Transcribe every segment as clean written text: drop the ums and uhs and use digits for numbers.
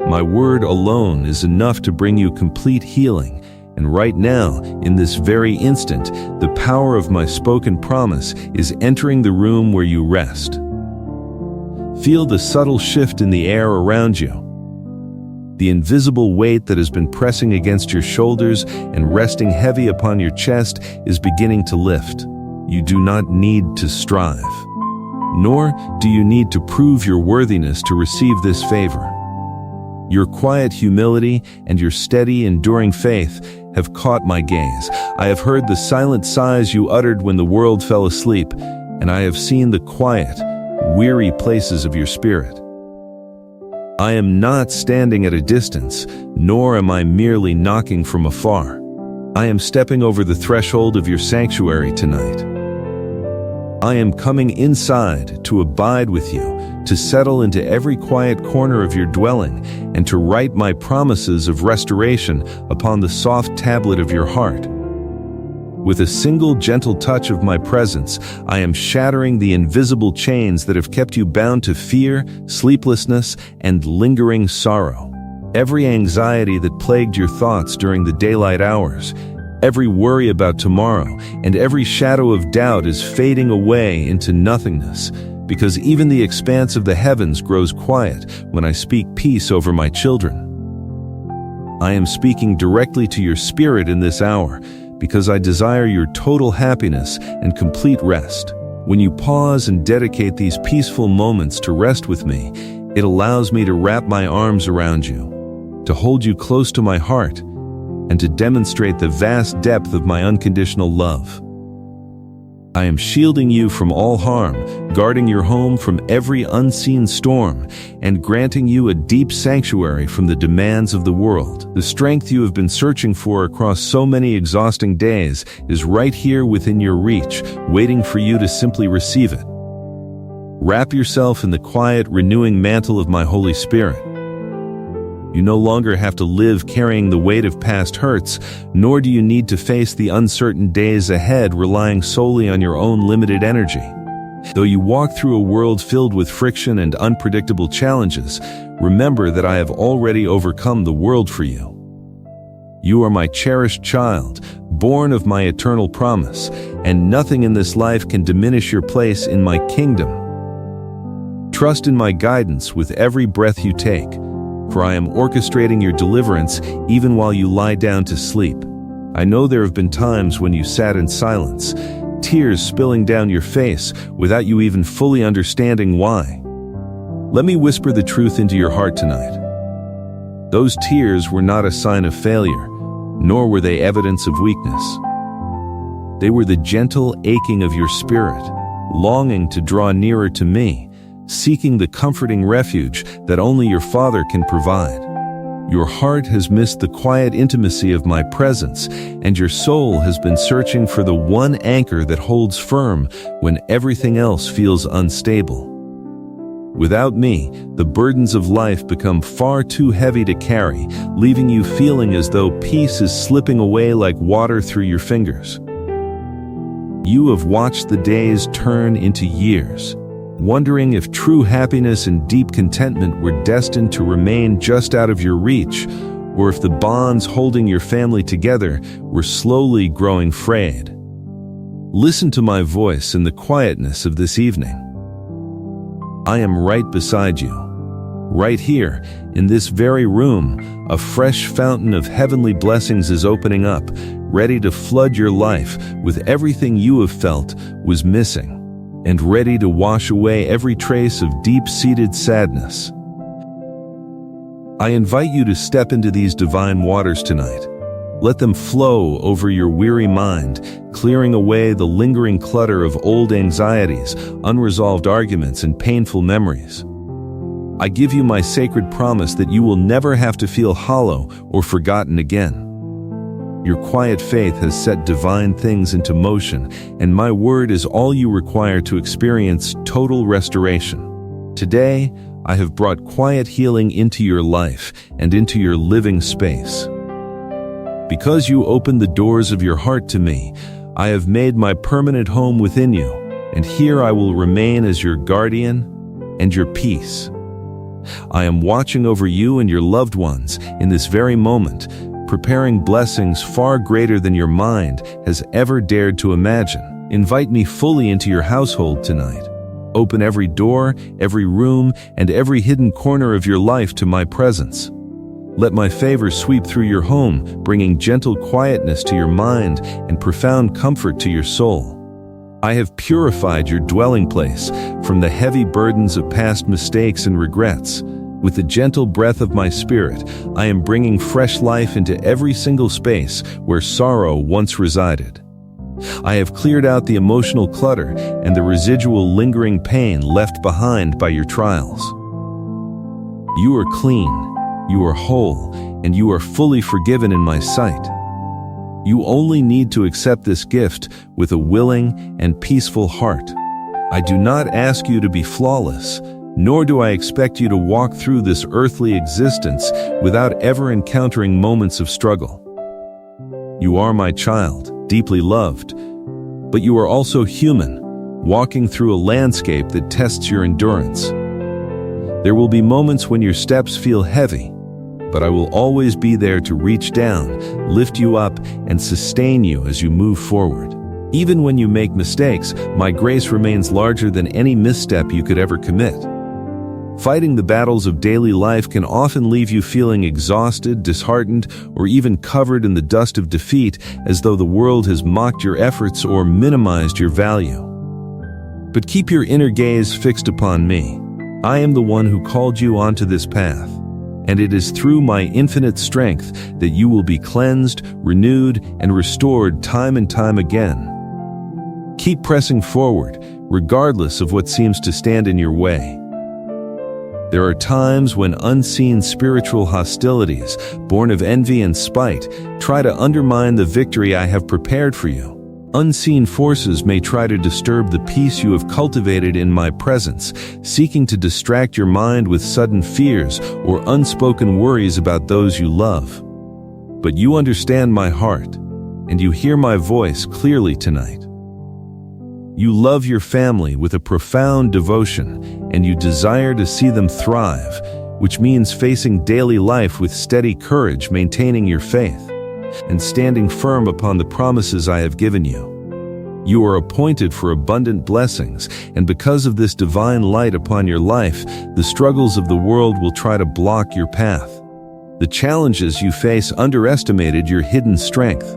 My word alone is enough to bring you complete healing, and right now, in this very instant, the power of my spoken promise is entering the room where you rest. Feel the subtle shift in the air around you. The invisible weight that has been pressing against your shoulders and resting heavy upon your chest is beginning to lift. You do not need to strive, nor do you need to prove your worthiness to receive this favor. Your quiet humility and your steady, enduring faith have caught my gaze. I have heard the silent sighs you uttered when the world fell asleep, and I have seen the quiet, weary places of your spirit. I am not standing at a distance, nor am I merely knocking from afar. I am stepping over the threshold of your sanctuary tonight. I am coming inside to abide with you, to settle into every quiet corner of your dwelling, and to write my promises of restoration upon the soft tablet of your heart. With a single gentle touch of my presence, I am shattering the invisible chains that have kept you bound to fear, sleeplessness, and lingering sorrow. Every anxiety that plagued your thoughts during the daylight hours, every worry about tomorrow, and every shadow of doubt is fading away into nothingness, because even the expanse of the heavens grows quiet when I speak peace over my children. I am speaking directly to your spirit in this hour, because I desire your total happiness and complete rest. When you pause and dedicate these peaceful moments to rest with me, it allows me to wrap my arms around you, to hold you close to my heart, and to demonstrate the vast depth of my unconditional love. I am shielding you from all harm, guarding your home from every unseen storm, and granting you a deep sanctuary from the demands of the world. The strength you have been searching for across so many exhausting days is right here within your reach, waiting for you to simply receive it. Wrap yourself in the quiet, renewing mantle of my Holy Spirit. You no longer have to live carrying the weight of past hurts, nor do you need to face the uncertain days ahead relying solely on your own limited energy. Though you walk through a world filled with friction and unpredictable challenges, remember that I have already overcome the world for you. You are my cherished child, born of my eternal promise, and nothing in this life can diminish your place in my kingdom. Trust in my guidance with every breath you take, for I am orchestrating your deliverance even while you lie down to sleep. I know there have been times when you sat in silence, tears spilling down your face without you even fully understanding why. Let me whisper the truth into your heart tonight. Those tears were not a sign of failure, nor were they evidence of weakness. They were the gentle aching of your spirit, longing to draw nearer to me, seeking the comforting refuge that only your Father can provide. Your heart has missed the quiet intimacy of my presence, and your soul has been searching for the one anchor that holds firm when everything else feels unstable. Without me, the burdens of life become far too heavy to carry, leaving you feeling as though peace is slipping away like water through your fingers. You have watched the days turn into years, wondering if true happiness and deep contentment were destined to remain just out of your reach, or if the bonds holding your family together were slowly growing frayed. Listen to my voice in the quietness of this evening. I am right beside you. Right here, in this very room, a fresh fountain of heavenly blessings is opening up, ready to flood your life with everything you have felt was missing, and ready to wash away every trace of deep-seated sadness. I invite you to step into these divine waters tonight. Let them flow over your weary mind, clearing away the lingering clutter of old anxieties, unresolved arguments, and painful memories. I give you my sacred promise that you will never have to feel hollow or forgotten again. Your quiet faith has set divine things into motion, and my word is all you require to experience total restoration. Today, I have brought quiet healing into your life and into your living space. Because you opened the doors of your heart to me, I have made my permanent home within you, and here I will remain as your guardian and your peace. I am watching over you and your loved ones in this very moment, preparing blessings far greater than your mind has ever dared to imagine. Invite me fully into your household tonight. Open every door, every room, and every hidden corner of your life to my presence. Let my favor sweep through your home, bringing gentle quietness to your mind and profound comfort to your soul. I have purified your dwelling place from the heavy burdens of past mistakes and regrets. With the gentle breath of my spirit, I am bringing fresh life into every single space where sorrow once resided. I have cleared out the emotional clutter and the residual lingering pain left behind by your trials. You are clean, you are whole, and you are fully forgiven in my sight. You only need to accept this gift with a willing and peaceful heart. I do not ask you to be flawless, nor do I expect you to walk through this earthly existence without ever encountering moments of struggle. You are my child, deeply loved, but you are also human, walking through a landscape that tests your endurance. There will be moments when your steps feel heavy, but I will always be there to reach down, lift you up, and sustain you as you move forward. Even when you make mistakes, my grace remains larger than any misstep you could ever commit. Fighting the battles of daily life can often leave you feeling exhausted, disheartened, or even covered in the dust of defeat, as though the world has mocked your efforts or minimized your value. But keep your inner gaze fixed upon me. I am the one who called you onto this path, and it is through my infinite strength that you will be cleansed, renewed, and restored time and time again. Keep pressing forward, regardless of what seems to stand in your way. There are times when unseen spiritual hostilities, born of envy and spite, try to undermine the victory I have prepared for you. Unseen forces may try to disturb the peace you have cultivated in my presence, seeking to distract your mind with sudden fears or unspoken worries about those you love. But you understand my heart, and you hear my voice clearly tonight. You love your family with a profound devotion, and you desire to see them thrive, which means facing daily life with steady courage, maintaining your faith, and standing firm upon the promises I have given you. You are appointed for abundant blessings, and because of this divine light upon your life, the struggles of the world will try to block your path. The challenges you face underestimated your hidden strength.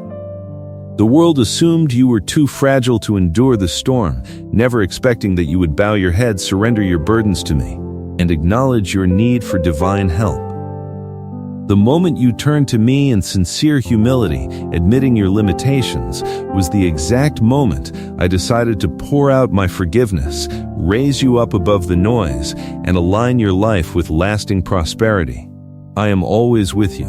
The world assumed you were too fragile to endure the storm, never expecting that you would bow your head, surrender your burdens to me, and acknowledge your need for divine help. The moment you turned to me in sincere humility, admitting your limitations, was the exact moment I decided to pour out my forgiveness, raise you up above the noise, and align your life with lasting prosperity. I am always with you,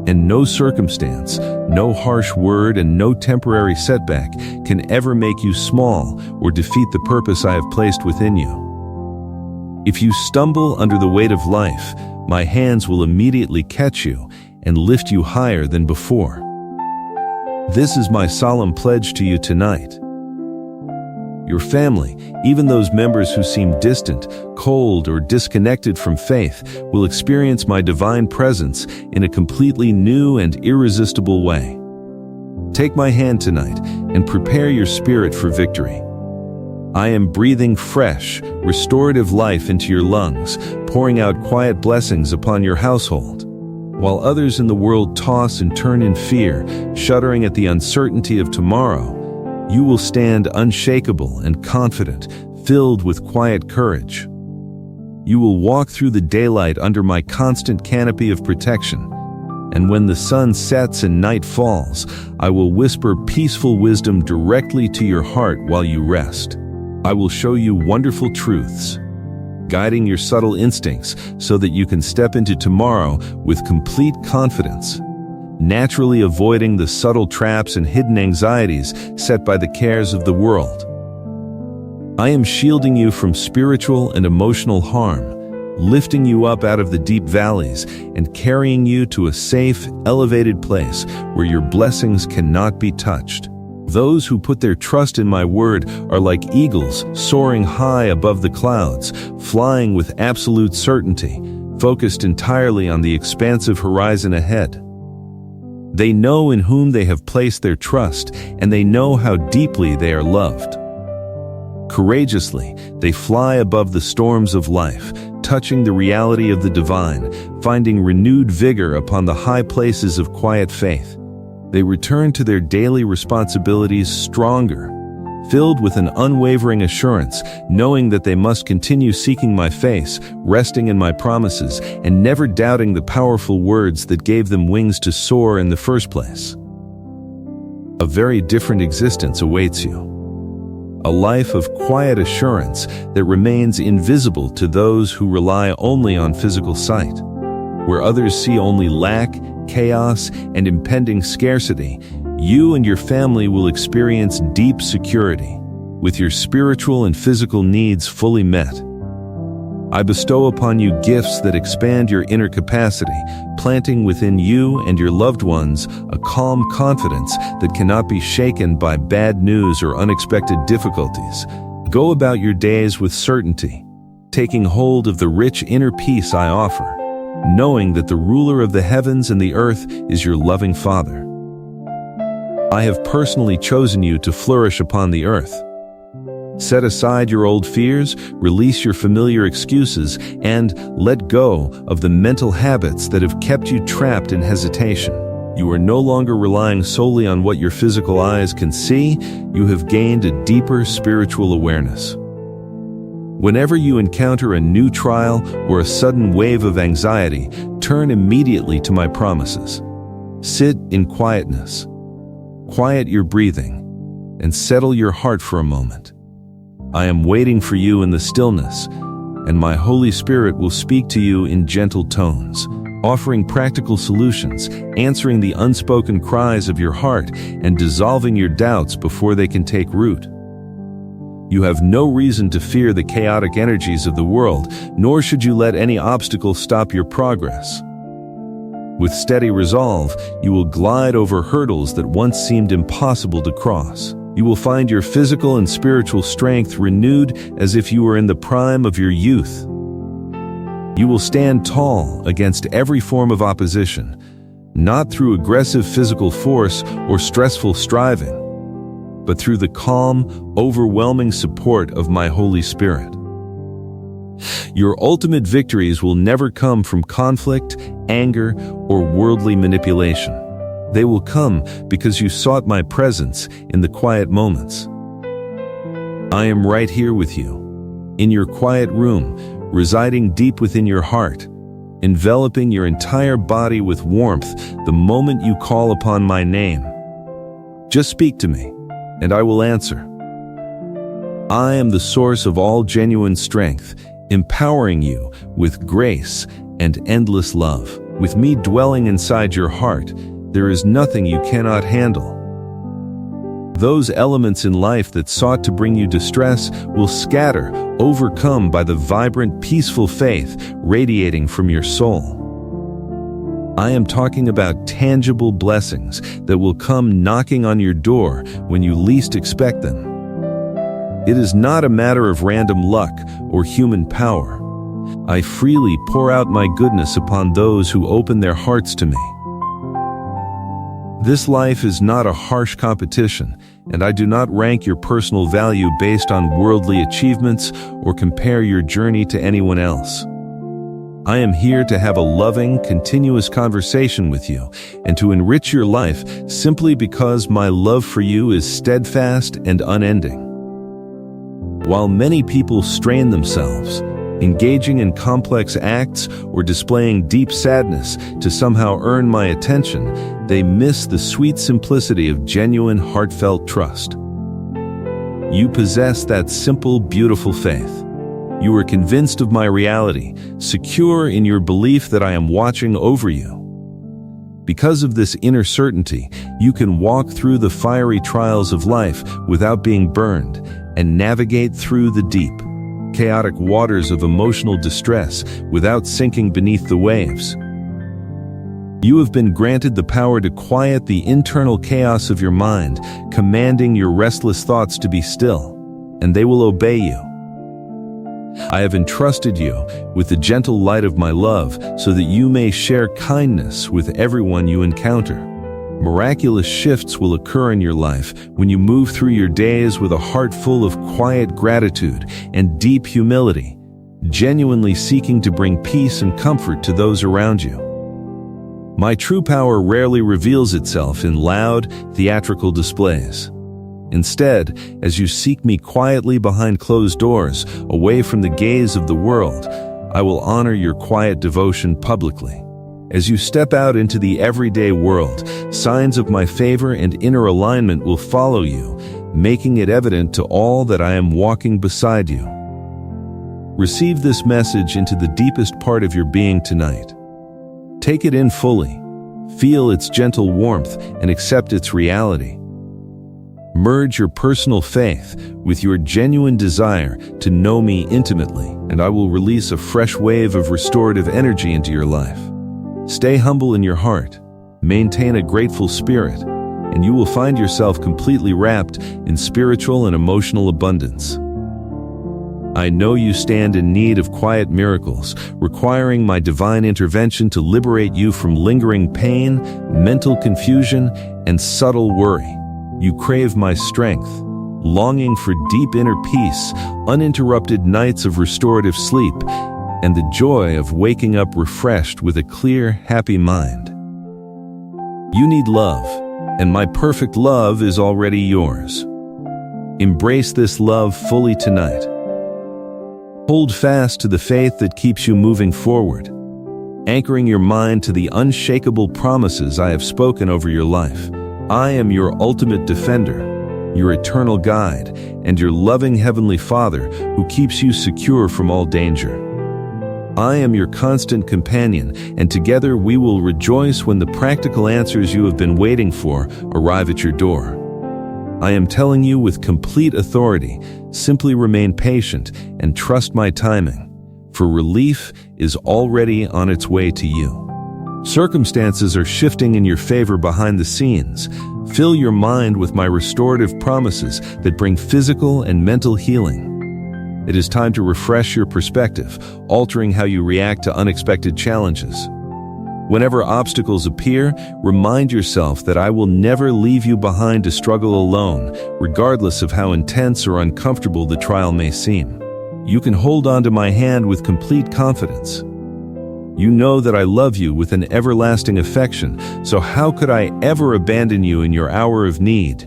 and no circumstance, no harsh word, and no temporary setback can ever make you small or defeat the purpose I have placed within you. If you stumble under the weight of life, my hands will immediately catch you and lift you higher than before. This is my solemn pledge to you tonight. Your family, even those members who seem distant, cold, or disconnected from faith, will experience my divine presence in a completely new and irresistible way. Take my hand tonight and prepare your spirit for victory. I am breathing fresh, restorative life into your lungs, pouring out quiet blessings upon your household. While others in the world toss and turn in fear, shuddering at the uncertainty of tomorrow, you will stand unshakable and confident, filled with quiet courage. You will walk through the daylight under my constant canopy of protection, and when the sun sets and night falls, I will whisper peaceful wisdom directly to your heart while you rest. I will show you wonderful truths, guiding your subtle instincts so that you can step into tomorrow with complete confidence, naturally avoiding the subtle traps and hidden anxieties set by the cares of the world. I am shielding you from spiritual and emotional harm, lifting you up out of the deep valleys and carrying you to a safe, elevated place where your blessings cannot be touched. Those who put their trust in my word are like eagles soaring high above the clouds, flying with absolute certainty, focused entirely on the expansive horizon ahead. They know in whom they have placed their trust, and they know how deeply they are loved. Courageously, they fly above the storms of life, touching the reality of the divine, finding renewed vigor upon the high places of quiet faith. They return to their daily responsibilities stronger, filled with an unwavering assurance, knowing that they must continue seeking my face, resting in my promises, and never doubting the powerful words that gave them wings to soar in the first place. A very different existence awaits you. A life of quiet assurance that remains invisible to those who rely only on physical sight. Where others see only lack, chaos, and impending scarcity, you and your family will experience deep security, with your spiritual and physical needs fully met. I bestow upon you gifts that expand your inner capacity, planting within you and your loved ones a calm confidence that cannot be shaken by bad news or unexpected difficulties. Go about your days with certainty, taking hold of the rich inner peace I offer, knowing that the ruler of the heavens and the earth is your loving Father. I have personally chosen you to flourish upon the earth. Set aside your old fears, release your familiar excuses, and let go of the mental habits that have kept you trapped in hesitation. You are no longer relying solely on what your physical eyes can see. You have gained a deeper spiritual awareness. Whenever you encounter a new trial or a sudden wave of anxiety, turn immediately to my promises. Sit in quietness. Quiet your breathing and settle your heart for a moment. I am waiting for you in the stillness, and my Holy Spirit will speak to you in gentle tones, offering practical solutions, answering the unspoken cries of your heart, and dissolving your doubts before they can take root. You have no reason to fear the chaotic energies of the world, nor should you let any obstacle stop your progress. With steady resolve, you will glide over hurdles that once seemed impossible to cross. You will find your physical and spiritual strength renewed as if you were in the prime of your youth. You will stand tall against every form of opposition, not through aggressive physical force or stressful striving, but through the calm, overwhelming support of my Holy Spirit. Your ultimate victories will never come from conflict, anger, or worldly manipulation. They will come because you sought my presence in the quiet moments. I am right here with you, in your quiet room, residing deep within your heart, enveloping your entire body with warmth the moment you call upon my name. Just speak to me, and I will answer. I am the source of all genuine strength, empowering you with grace and endless love. With me dwelling inside your heart, there is nothing you cannot handle. Those elements in life that sought to bring you distress will scatter, overcome by the vibrant, peaceful faith radiating from your soul. I am talking about tangible blessings that will come knocking on your door when you least expect them. It is not a matter of random luck or human power. I freely pour out my goodness upon those who open their hearts to me. This life is not a harsh competition, and I do not rank your personal value based on worldly achievements or compare your journey to anyone else. I am here to have a loving, continuous conversation with you and to enrich your life simply because my love for you is steadfast and unending. While many people strain themselves, engaging in complex acts or displaying deep sadness to somehow earn my attention, they miss the sweet simplicity of genuine, heartfelt trust. You possess that simple, beautiful faith. You are convinced of my reality, secure in your belief that I am watching over you. Because of this inner certainty, you can walk through the fiery trials of life without being burned and navigate through the deep, chaotic waters of emotional distress without sinking beneath the waves. You have been granted the power to quiet the internal chaos of your mind, commanding your restless thoughts to be still, and they will obey you. I have entrusted you with the gentle light of my love so that you may share kindness with everyone you encounter. Miraculous shifts will occur in your life when you move through your days with a heart full of quiet gratitude and deep humility, genuinely seeking to bring peace and comfort to those around you. My true power rarely reveals itself in loud, theatrical displays. Instead, as you seek me quietly behind closed doors, away from the gaze of the world, I will honor your quiet devotion publicly. As you step out into the everyday world, signs of my favor and inner alignment will follow you, making it evident to all that I am walking beside you. Receive this message into the deepest part of your being tonight. Take it in fully, feel its gentle warmth, and accept its reality. Merge your personal faith with your genuine desire to know me intimately, and I will release a fresh wave of restorative energy into your life. Stay humble in your heart, maintain a grateful spirit, and you will find yourself completely wrapped in spiritual and emotional abundance. I know you stand in need of quiet miracles, requiring my divine intervention to liberate you from lingering pain, mental confusion, and subtle worry. You crave my strength, longing for deep inner peace, uninterrupted nights of restorative sleep, and the joy of waking up refreshed with a clear, happy mind. You need love, and my perfect love is already yours. Embrace this love fully tonight. Hold fast to the faith that keeps you moving forward, anchoring your mind to the unshakable promises I have spoken over your life. I am your ultimate defender, your eternal guide, and your loving Heavenly Father who keeps you secure from all danger. I am your constant companion, and together we will rejoice when the practical answers you have been waiting for arrive at your door. I am telling you with complete authority, simply remain patient and trust my timing, for relief is already on its way to you. Circumstances are shifting in your favor behind the scenes. Fill your mind with my restorative promises that bring physical and mental healing. It is time to refresh your perspective, altering how you react to unexpected challenges. Whenever obstacles appear, remind yourself that I will never leave you behind to struggle alone, regardless of how intense or uncomfortable the trial may seem. You can hold on to my hand with complete confidence. You know that I love you with an everlasting affection, so how could I ever abandon you in your hour of need?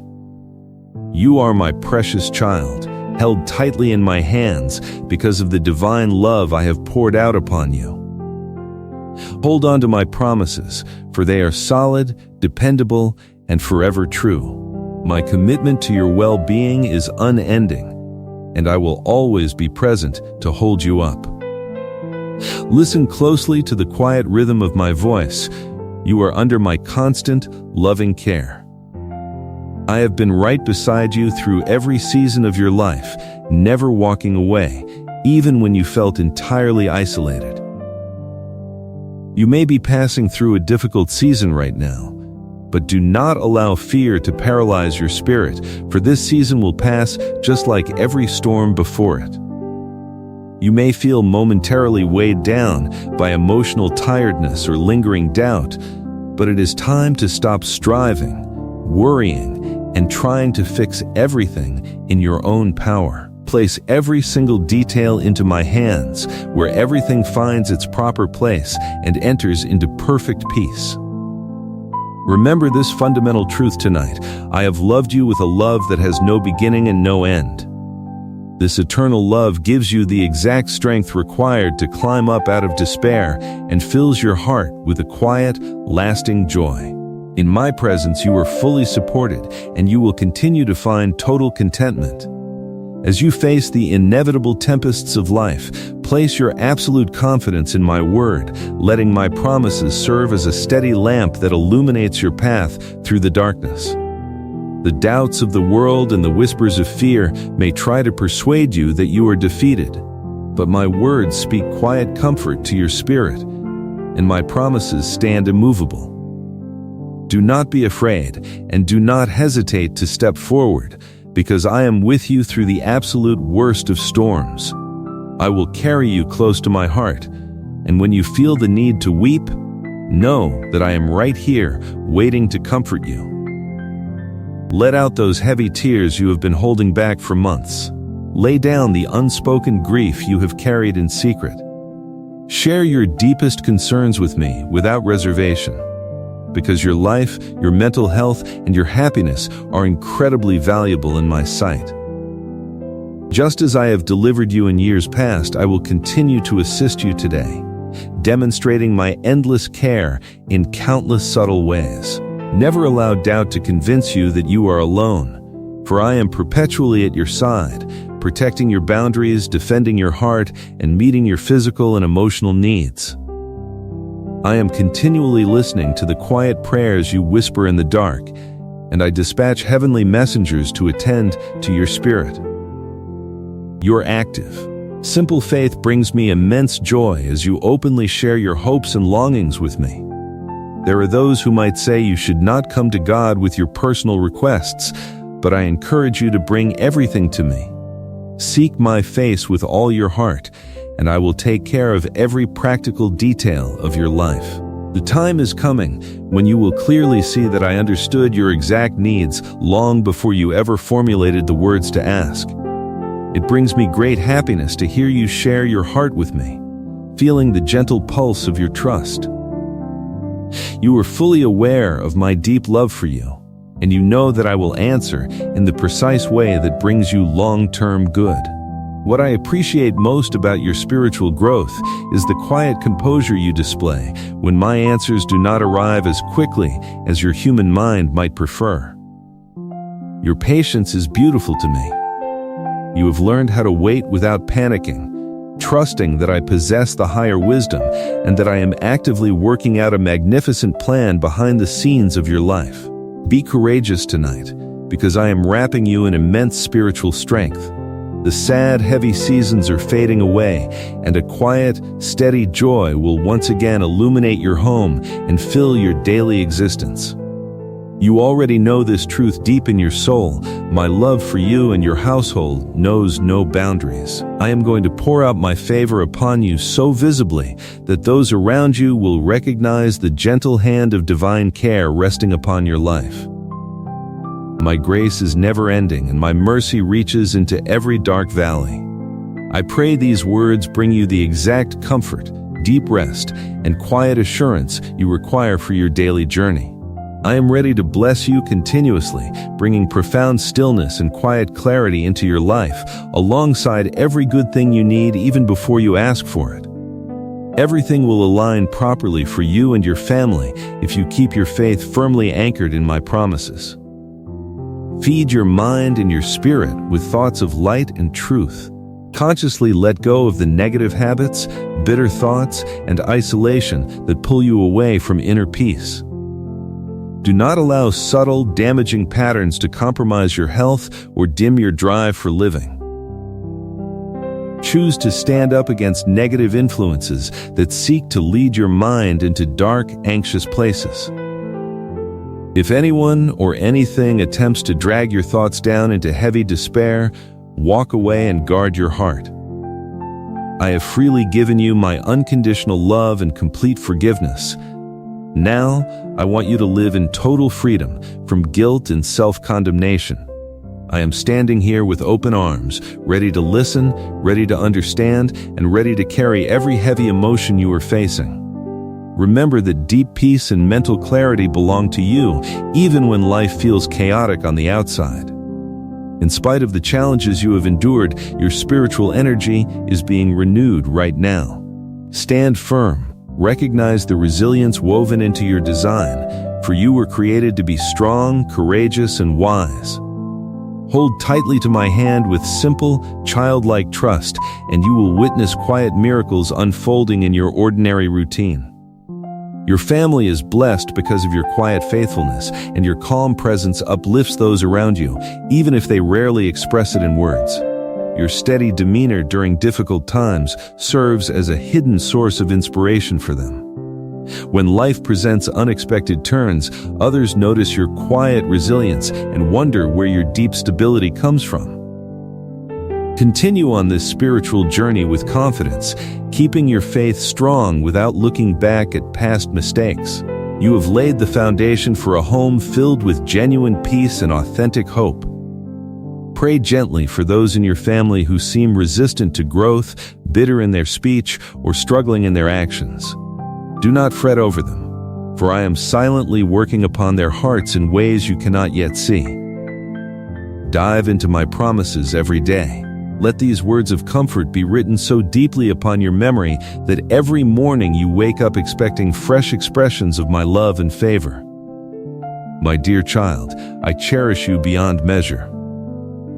You are my precious child, held tightly in my hands because of the divine love I have poured out upon you. Hold on to my promises, for they are solid, dependable, and forever true. My commitment to your well-being is unending, and I will always be present to hold you up. Listen closely to the quiet rhythm of my voice. You are under my constant, loving care. I have been right beside you through every season of your life, never walking away, even when you felt entirely isolated. You may be passing through a difficult season right now, but do not allow fear to paralyze your spirit, for this season will pass just like every storm before it. You may feel momentarily weighed down by emotional tiredness or lingering doubt, but it is time to stop striving, worrying, and trying to fix everything in your own power. Place every single detail into my hands, where everything finds its proper place and enters into perfect peace. Remember this fundamental truth tonight. I have loved you with a love that has no beginning and no end. This eternal love gives you the exact strength required to climb up out of despair and fills your heart with a quiet, lasting joy. In my presence, you are fully supported, and you will continue to find total contentment. As you face the inevitable tempests of life, place your absolute confidence in my word, letting my promises serve as a steady lamp that illuminates your path through the darkness. The doubts of the world and the whispers of fear may try to persuade you that you are defeated, but my words speak quiet comfort to your spirit, and my promises stand immovable. Do not be afraid, and do not hesitate to step forward, because I am with you through the absolute worst of storms. I will carry you close to my heart, and when you feel the need to weep, know that I am right here, waiting to comfort you. Let out those heavy tears you have been holding back for months. Lay down the unspoken grief you have carried in secret. Share your deepest concerns with me without reservation, because your life, your mental health, and your happiness are incredibly valuable in my sight. Just as I have delivered you in years past, I will continue to assist you today, demonstrating my endless care in countless subtle ways. Never allow doubt to convince you that you are alone, for I am perpetually at your side, protecting your boundaries, defending your heart, and meeting your physical and emotional needs. I am continually listening to the quiet prayers you whisper in the dark, and I dispatch heavenly messengers to attend to your spirit. You're active. Simple faith brings me immense joy as you openly share your hopes and longings with me. There are those who might say you should not come to God with your personal requests, but I encourage you to bring everything to me. Seek my face with all your heart, and I will take care of every practical detail of your life. The time is coming when you will clearly see that I understood your exact needs long before you ever formulated the words to ask. It brings me great happiness to hear you share your heart with me, feeling the gentle pulse of your trust. You are fully aware of my deep love for you, and you know that I will answer in the precise way that brings you long-term good. What I appreciate most about your spiritual growth is the quiet composure you display when my answers do not arrive as quickly as your human mind might prefer. Your patience is beautiful to me. You have learned how to wait without panicking, trusting that I possess the higher wisdom and that I am actively working out a magnificent plan behind the scenes of your life. Be courageous tonight, because I am wrapping you in immense spiritual strength. The sad, heavy seasons are fading away, and a quiet, steady joy will once again illuminate your home and fill your daily existence. You already know this truth deep in your soul. My love for you and your household knows no boundaries. I am going to pour out my favor upon you so visibly that those around you will recognize the gentle hand of divine care resting upon your life. My grace is never-ending, and my mercy reaches into every dark valley. I pray these words bring you the exact comfort, deep rest, and quiet assurance you require for your daily journey. I am ready to bless you continuously, bringing profound stillness and quiet clarity into your life, alongside every good thing you need even before you ask for it. Everything will align properly for you and your family if you keep your faith firmly anchored in my promises. Feed your mind and your spirit with thoughts of light and truth. Consciously let go of the negative habits, bitter thoughts, and isolation that pull you away from inner peace. Do not allow subtle, damaging patterns to compromise your health or dim your drive for living. Choose to stand up against negative influences that seek to lead your mind into dark, anxious places. If anyone or anything attempts to drag your thoughts down into heavy despair, walk away and guard your heart. I have freely given you my unconditional love and complete forgiveness. Now, I want you to live in total freedom from guilt and self-condemnation. I am standing here with open arms, ready to listen, ready to understand, and ready to carry every heavy emotion you are facing. Remember that deep peace and mental clarity belong to you, even when life feels chaotic on the outside. In spite of the challenges you have endured, your spiritual energy is being renewed right now. Stand firm. Recognize the resilience woven into your design, for you were created to be strong, courageous, and wise. Hold tightly to my hand with simple, childlike trust, and you will witness quiet miracles unfolding in your ordinary routine. Your family is blessed because of your quiet faithfulness, and your calm presence uplifts those around you, even if they rarely express it in words. Your steady demeanor during difficult times serves as a hidden source of inspiration for them. When life presents unexpected turns, others notice your quiet resilience and wonder where your deep stability comes from. Continue on this spiritual journey with confidence, keeping your faith strong without looking back at past mistakes. You have laid the foundation for a home filled with genuine peace and authentic hope. Pray gently for those in your family who seem resistant to growth, bitter in their speech, or struggling in their actions. Do not fret over them, for I am silently working upon their hearts in ways you cannot yet see. Dive into my promises every day. Let these words of comfort be written so deeply upon your memory that every morning you wake up expecting fresh expressions of my love and favor. My dear child, I cherish you beyond measure.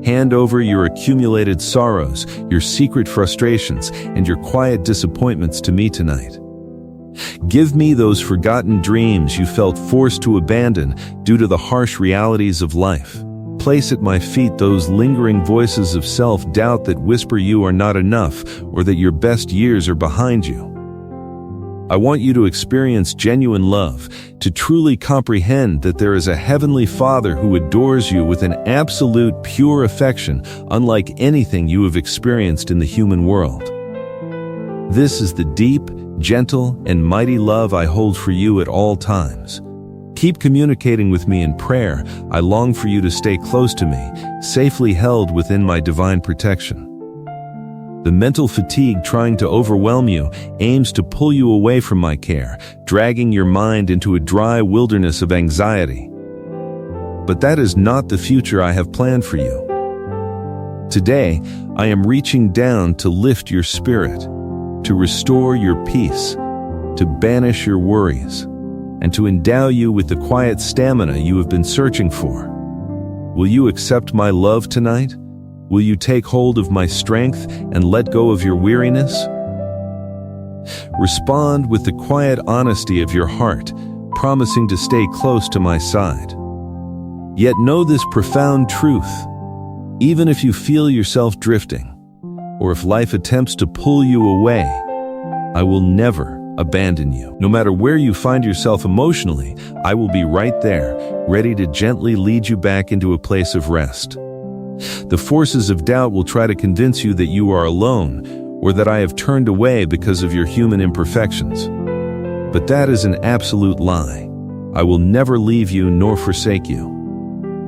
Hand over your accumulated sorrows, your secret frustrations, and your quiet disappointments to me tonight. Give me those forgotten dreams you felt forced to abandon due to the harsh realities of life. Place at my feet those lingering voices of self-doubt that whisper you are not enough or that your best years are behind you. I want you to experience genuine love, to truly comprehend that there is a heavenly Father who adores you with an absolute pure affection unlike anything you have experienced in the human world. This is the deep, gentle, and mighty love I hold for you at all times. Keep communicating with me in prayer. I long for you to stay close to me, safely held within my divine protection. The mental fatigue trying to overwhelm you aims to pull you away from my care, dragging your mind into a dry wilderness of anxiety. But that is not the future I have planned for you. Today, I am reaching down to lift your spirit, to restore your peace, to banish your worries, and to endow you with the quiet stamina you have been searching for. Will you accept my love tonight? Will you take hold of my strength and let go of your weariness? Respond with the quiet honesty of your heart, promising to stay close to my side. Yet know this profound truth. Even if you feel yourself drifting, or if life attempts to pull you away, I will never abandon you. No matter where you find yourself emotionally, I will be right there, ready to gently lead you back into a place of rest. The forces of doubt will try to convince you that you are alone, or that I have turned away because of your human imperfections. But that is an absolute lie. I will never leave you nor forsake you.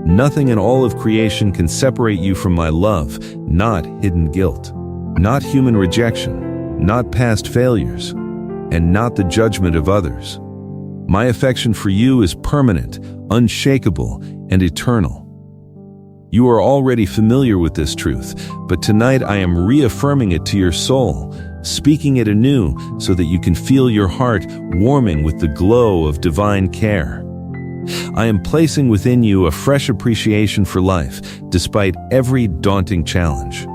Nothing in all of creation can separate you from my love, not hidden guilt, not human rejection, not past failures, and not the judgment of others. My affection for you is permanent, unshakable, and eternal. You are already familiar with this truth, but tonight I am reaffirming it to your soul, speaking it anew so that you can feel your heart warming with the glow of divine care. I am placing within you a fresh appreciation for life, despite every daunting challenge,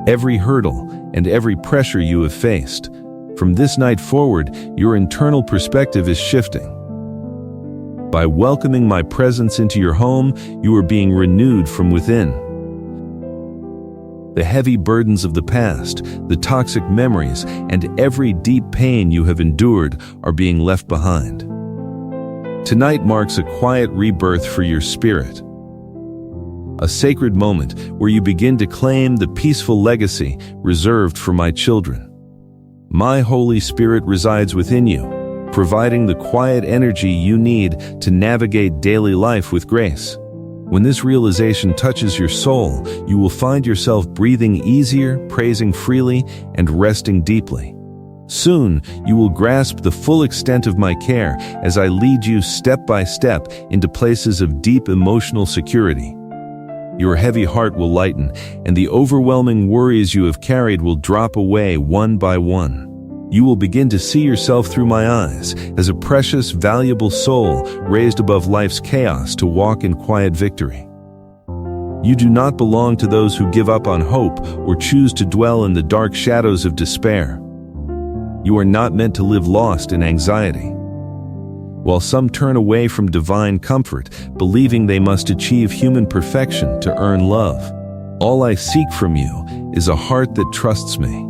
every hurdle, and every pressure you have faced. From this night forward, your internal perspective is shifting. By welcoming my presence into your home, you are being renewed from within. The heavy burdens of the past, the toxic memories, and every deep pain you have endured are being left behind. Tonight marks a quiet rebirth for your spirit, a sacred moment where you begin to claim the peaceful legacy reserved for my children. My Holy Spirit resides within you, providing the quiet energy you need to navigate daily life with grace. When this realization touches your soul, you will find yourself breathing easier, praising freely, and resting deeply. Soon, you will grasp the full extent of my care as I lead you step by step into places of deep emotional security. Your heavy heart will lighten, and the overwhelming worries you have carried will drop away one by one. You will begin to see yourself through my eyes as a precious, valuable soul raised above life's chaos to walk in quiet victory. You do not belong to those who give up on hope or choose to dwell in the dark shadows of despair. You are not meant to live lost in anxiety. While some turn away from divine comfort, believing they must achieve human perfection to earn love, all I seek from you is a heart that trusts me.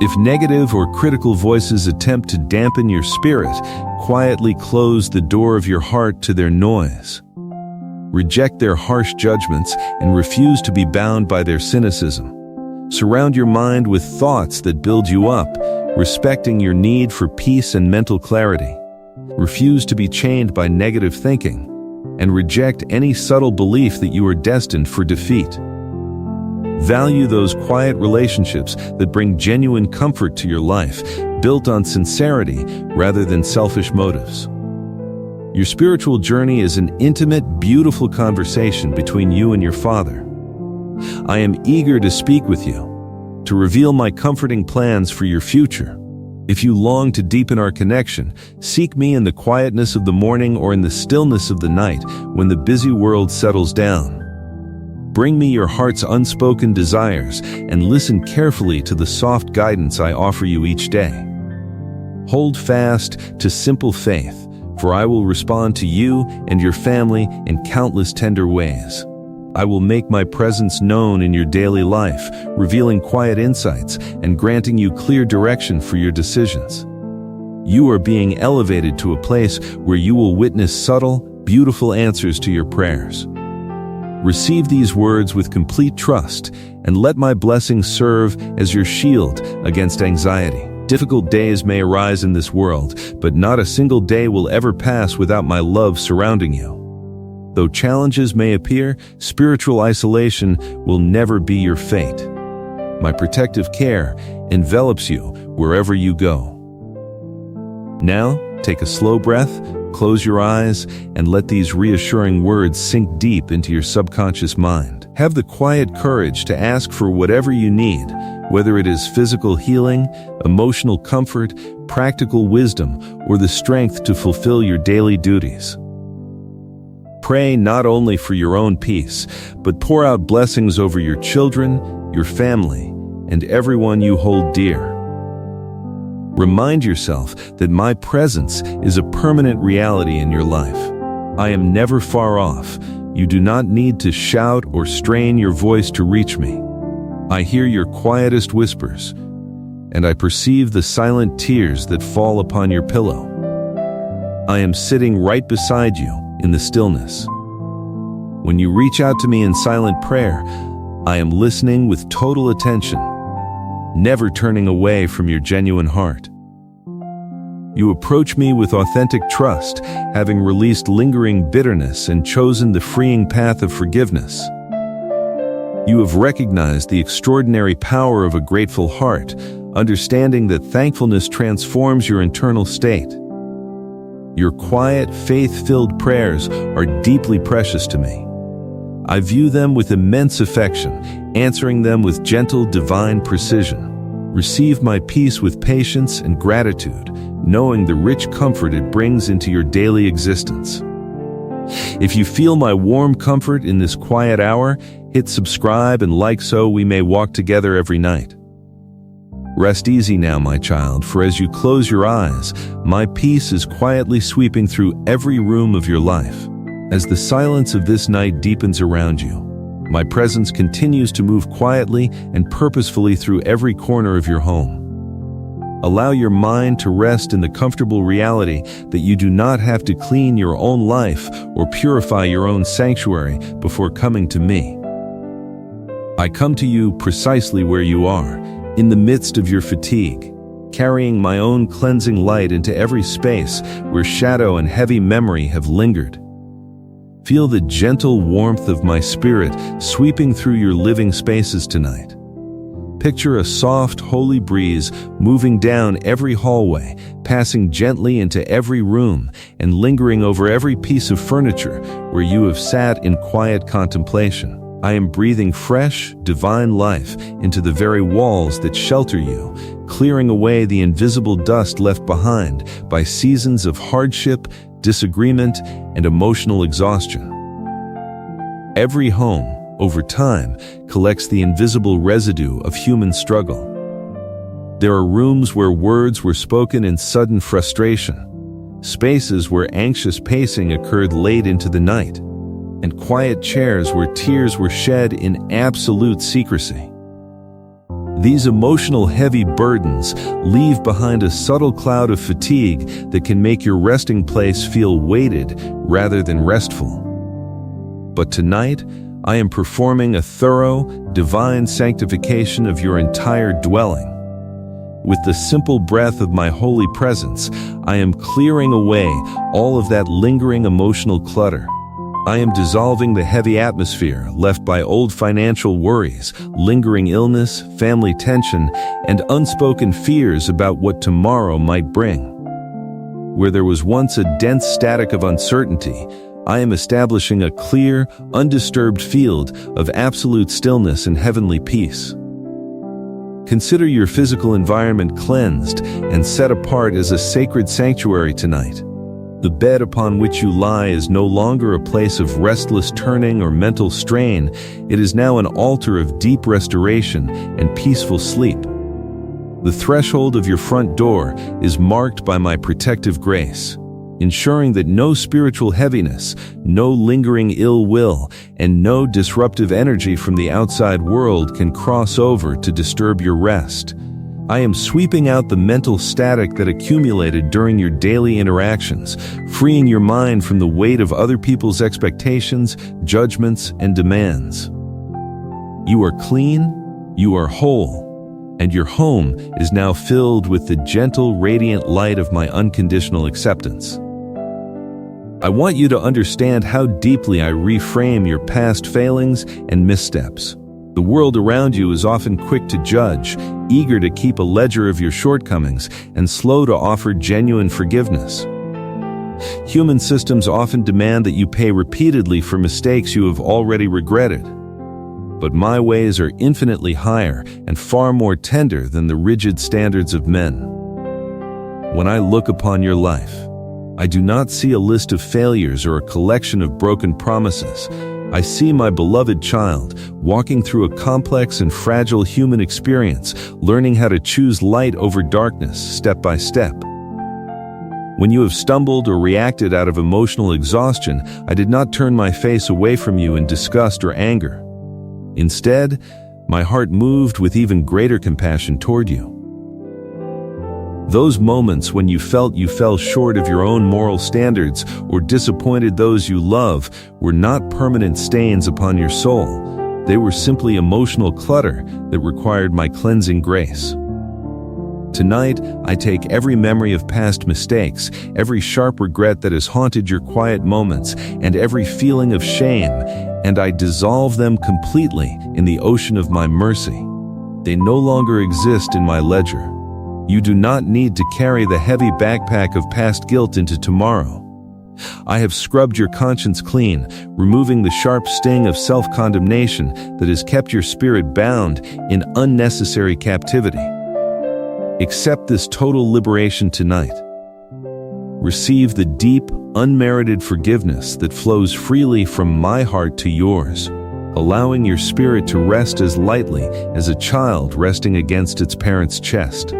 If negative or critical voices attempt to dampen your spirit, quietly close the door of your heart to their noise. Reject their harsh judgments and refuse to be bound by their cynicism. Surround your mind with thoughts that build you up, respecting your need for peace and mental clarity. Refuse to be chained by negative thinking, and reject any subtle belief that you are destined for defeat. Value those quiet relationships that bring genuine comfort to your life, built on sincerity rather than selfish motives. Your spiritual journey is an intimate, beautiful conversation between you and your Father. I am eager to speak with you, to reveal my comforting plans for your future. If you long to deepen our connection, seek me in the quietness of the morning or in the stillness of the night when the busy world settles down. Bring me your heart's unspoken desires and listen carefully to the soft guidance I offer you each day. Hold fast to simple faith, for I will respond to you and your family in countless tender ways. I will make my presence known in your daily life, revealing quiet insights and granting you clear direction for your decisions. You are being elevated to a place where you will witness subtle, beautiful answers to your prayers. Receive these words with complete trust, and let my blessings serve as your shield against anxiety. Difficult days may arise in this world, but not a single day will ever pass without my love surrounding you. Though challenges may appear, spiritual isolation will never be your fate. My protective care envelops you wherever you go. Now, take a slow breath, close your eyes, and let these reassuring words sink deep into your subconscious mind. Have the quiet courage to ask for whatever you need, whether it is physical healing, emotional comfort, practical wisdom, or the strength to fulfill your daily duties. Pray not only for your own peace, but pour out blessings over your children, your family, and everyone you hold dear. Remind yourself that my presence is a permanent reality in your life. I am never far off. You do not need to shout or strain your voice to reach me. I hear your quietest whispers, and I perceive the silent tears that fall upon your pillow. I am sitting right beside you in the stillness. When you reach out to me in silent prayer, I am listening with total attention, never turning away from your genuine heart. You approach me with authentic trust, having released lingering bitterness and chosen the freeing path of forgiveness. You have recognized the extraordinary power of a grateful heart, understanding that thankfulness transforms your internal state. Your quiet, faith-filled prayers are deeply precious to me. I view them with immense affection, answering them with gentle, divine precision. Receive my peace with patience and gratitude, knowing the rich comfort it brings into your daily existence. If you feel my warm comfort in this quiet hour, hit subscribe and like so we may walk together every night. Rest easy now, my child, for as you close your eyes, my peace is quietly sweeping through every room of your life. As the silence of this night deepens around you, my presence continues to move quietly and purposefully through every corner of your home. Allow your mind to rest in the comfortable reality that you do not have to clean your own life or purify your own sanctuary before coming to me. I come to you precisely where you are, in the midst of your fatigue, carrying my own cleansing light into every space where shadow and heavy memory have lingered. Feel the gentle warmth of my spirit sweeping through your living spaces tonight. Picture a soft, holy breeze moving down every hallway, passing gently into every room and lingering over every piece of furniture where you have sat in quiet contemplation. I am breathing fresh, divine life into the very walls that shelter you, clearing away the invisible dust left behind by seasons of hardship, disagreement, and emotional exhaustion. Every home, over time, collects the invisible residue of human struggle. There are rooms where words were spoken in sudden frustration, spaces where anxious pacing occurred late into the night, and quiet chairs where tears were shed in absolute secrecy. These emotional heavy burdens leave behind a subtle cloud of fatigue that can make your resting place feel weighted rather than restful. But tonight, I am performing a thorough, divine sanctification of your entire dwelling. With the simple breath of my holy presence, I am clearing away all of that lingering emotional clutter. I am dissolving the heavy atmosphere left by old financial worries, lingering illness, family tension, and unspoken fears about what tomorrow might bring. Where there was once a dense static of uncertainty, I am establishing a clear, undisturbed field of absolute stillness and heavenly peace. Consider your physical environment cleansed and set apart as a sacred sanctuary tonight. The bed upon which you lie is no longer a place of restless turning or mental strain. It is now an altar of deep restoration and peaceful sleep. The threshold of your front door is marked by my protective grace, ensuring that no spiritual heaviness, no lingering ill will, and no disruptive energy from the outside world can cross over to disturb your rest. I am sweeping out the mental static that accumulated during your daily interactions, freeing your mind from the weight of other people's expectations, judgments, and demands. You are clean, you are whole, and your home is now filled with the gentle, radiant light of my unconditional acceptance. I want you to understand how deeply I reframe your past failings and missteps. The world around you is often quick to judge, eager to keep a ledger of your shortcomings, and slow to offer genuine forgiveness. Human systems often demand that you pay repeatedly for mistakes you have already regretted. But my ways are infinitely higher and far more tender than the rigid standards of men. When I look upon your life, I do not see a list of failures or a collection of broken promises. I see my beloved child walking through a complex and fragile human experience, learning how to choose light over darkness step by step. When you have stumbled or reacted out of emotional exhaustion, I did not turn my face away from you in disgust or anger. Instead, my heart moved with even greater compassion toward you. Those moments when you felt you fell short of your own moral standards or disappointed those you love were not permanent stains upon your soul. They were simply emotional clutter that required my cleansing grace. Tonight, I take every memory of past mistakes, every sharp regret that has haunted your quiet moments, and every feeling of shame, and I dissolve them completely in the ocean of my mercy. They no longer exist in my ledger. You do not need to carry the heavy backpack of past guilt into tomorrow. I have scrubbed your conscience clean, removing the sharp sting of self-condemnation that has kept your spirit bound in unnecessary captivity. Accept this total liberation tonight. Receive the deep, unmerited forgiveness that flows freely from my heart to yours, allowing your spirit to rest as lightly as a child resting against its parent's chest.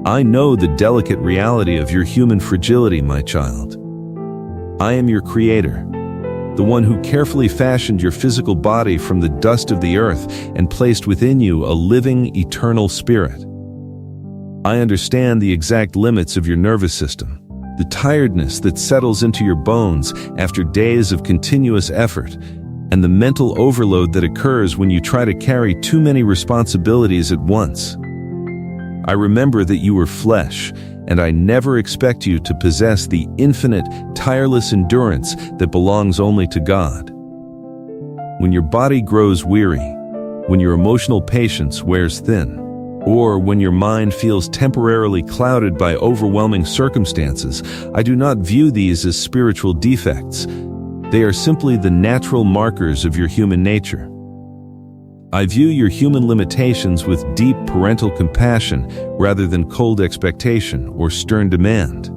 I know the delicate reality of your human fragility, my child. I am your creator, the one who carefully fashioned your physical body from the dust of the earth and placed within you a living, eternal spirit. I understand the exact limits of your nervous system, the tiredness that settles into your bones after days of continuous effort, and the mental overload that occurs when you try to carry too many responsibilities at once. I remember that you were flesh, and I never expect you to possess the infinite, tireless endurance that belongs only to God. When your body grows weary, when your emotional patience wears thin, or when your mind feels temporarily clouded by overwhelming circumstances, I do not view these as spiritual defects. They are simply the natural markers of your human nature. I view your human limitations with deep parental compassion rather than cold expectation or stern demand.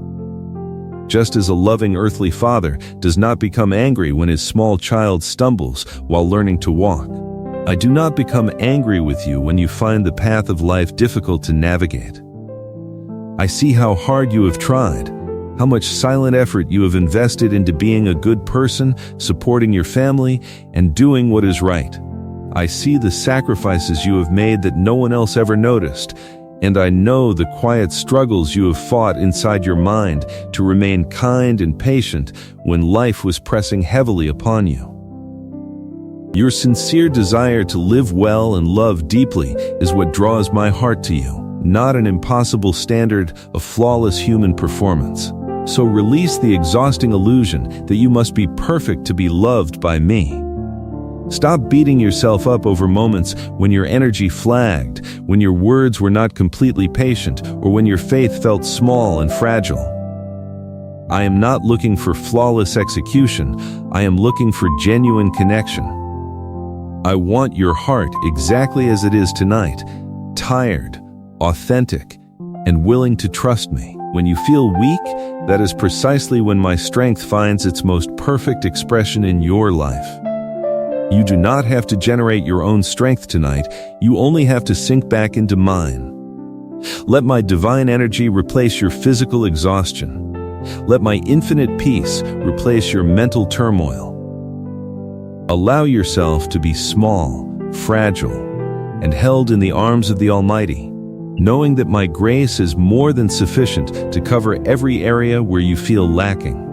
Just as a loving earthly father does not become angry when his small child stumbles while learning to walk, I do not become angry with you when you find the path of life difficult to navigate. I see how hard you have tried, how much silent effort you have invested into being a good person, supporting your family, and doing what is right. I see the sacrifices you have made that no one else ever noticed, and I know the quiet struggles you have fought inside your mind to remain kind and patient when life was pressing heavily upon you. Your sincere desire to live well and love deeply is what draws my heart to you, not an impossible standard of flawless human performance. So release the exhausting illusion that you must be perfect to be loved by me. Stop beating yourself up over moments when your energy flagged, when your words were not completely patient, or when your faith felt small and fragile. I am not looking for flawless execution. I am looking for genuine connection. I want your heart exactly as it is tonight, tired, authentic, and willing to trust me. When you feel weak, that is precisely when my strength finds its most perfect expression in your life. You do not have to generate your own strength tonight. You only have to sink back into mine. Let my divine energy replace your physical exhaustion. Let my infinite peace replace your mental turmoil. Allow yourself to be small, fragile, and held in the arms of the Almighty, knowing that my grace is more than sufficient to cover every area where you feel lacking.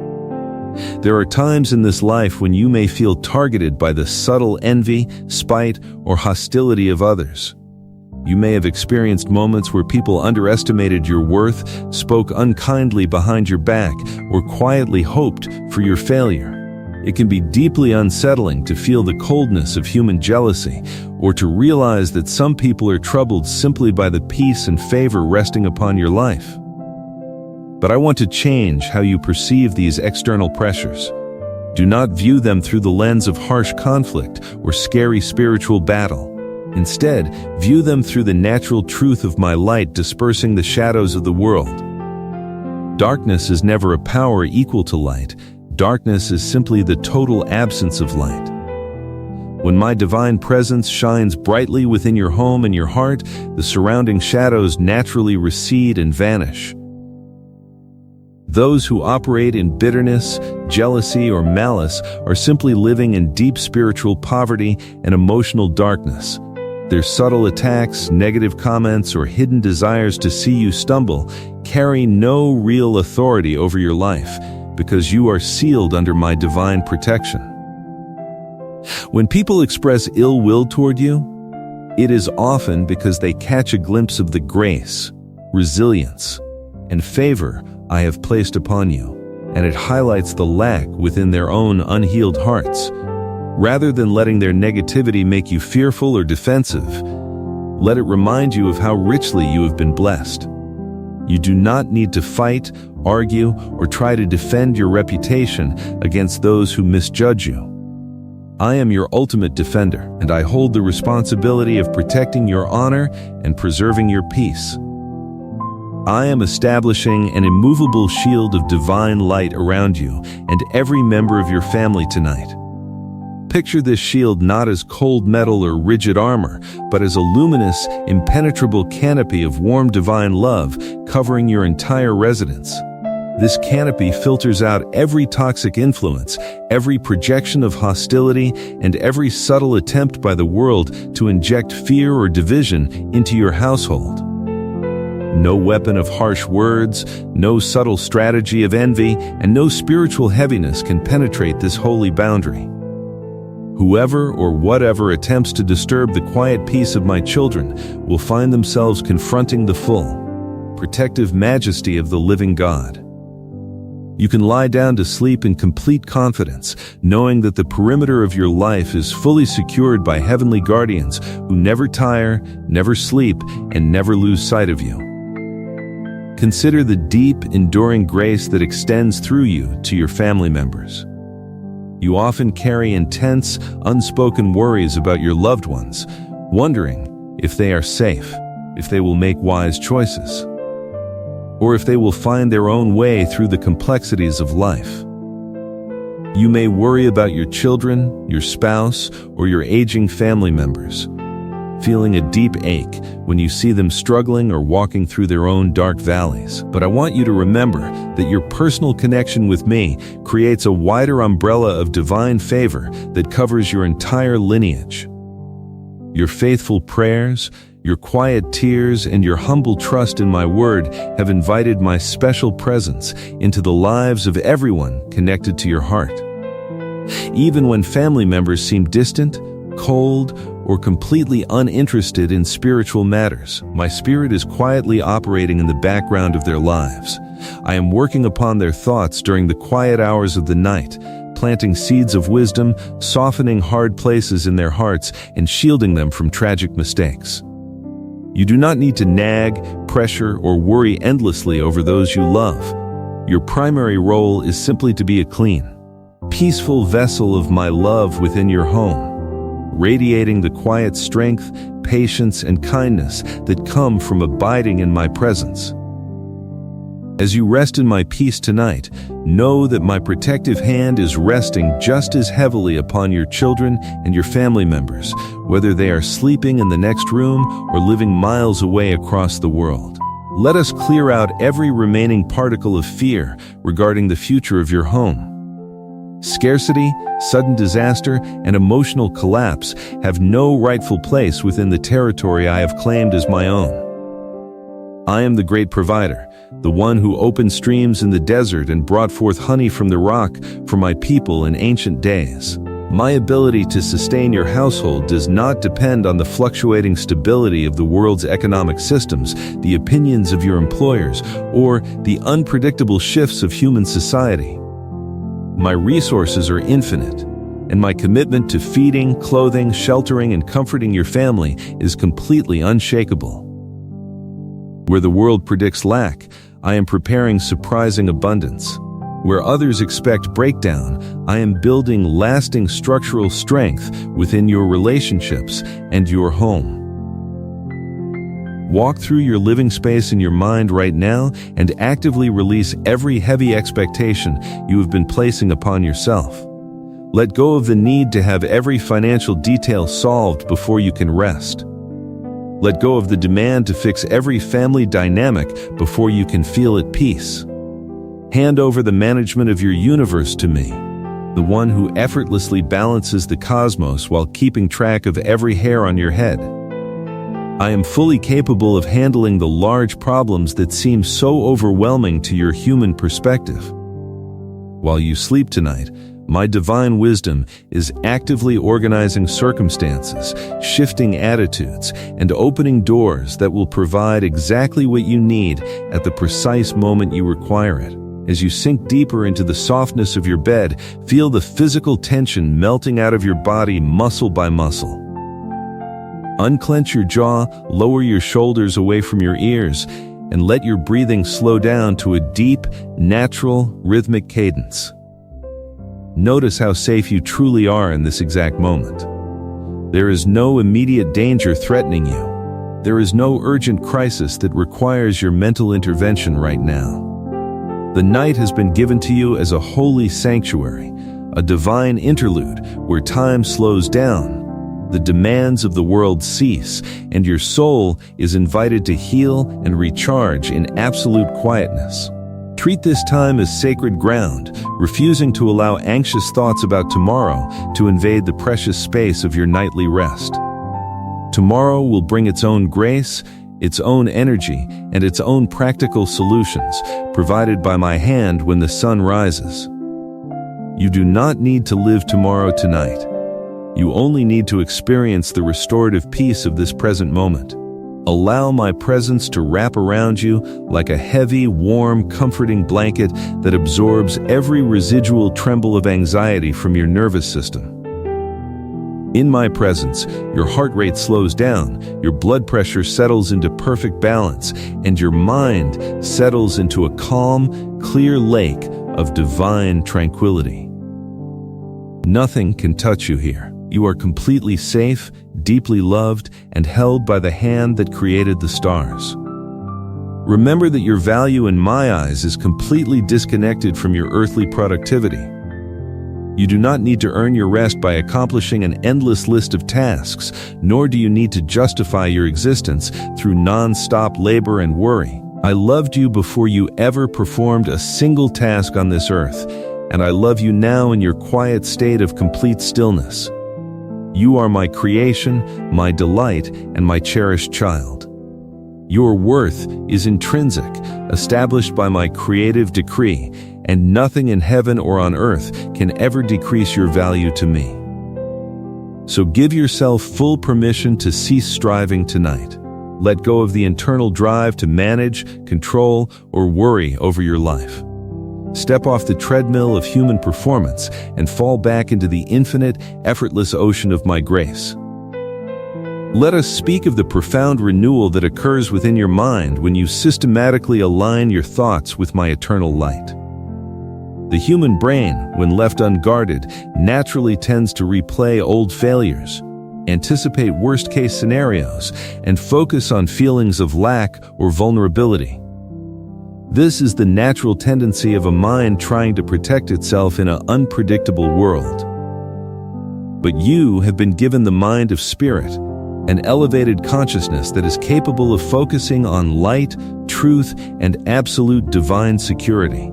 There are times in this life when you may feel targeted by the subtle envy, spite, or hostility of others. You may have experienced moments where people underestimated your worth, spoke unkindly behind your back, or quietly hoped for your failure. It can be deeply unsettling to feel the coldness of human jealousy, or to realize that some people are troubled simply by the peace and favor resting upon your life. But I want to change how you perceive these external pressures. Do not view them through the lens of harsh conflict or scary spiritual battle. Instead, view them through the natural truth of my light dispersing the shadows of the world. Darkness is never a power equal to light. Darkness is simply the total absence of light. When my divine presence shines brightly within your home and your heart, the surrounding shadows naturally recede and vanish. Those who operate in bitterness, jealousy, or malice are simply living in deep spiritual poverty and emotional darkness. Their subtle attacks, negative comments, or hidden desires to see you stumble carry no real authority over your life, because you are sealed under my divine protection. When people express ill will toward you, it is often because they catch a glimpse of the grace, resilience, and favor I have placed upon you, and it highlights the lack within their own unhealed hearts. Rather than letting their negativity make you fearful or defensive, let it remind you of how richly you have been blessed. You do not need to fight, argue, or try to defend your reputation against those who misjudge you. I am your ultimate defender, and I hold the responsibility of protecting your honor and preserving your peace. I am establishing an immovable shield of divine light around you and every member of your family tonight. Picture this shield not as cold metal or rigid armor, but as a luminous, impenetrable canopy of warm divine love covering your entire residence. This canopy filters out every toxic influence, every projection of hostility, and every subtle attempt by the world to inject fear or division into your household. No weapon of harsh words, no subtle strategy of envy, and no spiritual heaviness can penetrate this holy boundary. Whoever or whatever attempts to disturb the quiet peace of my children will find themselves confronting the full, protective majesty of the living God. You can lie down to sleep in complete confidence, knowing that the perimeter of your life is fully secured by heavenly guardians who never tire, never sleep, and never lose sight of you. Consider the deep, enduring grace that extends through you to your family members. You often carry intense, unspoken worries about your loved ones, wondering if they are safe, if they will make wise choices, or if they will find their own way through the complexities of life. You may worry about your children, your spouse, or your aging family members, feeling a deep ache when you see them struggling or walking through their own dark valleys. But I want you to remember that your personal connection with me creates a wider umbrella of divine favor that covers your entire lineage. Your faithful prayers, your quiet tears, and your humble trust in my word have invited my special presence into the lives of everyone connected to your heart. Even when family members seem distant, cold, or completely uninterested in spiritual matters, my spirit is quietly operating in the background of their lives. I am working upon their thoughts during the quiet hours of the night, planting seeds of wisdom, softening hard places in their hearts, and shielding them from tragic mistakes. You do not need to nag, pressure, or worry endlessly over those you love. Your primary role is simply to be a clean, peaceful vessel of my love within your home, radiating the quiet strength, patience, and kindness that come from abiding in my presence. As you rest in my peace tonight, know that my protective hand is resting just as heavily upon your children and your family members, whether they are sleeping in the next room or living miles away across the world. Let us clear out every remaining particle of fear regarding the future of your home. Scarcity, sudden disaster, and emotional collapse have no rightful place within the territory I have claimed as my own. I am the great provider, the one who opened streams in the desert and brought forth honey from the rock for my people in ancient days. My ability to sustain your household does not depend on the fluctuating stability of the world's economic systems, the opinions of your employers, or the unpredictable shifts of human society. My resources are infinite, and my commitment to feeding, clothing, sheltering, and comforting your family is completely unshakable. Where the world predicts lack, I am preparing surprising abundance. Where others expect breakdown, I am building lasting structural strength within your relationships and your home. Walk through your living space in your mind right now and actively release every heavy expectation you have been placing upon yourself. Let go of the need to have every financial detail solved before you can rest. Let go of the demand to fix every family dynamic before you can feel at peace. Hand over the management of your universe to me, the one who effortlessly balances the cosmos while keeping track of every hair on your head. I am fully capable of handling the large problems that seem so overwhelming to your human perspective. While you sleep tonight, my divine wisdom is actively organizing circumstances, shifting attitudes, and opening doors that will provide exactly what you need at the precise moment you require it. As you sink deeper into the softness of your bed, feel the physical tension melting out of your body muscle by muscle. Unclench your jaw, lower your shoulders away from your ears, and let your breathing slow down to a deep, natural, rhythmic cadence. Notice how safe you truly are in this exact moment. There is no immediate danger threatening you. There is no urgent crisis that requires your mental intervention right now. The night has been given to you as a holy sanctuary, a divine interlude where time slows down, the demands of the world cease, and your soul is invited to heal and recharge in absolute quietness. Treat this time as sacred ground, refusing to allow anxious thoughts about tomorrow to invade the precious space of your nightly rest. Tomorrow will bring its own grace, its own energy, and its own practical solutions, provided by my hand when the sun rises. You do not need to live tomorrow tonight. You only need to experience the restorative peace of this present moment. Allow my presence to wrap around you like a heavy, warm, comforting blanket that absorbs every residual tremble of anxiety from your nervous system. In my presence, your heart rate slows down, your blood pressure settles into perfect balance, and your mind settles into a calm, clear lake of divine tranquility. Nothing can touch you here. You are completely safe, deeply loved, and held by the hand that created the stars. Remember that your value in my eyes is completely disconnected from your earthly productivity. You do not need to earn your rest by accomplishing an endless list of tasks, nor do you need to justify your existence through non-stop labor and worry. I loved you before you ever performed a single task on this earth, and I love you now in your quiet state of complete stillness. You are my creation, my delight, and my cherished child. Your worth is intrinsic, established by my creative decree, and nothing in heaven or on earth can ever decrease your value to me. So give yourself full permission to cease striving tonight. Let go of the internal drive to manage, control, or worry over your life. Step off the treadmill of human performance and fall back into the infinite, effortless ocean of my grace. Let us speak of the profound renewal that occurs within your mind when you systematically align your thoughts with my eternal light. The human brain, when left unguarded, naturally tends to replay old failures, anticipate worst-case scenarios, and focus on feelings of lack or vulnerability. This is the natural tendency of a mind trying to protect itself in an unpredictable world. But you have been given the mind of spirit, an elevated consciousness that is capable of focusing on light, truth, and absolute divine security.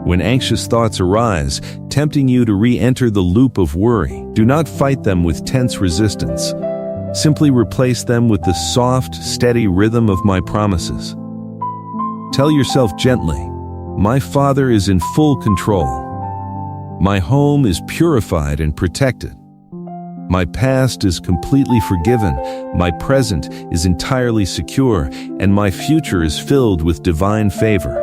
When anxious thoughts arise, tempting you to re-enter the loop of worry, do not fight them with tense resistance. Simply replace them with the soft, steady rhythm of my promises. Tell yourself gently, my Father is in full control. My home is purified and protected. My past is completely forgiven, my present is entirely secure, and my future is filled with divine favor.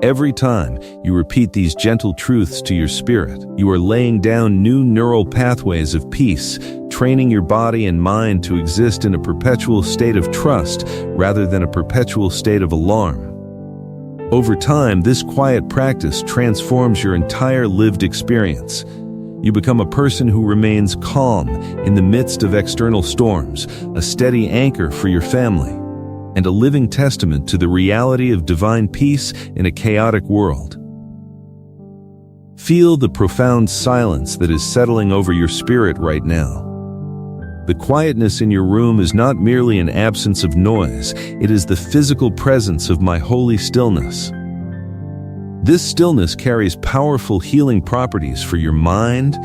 Every time you repeat these gentle truths to your spirit, you are laying down new neural pathways of peace, training your body and mind to exist in a perpetual state of trust rather than a perpetual state of alarm. Over time, this quiet practice transforms your entire lived experience. You become a person who remains calm in the midst of external storms, a steady anchor for your family, and a living testament to the reality of divine peace in a chaotic world. Feel the profound silence that is settling over your spirit right now. The quietness in your room is not merely an absence of noise, it is the physical presence of my holy stillness. This stillness carries powerful healing properties for your mind,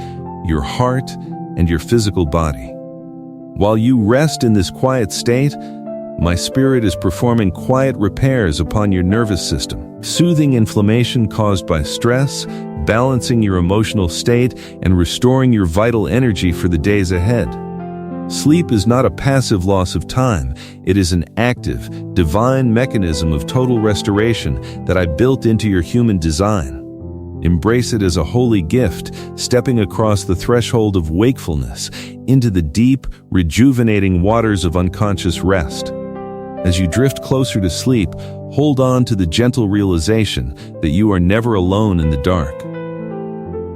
your heart, and your physical body. While you rest in this quiet state, my spirit is performing quiet repairs upon your nervous system, soothing inflammation caused by stress, balancing your emotional state, and restoring your vital energy for the days ahead. Sleep is not a passive loss of time, it is an active, divine mechanism of total restoration that I built into your human design. Embrace it as a holy gift, stepping across the threshold of wakefulness into the deep, rejuvenating waters of unconscious rest. As you drift closer to sleep, hold on to the gentle realization that you are never alone in the dark.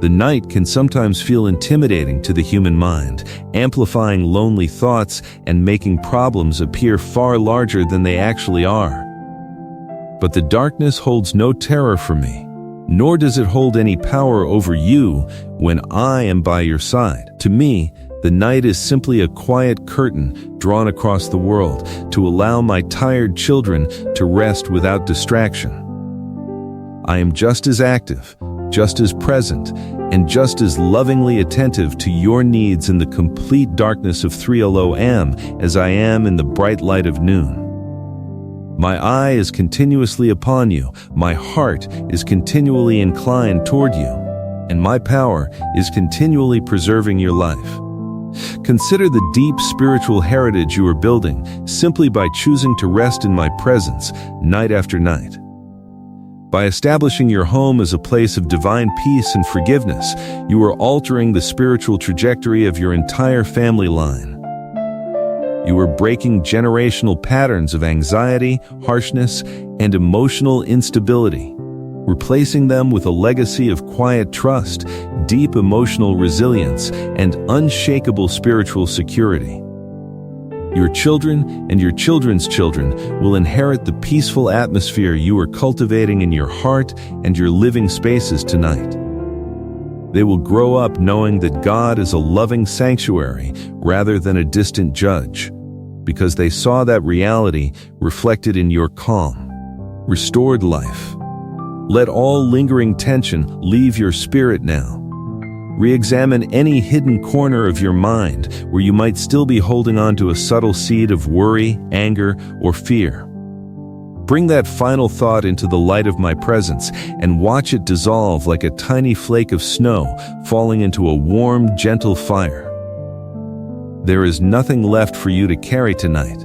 The night can sometimes feel intimidating to the human mind, amplifying lonely thoughts and making problems appear far larger than they actually are. But the darkness holds no terror for me, nor does it hold any power over you when I am by your side. To me, the night is simply a quiet curtain drawn across the world to allow my tired children to rest without distraction. I am just as active, just as present, and just as lovingly attentive to your needs in the complete darkness of 3:00 am as I am in the bright light of noon. My eye is continuously upon you, my heart is continually inclined toward you, and my power is continually preserving your life. Consider the deep spiritual heritage you are building simply by choosing to rest in my presence night after night. By establishing your home as a place of divine peace and forgiveness, you are altering the spiritual trajectory of your entire family line. You are breaking generational patterns of anxiety, harshness, and emotional instability, replacing them with a legacy of quiet trust, deep emotional resilience, and unshakable spiritual security. Your children and your children's children will inherit the peaceful atmosphere you are cultivating in your heart and your living spaces tonight. They will grow up knowing that God is a loving sanctuary rather than a distant judge, because they saw that reality reflected in your calm, restored life. Let all lingering tension leave your spirit now. Re-examine any hidden corner of your mind where you might still be holding on to a subtle seed of worry, anger, or fear. Bring that final thought into the light of my presence and watch it dissolve like a tiny flake of snow falling into a warm, gentle fire. There is nothing left for you to carry tonight.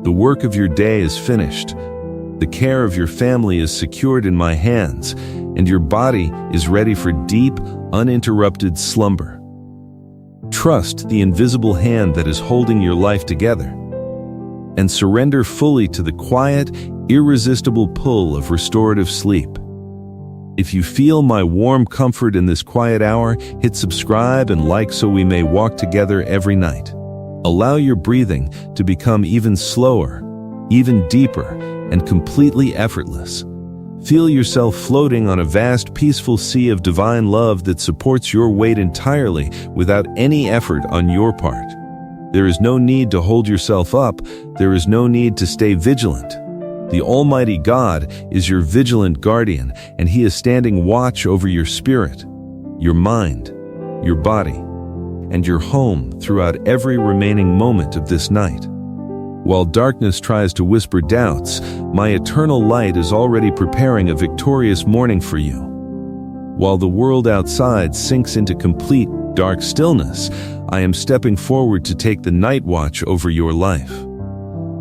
The work of your day is finished. The care of your family is secured in my hands, and your body is ready for deep, uninterrupted slumber. Trust the invisible hand that is holding your life together, and surrender fully to the quiet, irresistible pull of restorative sleep. If you feel my warm comfort in this quiet hour, hit subscribe and like so we may walk together every night. Allow your breathing to become even slower, even deeper, and completely effortless. Feel yourself floating on a vast, peaceful sea of divine love that supports your weight entirely without any effort on your part. There is no need to hold yourself up. There is no need to stay vigilant. The Almighty God is your vigilant guardian, and He is standing watch over your spirit, your mind, your body, and your home throughout every remaining moment of this night. While darkness tries to whisper doubts, my eternal light is already preparing a victorious morning for you. While the world outside sinks into complete dark stillness, I am stepping forward to take the night watch over your life.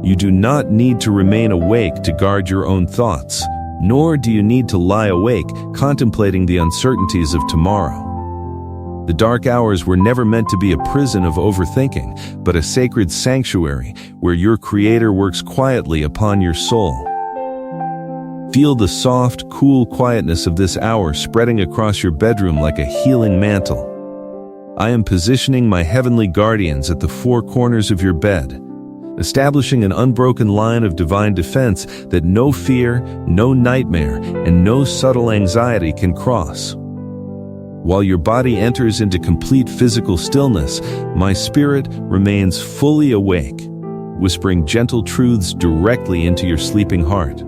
You do not need to remain awake to guard your own thoughts, nor do you need to lie awake contemplating the uncertainties of tomorrow. The dark hours were never meant to be a prison of overthinking, but a sacred sanctuary where your Creator works quietly upon your soul. Feel the soft, cool quietness of this hour spreading across your bedroom like a healing mantle. I am positioning my heavenly guardians at the four corners of your bed, establishing an unbroken line of divine defense that no fear, no nightmare, and no subtle anxiety can cross. While your body enters into complete physical stillness, my spirit remains fully awake, whispering gentle truths directly into your sleeping heart.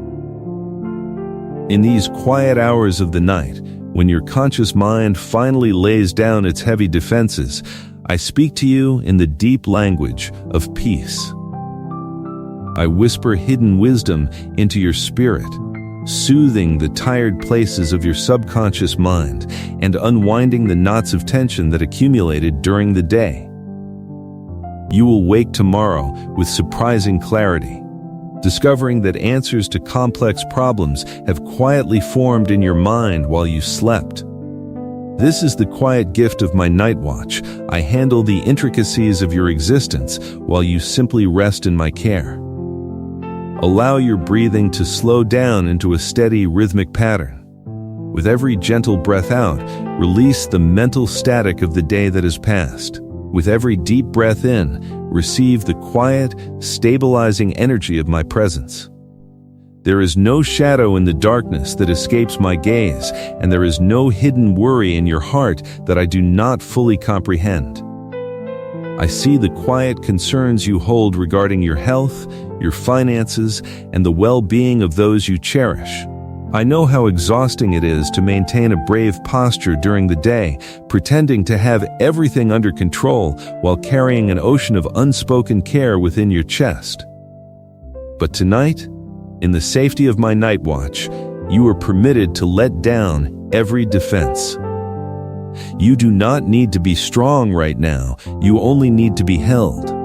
In these quiet hours of the night, when your conscious mind finally lays down its heavy defenses, I speak to you in the deep language of peace. I whisper hidden wisdom into your spirit, soothing the tired places of your subconscious mind and unwinding the knots of tension that accumulated during the day. You will wake tomorrow with surprising clarity, discovering that answers to complex problems have quietly formed in your mind while you slept. This is the quiet gift of my night watch. I handle the intricacies of your existence while you simply rest in my care. Allow your breathing to slow down into a steady, rhythmic pattern. With every gentle breath out, release the mental static of the day that has passed. With every deep breath in, receive the quiet, stabilizing energy of my presence. There is no shadow in the darkness that escapes my gaze, and there is no hidden worry in your heart that I do not fully comprehend. I see the quiet concerns you hold regarding your health, your finances, and the well-being of those you cherish. I know how exhausting it is to maintain a brave posture during the day, pretending to have everything under control while carrying an ocean of unspoken care within your chest. But tonight, in the safety of my night watch, you are permitted to let down every defense. You do not need to be strong right now, you only need to be held.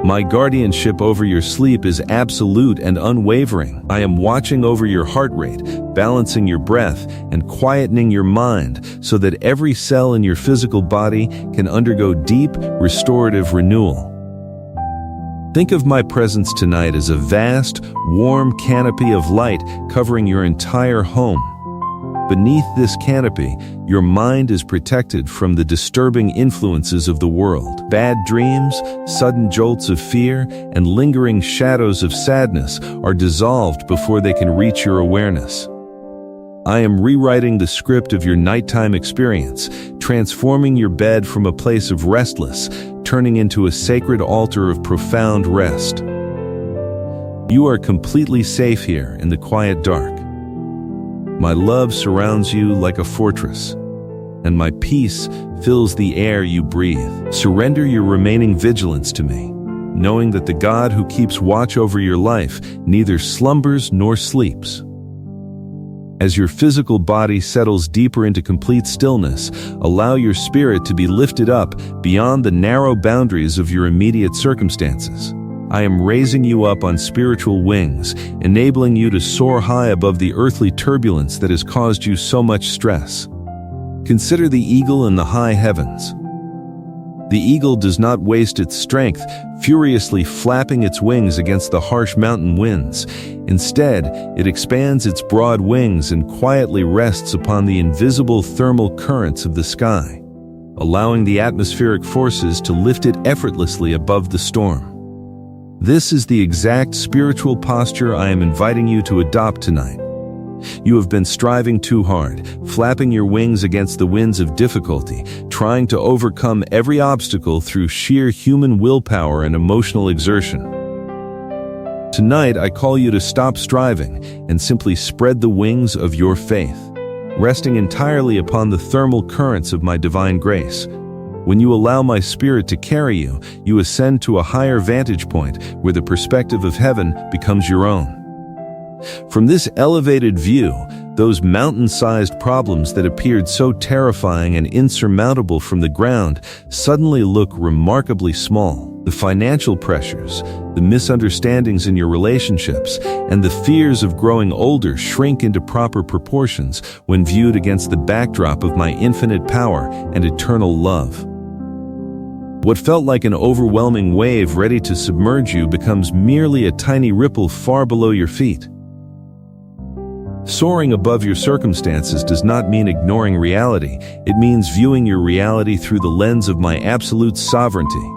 My guardianship over your sleep is absolute and unwavering. I am watching over your heart rate, balancing your breath, and quietening your mind so that every cell in your physical body can undergo deep, restorative renewal. Think of my presence tonight as a vast, warm canopy of light covering your entire home. Beneath this canopy, your mind is protected from the disturbing influences of the world. Bad dreams, sudden jolts of fear, and lingering shadows of sadness are dissolved before they can reach your awareness. I am rewriting the script of your nighttime experience, transforming your bed from a place of restless, turning into a sacred altar of profound rest. You are completely safe here in the quiet dark. My love surrounds you like a fortress, and my peace fills the air you breathe. Surrender your remaining vigilance to me, knowing that the God who keeps watch over your life neither slumbers nor sleeps. As your physical body settles deeper into complete stillness, allow your spirit to be lifted up beyond the narrow boundaries of your immediate circumstances. I am raising you up on spiritual wings, enabling you to soar high above the earthly turbulence that has caused you so much stress. Consider the eagle in the high heavens. The eagle does not waste its strength, furiously flapping its wings against the harsh mountain winds. Instead, it expands its broad wings and quietly rests upon the invisible thermal currents of the sky, allowing the atmospheric forces to lift it effortlessly above the storm. This is the exact spiritual posture I am inviting you to adopt tonight. You have been striving too hard, flapping your wings against the winds of difficulty, trying to overcome every obstacle through sheer human willpower and emotional exertion. Tonight, I call you to stop striving and simply spread the wings of your faith, resting entirely upon the thermal currents of my divine grace. When you allow my spirit to carry you, you ascend to a higher vantage point where the perspective of heaven becomes your own. From this elevated view, those mountain-sized problems that appeared so terrifying and insurmountable from the ground suddenly look remarkably small. The financial pressures, the misunderstandings in your relationships, and the fears of growing older shrink into proper proportions when viewed against the backdrop of my infinite power and eternal love. What felt like an overwhelming wave ready to submerge you becomes merely a tiny ripple far below your feet. Soaring above your circumstances does not mean ignoring reality. It means viewing your reality through the lens of my absolute sovereignty.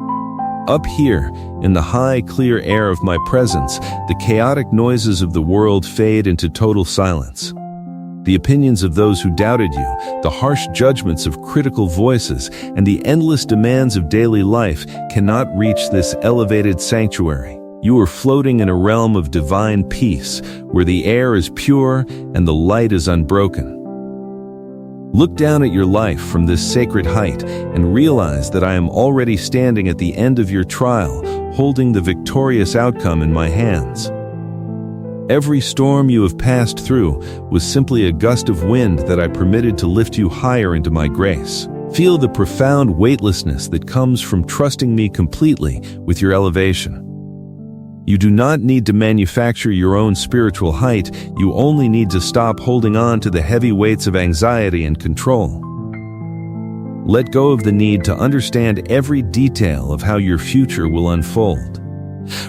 Up here, in the high, clear air of my presence, the chaotic noises of the world fade into total silence. The opinions of those who doubted you, the harsh judgments of critical voices, and the endless demands of daily life cannot reach this elevated sanctuary. You are floating in a realm of divine peace, where the air is pure and the light is unbroken. Look down at your life from this sacred height and realize that I am already standing at the end of your trial, holding the victorious outcome in my hands. Every storm you have passed through was simply a gust of wind that I permitted to lift you higher into my grace. Feel the profound weightlessness that comes from trusting me completely with your elevation. You do not need to manufacture your own spiritual height. You only need to stop holding on to the heavy weights of anxiety and control. Let go of the need to understand every detail of how your future will unfold.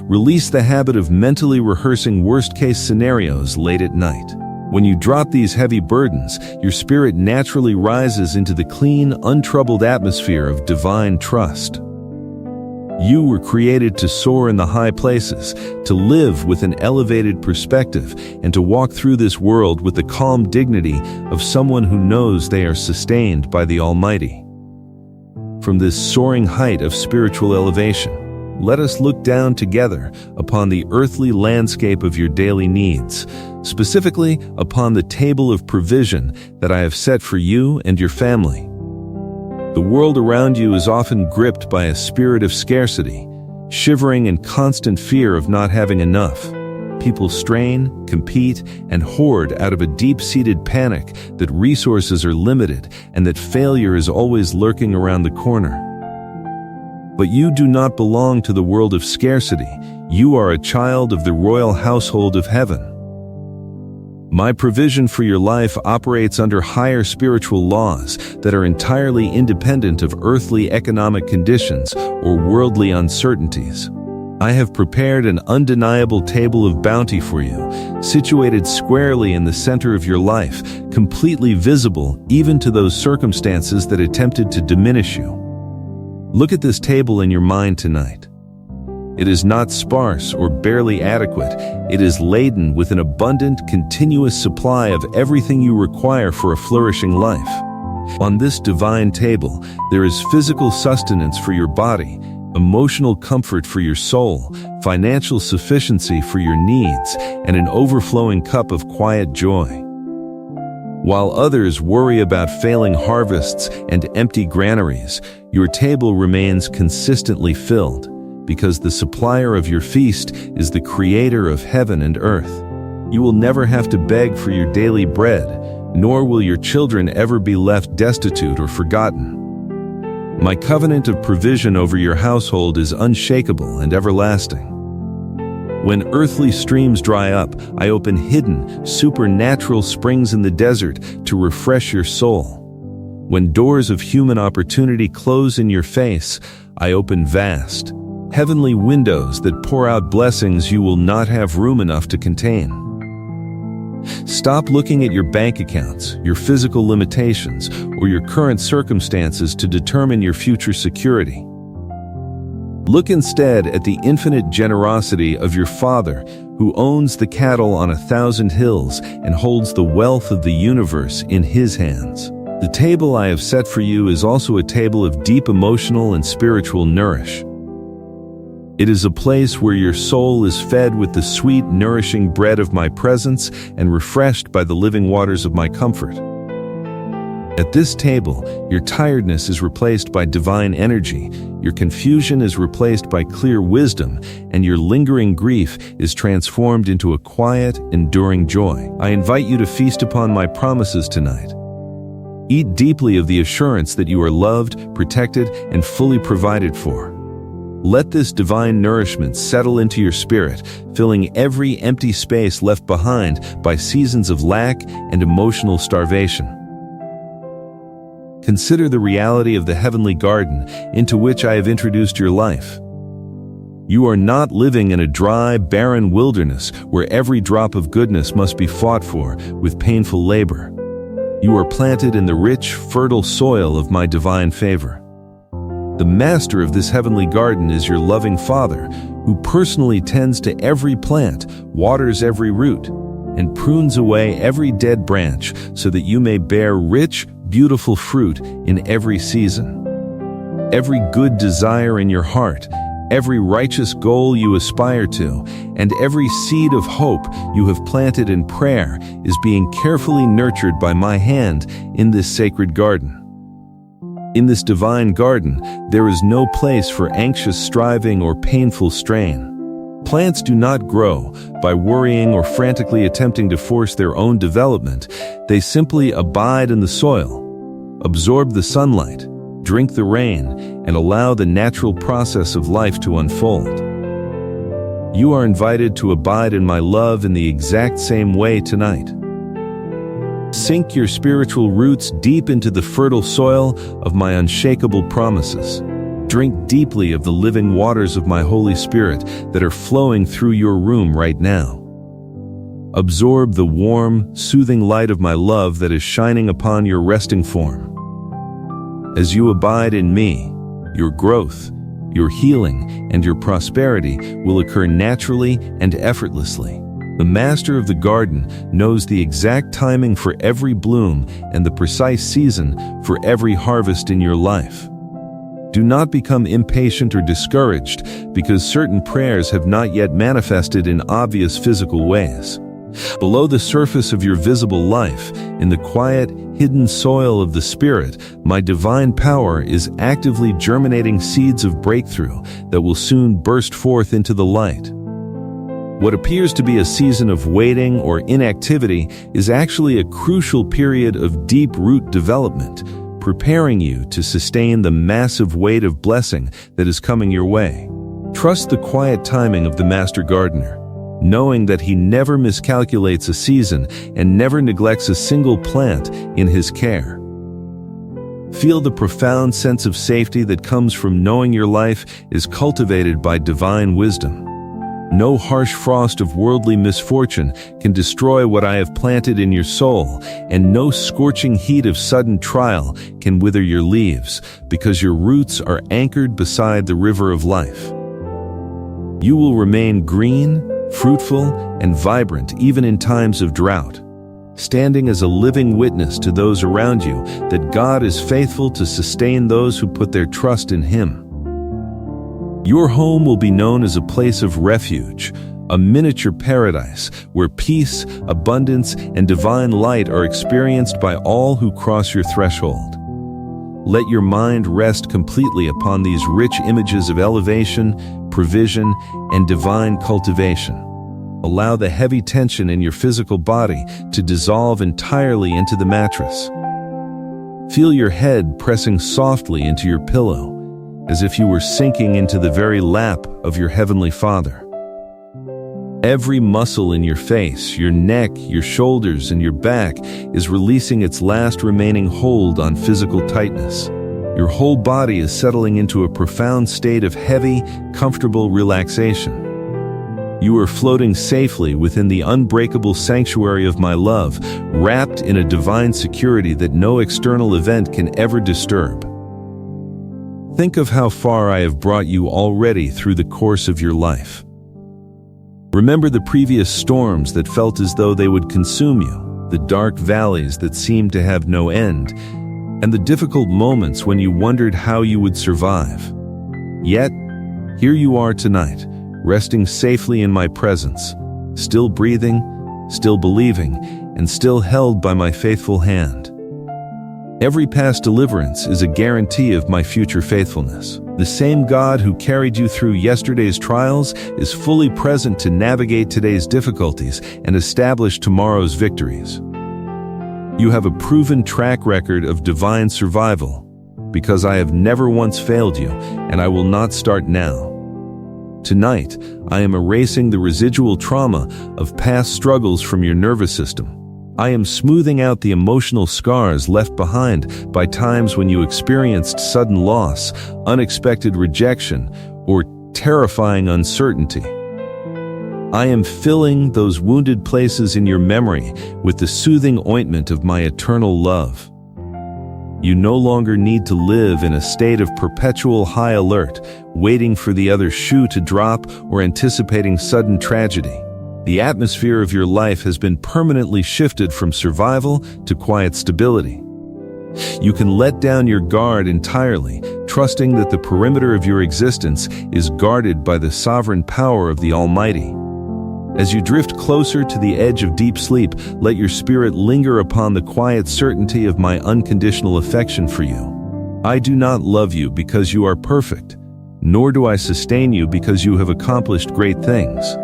Release the habit of mentally rehearsing worst-case scenarios late at night. When you drop these heavy burdens, your spirit naturally rises into the clean, untroubled atmosphere of divine trust. You were created to soar in the high places, to live with an elevated perspective, and to walk through this world with the calm dignity of someone who knows they are sustained by the Almighty. From this soaring height of spiritual elevation, let us look down together upon the earthly landscape of your daily needs, specifically upon the table of provision that I have set for you and your family. The world around you is often gripped by a spirit of scarcity, shivering in constant fear of not having enough. People strain, compete, and hoard out of a deep-seated panic that resources are limited and that failure is always lurking around the corner. But you do not belong to the world of scarcity. You are a child of the royal household of heaven. My provision for your life operates under higher spiritual laws that are entirely independent of earthly economic conditions or worldly uncertainties. I have prepared an undeniable table of bounty for you, situated squarely in the center of your life, completely visible even to those circumstances that attempted to diminish you. Look at this table in your mind tonight. It is not sparse or barely adequate. It is laden with an abundant, continuous supply of everything you require for a flourishing life. On this divine table, there is physical sustenance for your body, emotional comfort for your soul, financial sufficiency for your needs, and an overflowing cup of quiet joy. While others worry about failing harvests and empty granaries, your table remains consistently filled, because the supplier of your feast is the creator of heaven and earth. You will never have to beg for your daily bread, nor will your children ever be left destitute or forgotten. My covenant of provision over your household is unshakable and everlasting. When earthly streams dry up, I open hidden, supernatural springs in the desert to refresh your soul. When doors of human opportunity close in your face, I open vast, heavenly windows that pour out blessings you will not have room enough to contain. Stop looking at your bank accounts, your physical limitations, or your current circumstances to determine your future security. Look instead at the infinite generosity of your Father, who owns the cattle on 1,000 hills and holds the wealth of the universe in His hands. The table I have set for you is also a table of deep emotional and spiritual nourish. It is a place where your soul is fed with the sweet, nourishing bread of my presence and refreshed by the living waters of my comfort. At this table, your tiredness is replaced by divine energy, your confusion is replaced by clear wisdom, and your lingering grief is transformed into a quiet, enduring joy. I invite you to feast upon my promises tonight. Eat deeply of the assurance that you are loved, protected, and fully provided for. Let this divine nourishment settle into your spirit, filling every empty space left behind by seasons of lack and emotional starvation. Consider the reality of the heavenly garden into which I have introduced your life. You are not living in a dry, barren wilderness where every drop of goodness must be fought for with painful labor. You are planted in the rich, fertile soil of my divine favor. The master of this heavenly garden is your loving Father, who personally tends to every plant, waters every root, and prunes away every dead branch so that you may bear rich, beautiful fruit in every season. Every good desire in your heart, every righteous goal you aspire to, and every seed of hope you have planted in prayer is being carefully nurtured by my hand in this sacred garden. In this divine garden, there is no place for anxious striving or painful strain. Plants do not grow by worrying or frantically attempting to force their own development. They simply abide in the soil, absorb the sunlight, drink the rain, and allow the natural process of life to unfold. You are invited to abide in my love in the exact same way tonight. Sink your spiritual roots deep into the fertile soil of my unshakable promises. Drink deeply of the living waters of my Holy Spirit that are flowing through your room right now. Absorb the warm, soothing light of my love that is shining upon your resting form. As you abide in me, your growth, your healing, and your prosperity will occur naturally and effortlessly. The master of the garden knows the exact timing for every bloom and the precise season for every harvest in your life. Do not become impatient or discouraged because certain prayers have not yet manifested in obvious physical ways. Below the surface of your visible life, in the quiet, hidden soil of the Spirit, my divine power is actively germinating seeds of breakthrough that will soon burst forth into the light. What appears to be a season of waiting or inactivity is actually a crucial period of deep root development, preparing you to sustain the massive weight of blessing that is coming your way. Trust the quiet timing of the Master Gardener, knowing that He never miscalculates a season and never neglects a single plant in His care. Feel the profound sense of safety that comes from knowing your life is cultivated by divine wisdom. No harsh frost of worldly misfortune can destroy what I have planted in your soul, and no scorching heat of sudden trial can wither your leaves, because your roots are anchored beside the river of life. You will remain green, fruitful, and vibrant even in times of drought, standing as a living witness to those around you that God is faithful to sustain those who put their trust in Him. Your home will be known as a place of refuge, a miniature paradise where peace, abundance, and divine light are experienced by all who cross your threshold. Let your mind rest completely upon these rich images of elevation, provision, and divine cultivation. Allow the heavy tension in your physical body to dissolve entirely into the mattress. Feel your head pressing softly into your pillow, as if you were sinking into the very lap of your Heavenly Father. Every muscle in your face, your neck, your shoulders, and your back is releasing its last remaining hold on physical tightness. Your whole body is settling into a profound state of heavy, comfortable relaxation. You are floating safely within the unbreakable sanctuary of my love, wrapped in a divine security that no external event can ever disturb. Think of how far I have brought you already through the course of your life. Remember the previous storms that felt as though they would consume you, the dark valleys that seemed to have no end, and the difficult moments when you wondered how you would survive. Yet, here you are tonight, resting safely in my presence, still breathing, still believing, and still held by my faithful hand. Every past deliverance is a guarantee of my future faithfulness. The same God who carried you through yesterday's trials is fully present to navigate today's difficulties and establish tomorrow's victories. You have a proven track record of divine survival, because I have never once failed you, and I will not start now. Tonight, I am erasing the residual trauma of past struggles from your nervous system. I am smoothing out the emotional scars left behind by times when you experienced sudden loss, unexpected rejection, or terrifying uncertainty. I am filling those wounded places in your memory with the soothing ointment of my eternal love. You no longer need to live in a state of perpetual high alert, waiting for the other shoe to drop or anticipating sudden tragedy. The atmosphere of your life has been permanently shifted from survival to quiet stability. You can let down your guard entirely, trusting that the perimeter of your existence is guarded by the sovereign power of the Almighty. As you drift closer to the edge of deep sleep, let your spirit linger upon the quiet certainty of my unconditional affection for you. I do not love you because you are perfect, nor do I sustain you because you have accomplished great things.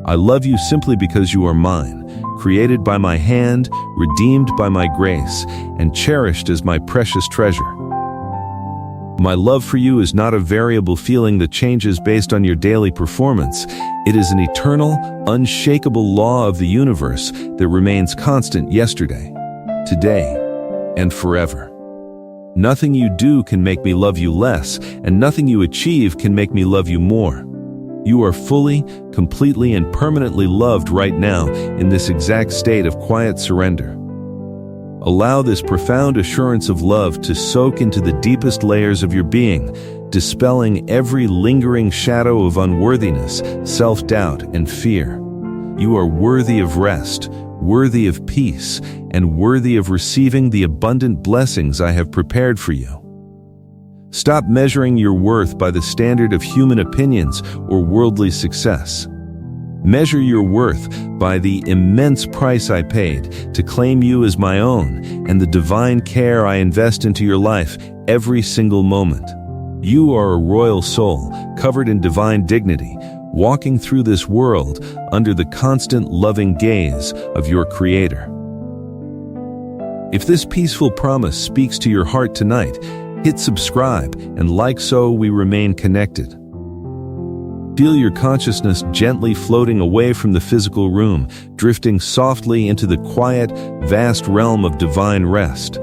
I love you simply because you are mine, created by my hand, redeemed by my grace, and cherished as my precious treasure. My love for you is not a variable feeling that changes based on your daily performance. It is an eternal, unshakable law of the universe that remains constant yesterday, today, and forever. Nothing you do can make me love you less, and nothing you achieve can make me love you more. You are fully, completely, and permanently loved right now in this exact state of quiet surrender. Allow this profound assurance of love to soak into the deepest layers of your being, dispelling every lingering shadow of unworthiness, self-doubt, and fear. You are worthy of rest, worthy of peace, and worthy of receiving the abundant blessings I have prepared for you. Stop measuring your worth by the standard of human opinions or worldly success. Measure your worth by the immense price I paid to claim you as my own and the divine care I invest into your life every single moment. You are a royal soul, covered in divine dignity, walking through this world under the constant loving gaze of your Creator. If this peaceful promise speaks to your heart tonight, hit subscribe and like so we remain connected. Feel your consciousness gently floating away from the physical room, drifting softly into the quiet, vast realm of divine rest.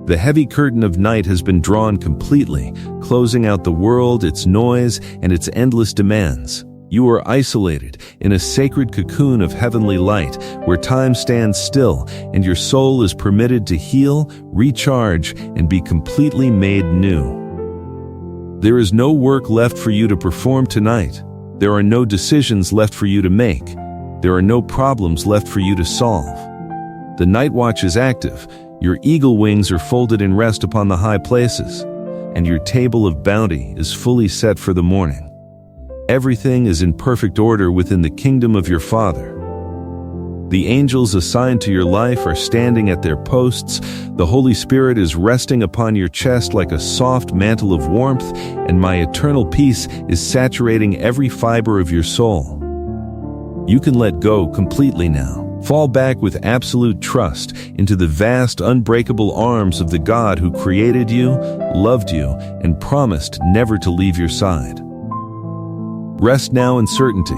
The heavy curtain of night has been drawn completely, closing out the world, its noise, and its endless demands. You are isolated in a sacred cocoon of heavenly light where time stands still and your soul is permitted to heal, recharge, and be completely made new. There is no work left for you to perform tonight. There are no decisions left for you to make. There are no problems left for you to solve. The night watch is active. Your eagle wings are folded in rest upon the high places, and your table of bounty is fully set for the morning. Everything is in perfect order within the kingdom of your Father. The angels assigned to your life are standing at their posts. The Holy Spirit is resting upon your chest like a soft mantle of warmth, and my eternal peace is saturating every fiber of your soul. You can let go completely now. Fall back with absolute trust into the vast, unbreakable arms of the God who created you, loved you, and promised never to leave your side. Rest now in certainty,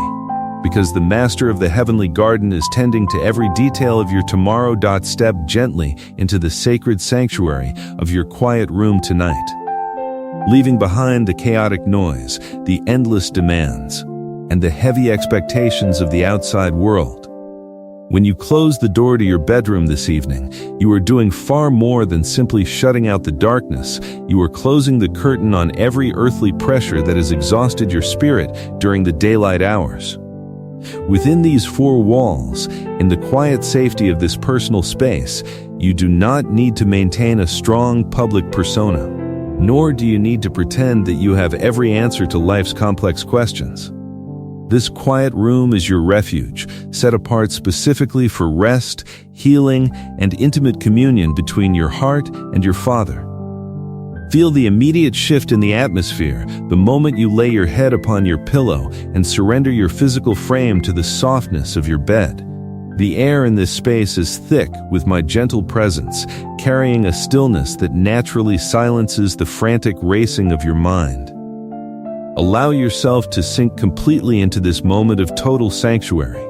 because the Master of the Heavenly Garden is tending to every detail of your tomorrow. Step gently into the sacred sanctuary of your quiet room tonight, leaving behind the chaotic noise, the endless demands, and the heavy expectations of the outside world. When you close the door to your bedroom this evening, you are doing far more than simply shutting out the darkness. You are closing the curtain on every earthly pressure that has exhausted your spirit during the daylight hours. Within these four walls, in the quiet safety of this personal space, you do not need to maintain a strong public persona, nor do you need to pretend that you have every answer to life's complex questions. This quiet room is your refuge, set apart specifically for rest, healing, and intimate communion between your heart and your Father. Feel the immediate shift in the atmosphere the moment you lay your head upon your pillow and surrender your physical frame to the softness of your bed. The air in this space is thick with my gentle presence, carrying a stillness that naturally silences the frantic racing of your mind. Allow yourself to sink completely into this moment of total sanctuary.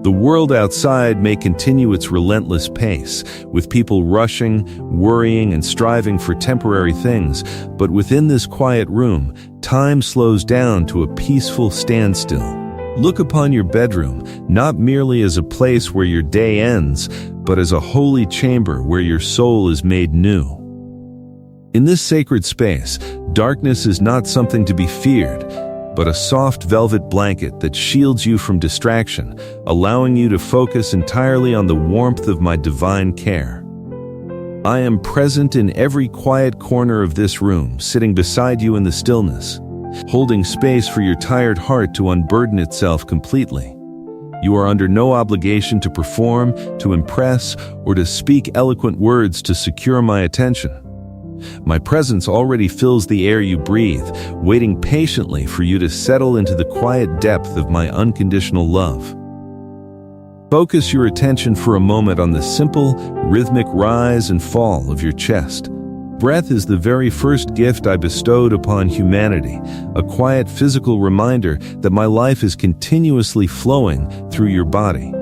The world outside may continue its relentless pace, with people rushing, worrying, and striving for temporary things, but within this quiet room, time slows down to a peaceful standstill. Look upon your bedroom not merely as a place where your day ends, but as a holy chamber where your soul is made new. In this sacred space, darkness is not something to be feared, but a soft velvet blanket that shields you from distraction, allowing you to focus entirely on the warmth of my divine care. I am present in every quiet corner of this room, sitting beside you in the stillness, holding space for your tired heart to unburden itself completely. You are under no obligation to perform, to impress, or to speak eloquent words to secure my attention. My presence already fills the air you breathe, waiting patiently for you to settle into the quiet depth of my unconditional love. Focus your attention for a moment on the simple, rhythmic rise and fall of your chest. Breath is the very first gift I bestowed upon humanity, a quiet physical reminder that my life is continuously flowing through your body.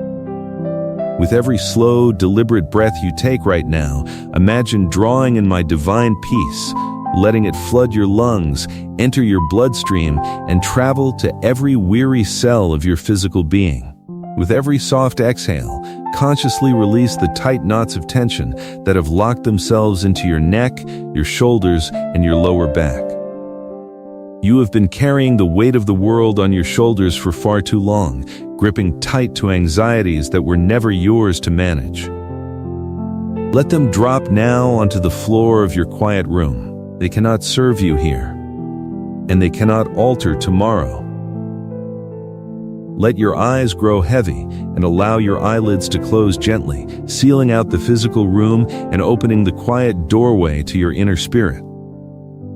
With every slow, deliberate breath you take right now, imagine drawing in my divine peace, letting it flood your lungs, enter your bloodstream, and travel to every weary cell of your physical being. With every soft exhale, consciously release the tight knots of tension that have locked themselves into your neck, your shoulders, and your lower back. You have been carrying the weight of the world on your shoulders for far too long, gripping tight to anxieties that were never yours to manage. Let them drop now onto the floor of your quiet room. They cannot serve you here, and they cannot alter tomorrow. Let your eyes grow heavy and allow your eyelids to close gently, sealing out the physical room and opening the quiet doorway to your inner spirit.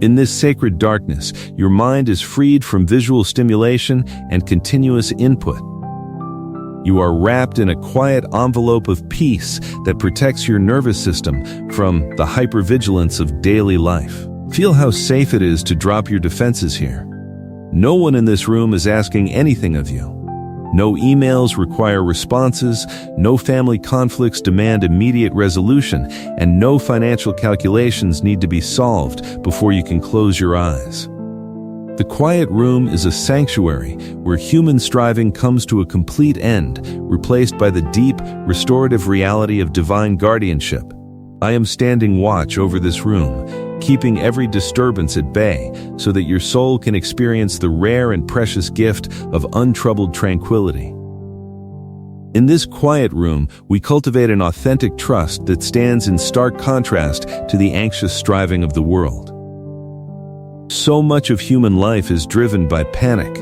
In this sacred darkness, your mind is freed from visual stimulation and continuous input. You are wrapped in a quiet envelope of peace that protects your nervous system from the hypervigilance of daily life. Feel how safe it is to drop your defenses here. No one in this room is asking anything of you. No emails require responses, no family conflicts demand immediate resolution, and no financial calculations need to be solved before you can close your eyes. The quiet room is a sanctuary where human striving comes to a complete end, replaced by the deep, restorative reality of divine guardianship. I am standing watch over this room, keeping every disturbance at bay so that your soul can experience the rare and precious gift of untroubled tranquility. In this quiet room, we cultivate an authentic trust that stands in stark contrast to the anxious striving of the world. So much of human life is driven by panic,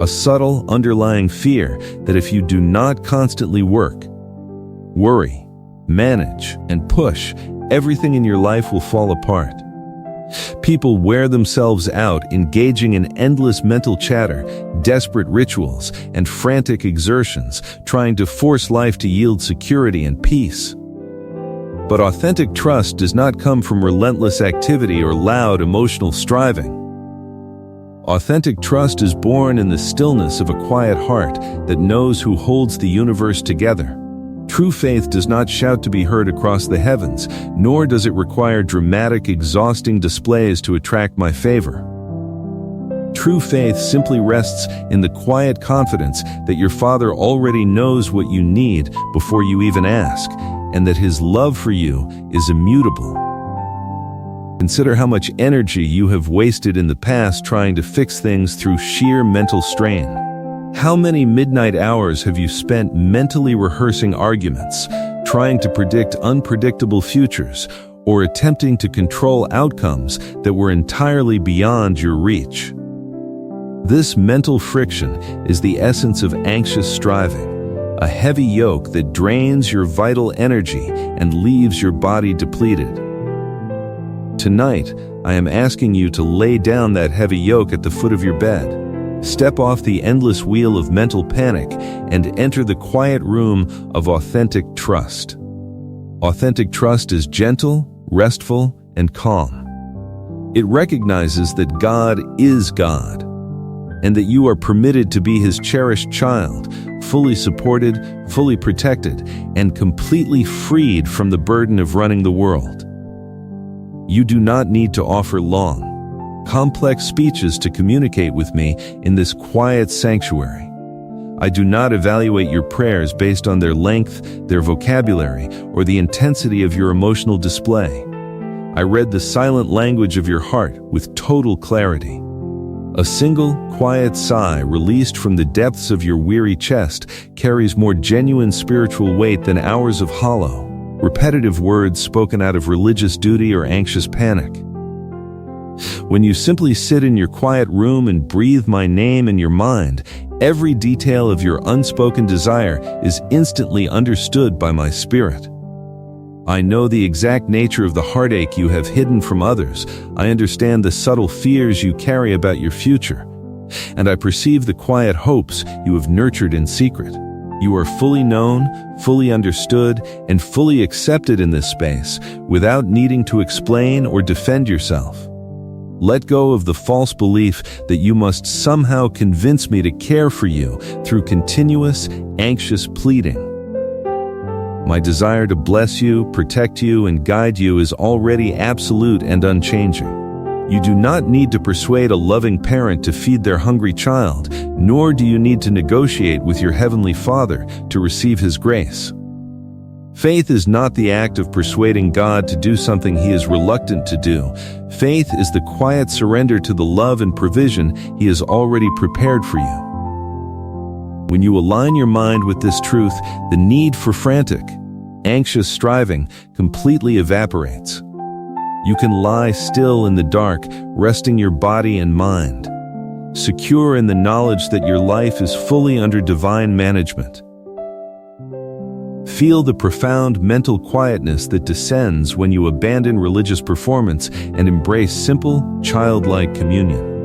a subtle underlying fear that if you do not constantly work, worry, manage, and push, everything in your life will fall apart. People wear themselves out engaging in endless mental chatter, desperate rituals, and frantic exertions, trying to force life to yield security and peace. But authentic trust does not come from relentless activity or loud emotional striving. Authentic trust is born in the stillness of a quiet heart that knows who holds the universe together. True faith does not shout to be heard across the heavens, nor does it require dramatic, exhausting displays to attract my favor. True faith simply rests in the quiet confidence that your Father already knows what you need before you even ask, and that His love for you is immutable. Consider how much energy you have wasted in the past trying to fix things through sheer mental strain. How many midnight hours have you spent mentally rehearsing arguments, trying to predict unpredictable futures, or attempting to control outcomes that were entirely beyond your reach? This mental friction is the essence of anxious striving, a heavy yoke that drains your vital energy and leaves your body depleted. Tonight, I am asking you to lay down that heavy yoke at the foot of your bed. Step off the endless wheel of mental panic and enter the quiet room of authentic trust. Authentic trust is gentle, restful, and calm. It recognizes that God is God, and that you are permitted to be His cherished child, fully supported, fully protected, and completely freed from the burden of running the world. You do not need to offer long, complex speeches to communicate with me in this quiet sanctuary. I do not evaluate your prayers based on their length, their vocabulary, or the intensity of your emotional display. I read the silent language of your heart with total clarity. A single, quiet sigh released from the depths of your weary chest carries more genuine spiritual weight than hours of hollow, repetitive words spoken out of religious duty or anxious panic. When you simply sit in your quiet room and breathe my name in your mind, every detail of your unspoken desire is instantly understood by my spirit. I know the exact nature of the heartache you have hidden from others. I understand the subtle fears you carry about your future, and I perceive the quiet hopes you have nurtured in secret. You are fully known, fully understood, and fully accepted in this space without needing to explain or defend yourself. Let go of the false belief that you must somehow convince me to care for you through continuous, anxious pleading. My desire to bless you, protect you, and guide you is already absolute and unchanging. You do not need to persuade a loving parent to feed their hungry child, nor do you need to negotiate with your Heavenly Father to receive His grace. Faith is not the act of persuading God to do something He is reluctant to do. Faith is the quiet surrender to the love and provision He has already prepared for you. When you align your mind with this truth, the need for frantic, anxious striving completely evaporates. You can lie still in the dark, resting your body and mind, secure in the knowledge that your life is fully under divine management. Feel the profound mental quietness that descends when you abandon religious performance and embrace simple, childlike communion.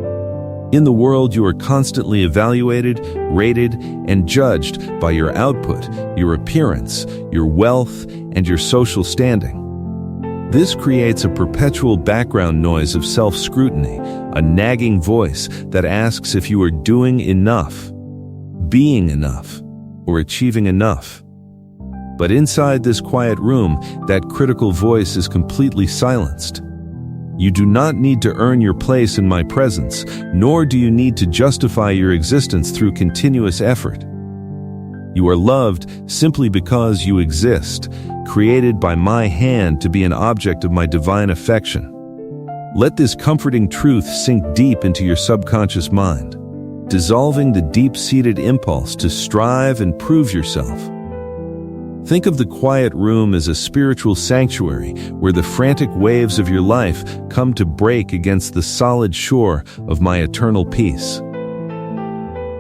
In the world, you are constantly evaluated, rated, and judged by your output, your appearance, your wealth, and your social standing. This creates a perpetual background noise of self-scrutiny, a nagging voice that asks if you are doing enough, being enough, or achieving enough. But inside this quiet room, that critical voice is completely silenced. You do not need to earn your place in my presence, nor do you need to justify your existence through continuous effort. You are loved simply because you exist, created by my hand to be an object of my divine affection. Let this comforting truth sink deep into your subconscious mind, dissolving the deep-seated impulse to strive and prove yourself. Think of the quiet room as a spiritual sanctuary where the frantic waves of your life come to break against the solid shore of my eternal peace.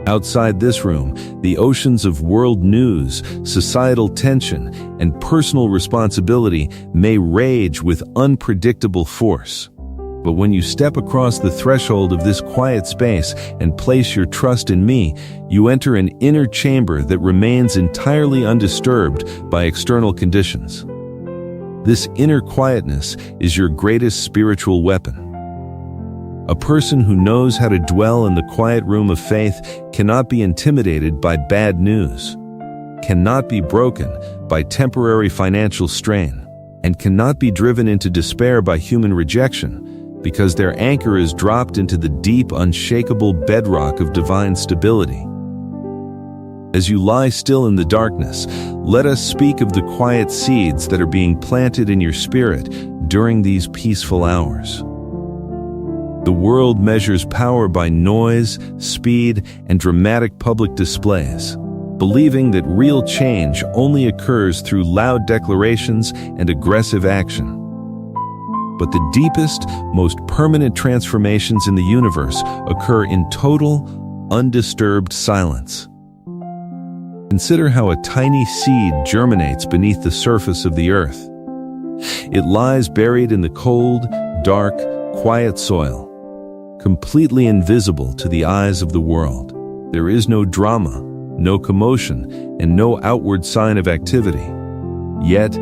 Outside this room, the oceans of world news, societal tension, and personal responsibility may rage with unpredictable force. But when you step across the threshold of this quiet space and place your trust in me, you enter an inner chamber that remains entirely undisturbed by external conditions. This inner quietness is your greatest spiritual weapon. A person who knows how to dwell in the quiet room of faith cannot be intimidated by bad news, cannot be broken by temporary financial strain, and cannot be driven into despair by human rejection, because their anchor is dropped into the deep, unshakable bedrock of divine stability. As you lie still in the darkness, let us speak of the quiet seeds that are being planted in your spirit during these peaceful hours. The world measures power by noise, speed, and dramatic public displays, believing that real change only occurs through loud declarations and aggressive action. But the deepest, most permanent transformations in the universe occur in total, undisturbed silence. Consider how a tiny seed germinates beneath the surface of the earth. It lies buried in the cold, dark, quiet soil, completely invisible to the eyes of the world. There is no drama, no commotion, and no outward sign of activity. Yet,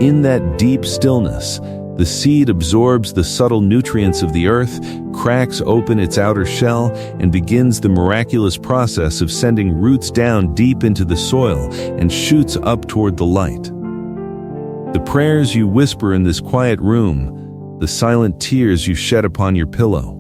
in that deep stillness, the seed absorbs the subtle nutrients of the earth, cracks open its outer shell, and begins the miraculous process of sending roots down deep into the soil and shoots up toward the light. The prayers you whisper in this quiet room, the silent tears you shed upon your pillow,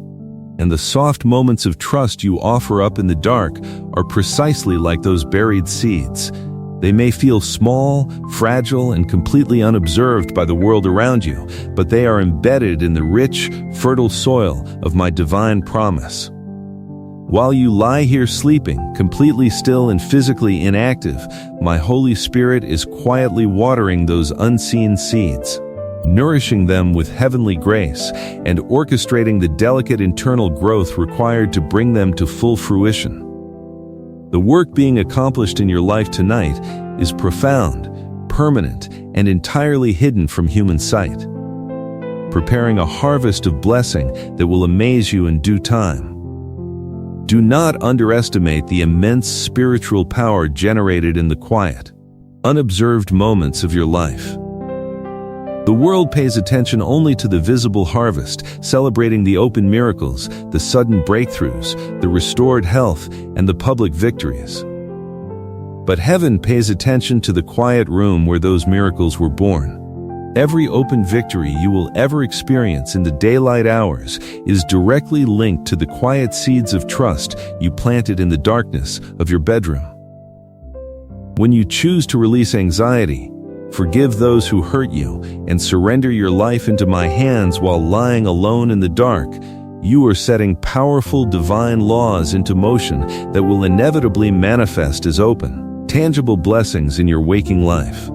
and the soft moments of trust you offer up in the dark are precisely like those buried seeds. They may feel small, fragile, and completely unobserved by the world around you, but they are embedded in the rich, fertile soil of my divine promise. While you lie here sleeping, completely still and physically inactive, my Holy Spirit is quietly watering those unseen seeds, nourishing them with heavenly grace and orchestrating the delicate internal growth required to bring them to full fruition. The work being accomplished in your life tonight is profound, permanent, and entirely hidden from human sight, preparing a harvest of blessing that will amaze you in due time. Do not underestimate the immense spiritual power generated in the quiet, unobserved moments of your life. The world pays attention only to the visible harvest, celebrating the open miracles, the sudden breakthroughs, the restored health, and the public victories. But heaven pays attention to the quiet room where those miracles were born. Every open victory you will ever experience in the daylight hours is directly linked to the quiet seeds of trust you planted in the darkness of your bedroom. When you choose to release anxiety, forgive those who hurt you, and surrender your life into my hands while lying alone in the dark, you are setting powerful divine laws into motion that will inevitably manifest as open, tangible blessings in your waking life.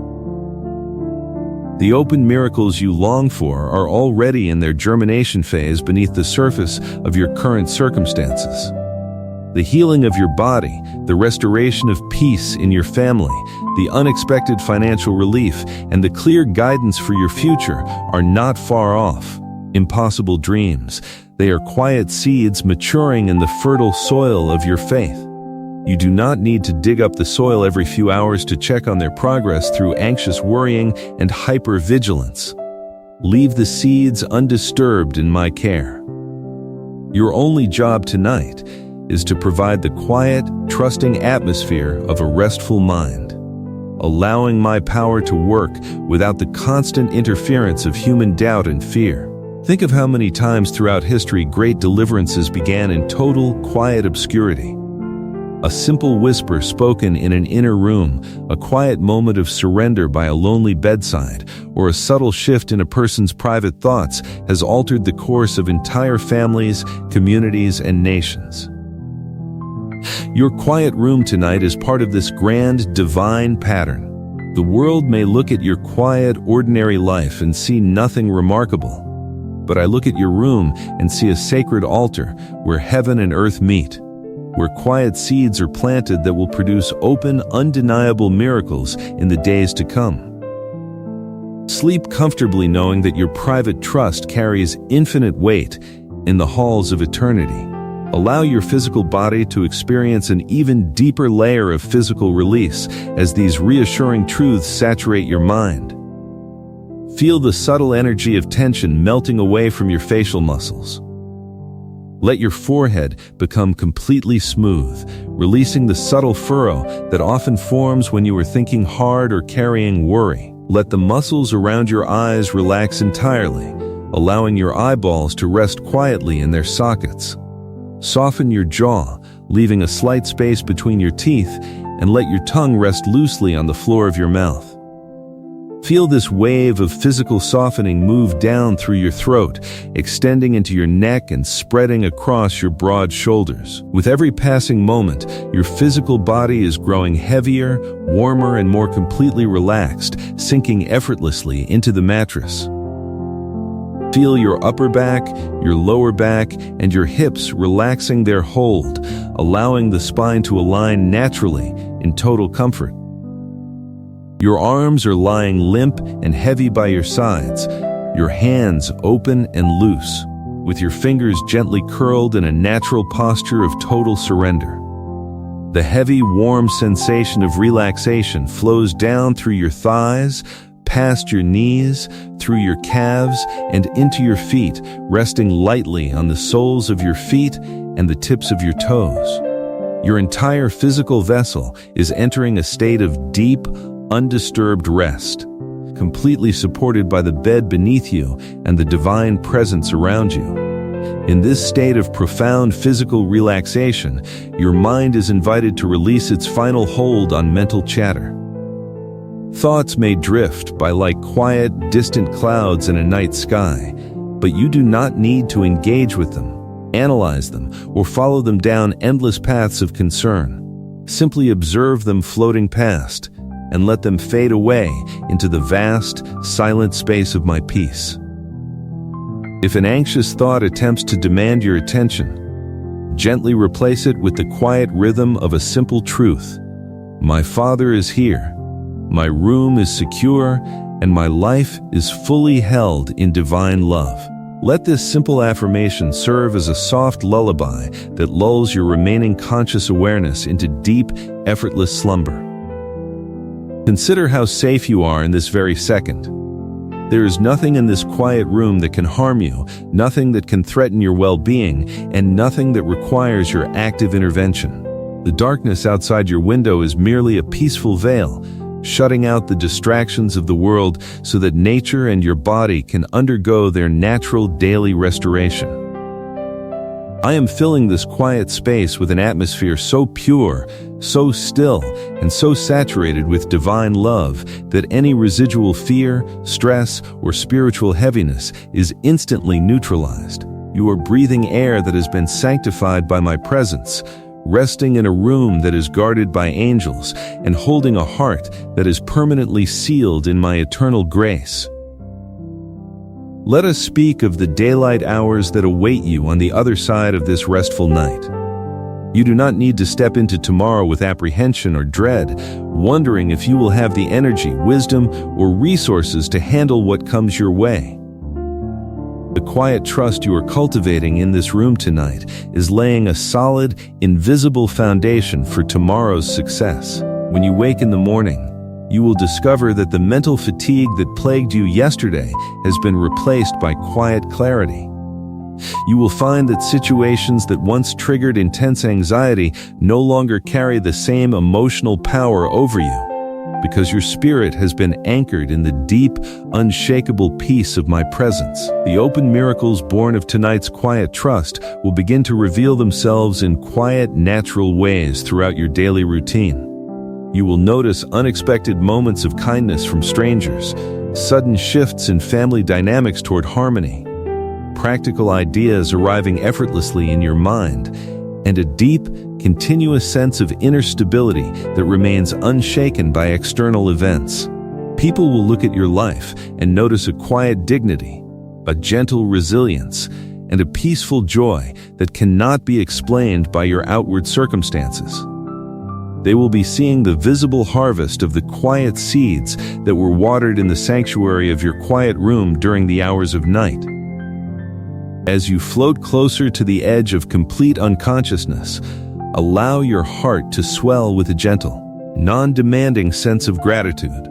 The open miracles you long for are already in their germination phase beneath the surface of your current circumstances. The healing of your body, the restoration of peace in your family, the unexpected financial relief, and the clear guidance for your future are not far off, impossible dreams. They are quiet seeds maturing in the fertile soil of your faith. You do not need to dig up the soil every few hours to check on their progress through anxious worrying and hypervigilance. Leave the seeds undisturbed in my care. Your only job tonight is to provide the quiet, trusting atmosphere of a restful mind, allowing my power to work without the constant interference of human doubt and fear. Think of how many times throughout history great deliverances began in total, quiet obscurity. A simple whisper spoken in an inner room, a quiet moment of surrender by a lonely bedside, or a subtle shift in a person's private thoughts has altered the course of entire families, communities, and nations. Your quiet room tonight is part of this grand, divine pattern. The world may look at your quiet, ordinary life and see nothing remarkable. But I look at your room and see a sacred altar where heaven and earth meet, where quiet seeds are planted that will produce open, undeniable miracles in the days to come. Sleep comfortably knowing that your private trust carries infinite weight in the halls of eternity. Allow your physical body to experience an even deeper layer of physical release as these reassuring truths saturate your mind. Feel the subtle energy of tension melting away from your facial muscles. Let your forehead become completely smooth, releasing the subtle furrow that often forms when you are thinking hard or carrying worry. Let the muscles around your eyes relax entirely, allowing your eyeballs to rest quietly in their sockets. Soften your jaw, leaving a slight space between your teeth, and let your tongue rest loosely on the floor of your mouth. Feel this wave of physical softening move down through your throat, extending into your neck and spreading across your broad shoulders. With every passing moment, your physical body is growing heavier, warmer, and more completely relaxed, sinking effortlessly into the mattress. Feel your upper back, your lower back, and your hips relaxing their hold, allowing the spine to align naturally in total comfort. Your arms are lying limp and heavy by your sides, your hands open and loose, with your fingers gently curled in a natural posture of total surrender. The heavy, warm sensation of relaxation flows down through your thighs, past your knees, through your calves, and into your feet, resting lightly on the soles of your feet and the tips of your toes. Your entire physical vessel is entering a state of deep, undisturbed rest, completely supported by the bed beneath you and the divine presence around you. In this state of profound physical relaxation, your mind is invited to release its final hold on mental chatter. Thoughts may drift by like quiet, distant clouds in a night sky, but you do not need to engage with them, analyze them, or follow them down endless paths of concern. Simply observe them floating past, and let them fade away into the vast, silent space of my peace. If an anxious thought attempts to demand your attention, gently replace it with the quiet rhythm of a simple truth. My Father is here, my room is secure, and my life is fully held in divine love. Let this simple affirmation serve as a soft lullaby that lulls your remaining conscious awareness into deep, effortless slumber. Consider how safe you are in this very second. There is nothing in this quiet room that can harm you, nothing that can threaten your well-being, and nothing that requires your active intervention. The darkness outside your window is merely a peaceful veil, shutting out the distractions of the world so that nature and your body can undergo their natural daily restoration. I am filling this quiet space with an atmosphere so pure, so still, and so saturated with divine love that any residual fear, stress, or spiritual heaviness is instantly neutralized. You are breathing air that has been sanctified by my presence, resting in a room that is guarded by angels, and holding a heart that is permanently sealed in my eternal grace. Let us speak of the daylight hours that await you on the other side of this restful night. You do not need to step into tomorrow with apprehension or dread, wondering if you will have the energy, wisdom, or resources to handle what comes your way. The quiet trust you are cultivating in this room tonight is laying a solid, invisible foundation for tomorrow's success. When you wake in the morning, you will discover that the mental fatigue that plagued you yesterday has been replaced by quiet clarity. You will find that situations that once triggered intense anxiety no longer carry the same emotional power over you, because your spirit has been anchored in the deep, unshakable peace of my presence. The open miracles born of tonight's quiet trust will begin to reveal themselves in quiet, natural ways throughout your daily routine. You will notice unexpected moments of kindness from strangers, sudden shifts in family dynamics toward harmony, practical ideas arriving effortlessly in your mind, and a deep, continuous sense of inner stability that remains unshaken by external events. People will look at your life and notice a quiet dignity, a gentle resilience, and a peaceful joy that cannot be explained by your outward circumstances. They will be seeing the visible harvest of the quiet seeds that were watered in the sanctuary of your quiet room during the hours of night. As you float closer to the edge of complete unconsciousness, allow your heart to swell with a gentle, non-demanding sense of gratitude.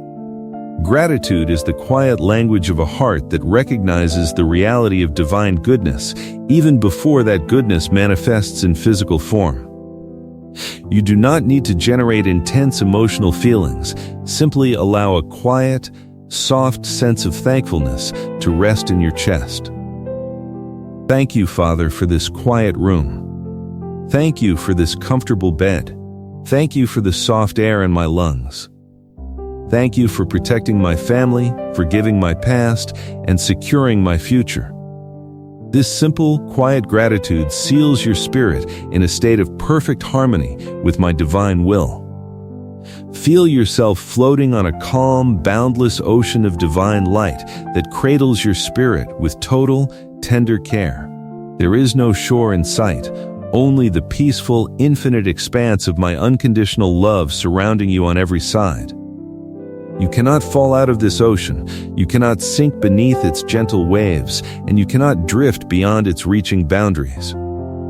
Gratitude is the quiet language of a heart that recognizes the reality of divine goodness even before that goodness manifests in physical form. You do not need to generate intense emotional feelings. Simply allow a quiet, soft sense of thankfulness to rest in your chest. Thank you, Father, for this quiet room. Thank you for this comfortable bed. Thank you for the soft air in my lungs. Thank you for protecting my family, forgiving my past, and securing my future. This simple, quiet gratitude seals your spirit in a state of perfect harmony with my divine will. Feel yourself floating on a calm, boundless ocean of divine light that cradles your spirit with total, tender care. There is no shore in sight, only the peaceful, infinite expanse of my unconditional love surrounding you on every side. You cannot fall out of this ocean, you cannot sink beneath its gentle waves, and you cannot drift beyond its reaching boundaries.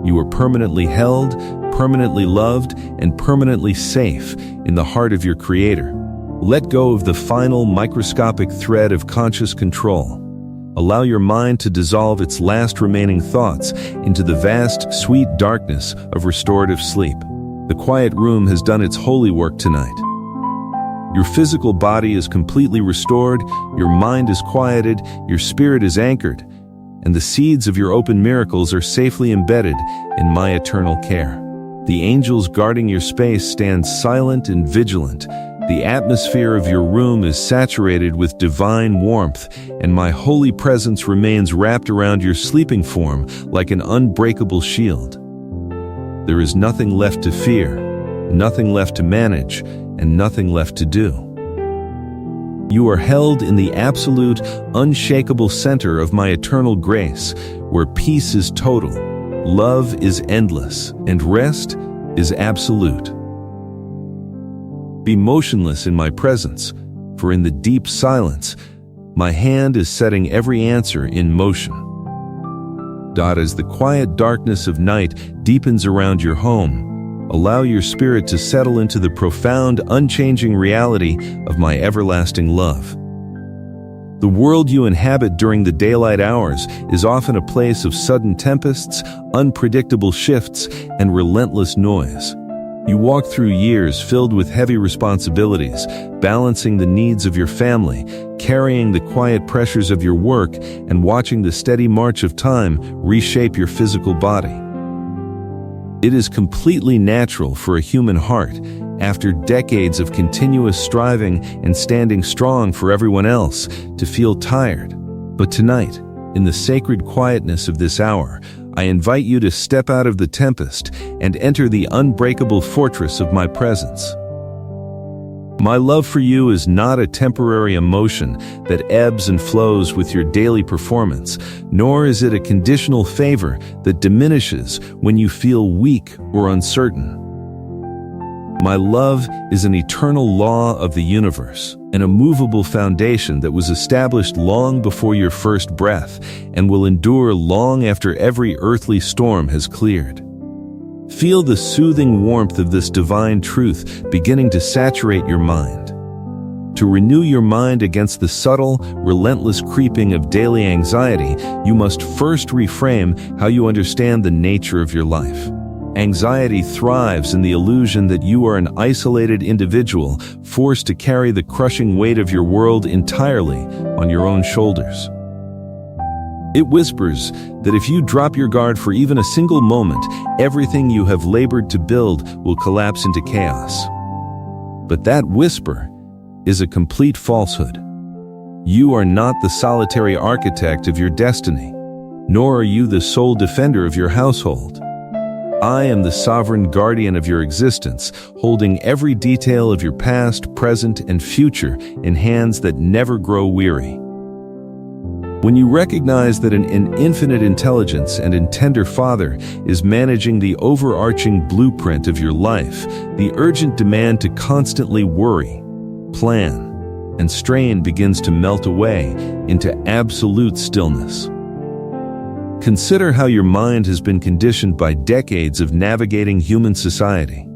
You are permanently held, permanently loved, and permanently safe in the heart of your Creator. Let go of the final microscopic thread of conscious control. Allow your mind to dissolve its last remaining thoughts into the vast, sweet darkness of restorative sleep. The quiet room has done its holy work tonight. Your physical body is completely restored, your mind is quieted, your spirit is anchored, and the seeds of your open miracles are safely embedded in my eternal care. The angels guarding your space stand silent and vigilant. The atmosphere of your room is saturated with divine warmth, and my holy presence remains wrapped around your sleeping form like an unbreakable shield. There is nothing left to fear, nothing left to manage, and nothing left to do. You are held in the absolute, unshakable center of my eternal grace, where peace is total, love is endless, and rest is absolute. Be motionless in my presence, for in the deep silence, my hand is setting every answer in motion. As the quiet darkness of night deepens around your home, allow your spirit to settle into the profound, unchanging reality of my everlasting love. The world you inhabit during the daylight hours is often a place of sudden tempests, unpredictable shifts, and relentless noise. You walk through years filled with heavy responsibilities, balancing the needs of your family, carrying the quiet pressures of your work, and watching the steady march of time reshape your physical body. It is completely natural for a human heart, after decades of continuous striving and standing strong for everyone else, to feel tired. But tonight, in the sacred quietness of this hour, I invite you to step out of the tempest and enter the unbreakable fortress of my presence. My love for you is not a temporary emotion that ebbs and flows with your daily performance, nor is it a conditional favor that diminishes when you feel weak or uncertain. My love is an eternal law of the universe, an immovable foundation that was established long before your first breath and will endure long after every earthly storm has cleared. Feel the soothing warmth of this divine truth beginning to saturate your mind. To renew your mind against the subtle, relentless creeping of daily anxiety, you must first reframe how you understand the nature of your life. Anxiety thrives in the illusion that you are an isolated individual forced to carry the crushing weight of your world entirely on your own shoulders. It whispers that if you drop your guard for even a single moment, everything you have labored to build will collapse into chaos. But that whisper is a complete falsehood. You are not the solitary architect of your destiny, nor are you the sole defender of your household. I am the sovereign guardian of your existence, holding every detail of your past, present, and future in hands that never grow weary. When you recognize that an infinite intelligence and intender Father is managing the overarching blueprint of your life, the urgent demand to constantly worry, plan, and strain begins to melt away into absolute stillness. Consider how your mind has been conditioned by decades of navigating human society.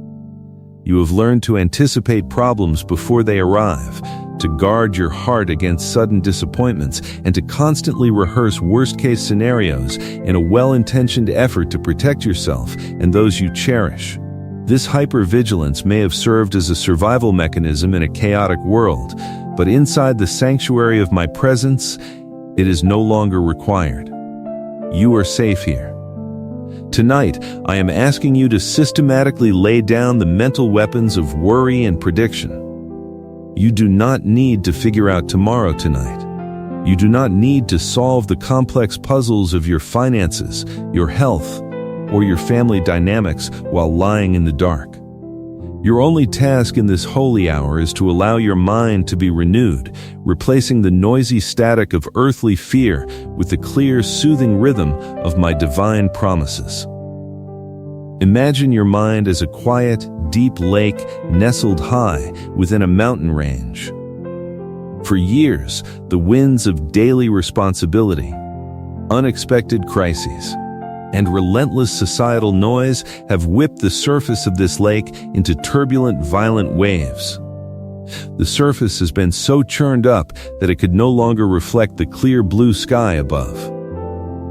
You have learned to anticipate problems before they arrive, to guard your heart against sudden disappointments, and to constantly rehearse worst-case scenarios in a well-intentioned effort to protect yourself and those you cherish. This hypervigilance may have served as a survival mechanism in a chaotic world, but inside the sanctuary of my presence, it is no longer required. You are safe here. Tonight, I am asking you to systematically lay down the mental weapons of worry and prediction. You do not need to figure out tomorrow tonight. You do not need to solve the complex puzzles of your finances, your health, or your family dynamics while lying in the dark. Your only task in this holy hour is to allow your mind to be renewed, replacing the noisy static of earthly fear with the clear, soothing rhythm of my divine promises. Imagine your mind as a quiet, deep lake nestled high within a mountain range. For years, the winds of daily responsibility, unexpected crises, and relentless societal noise have whipped the surface of this lake into turbulent, violent waves. The surface has been so churned up that it could no longer reflect the clear blue sky above.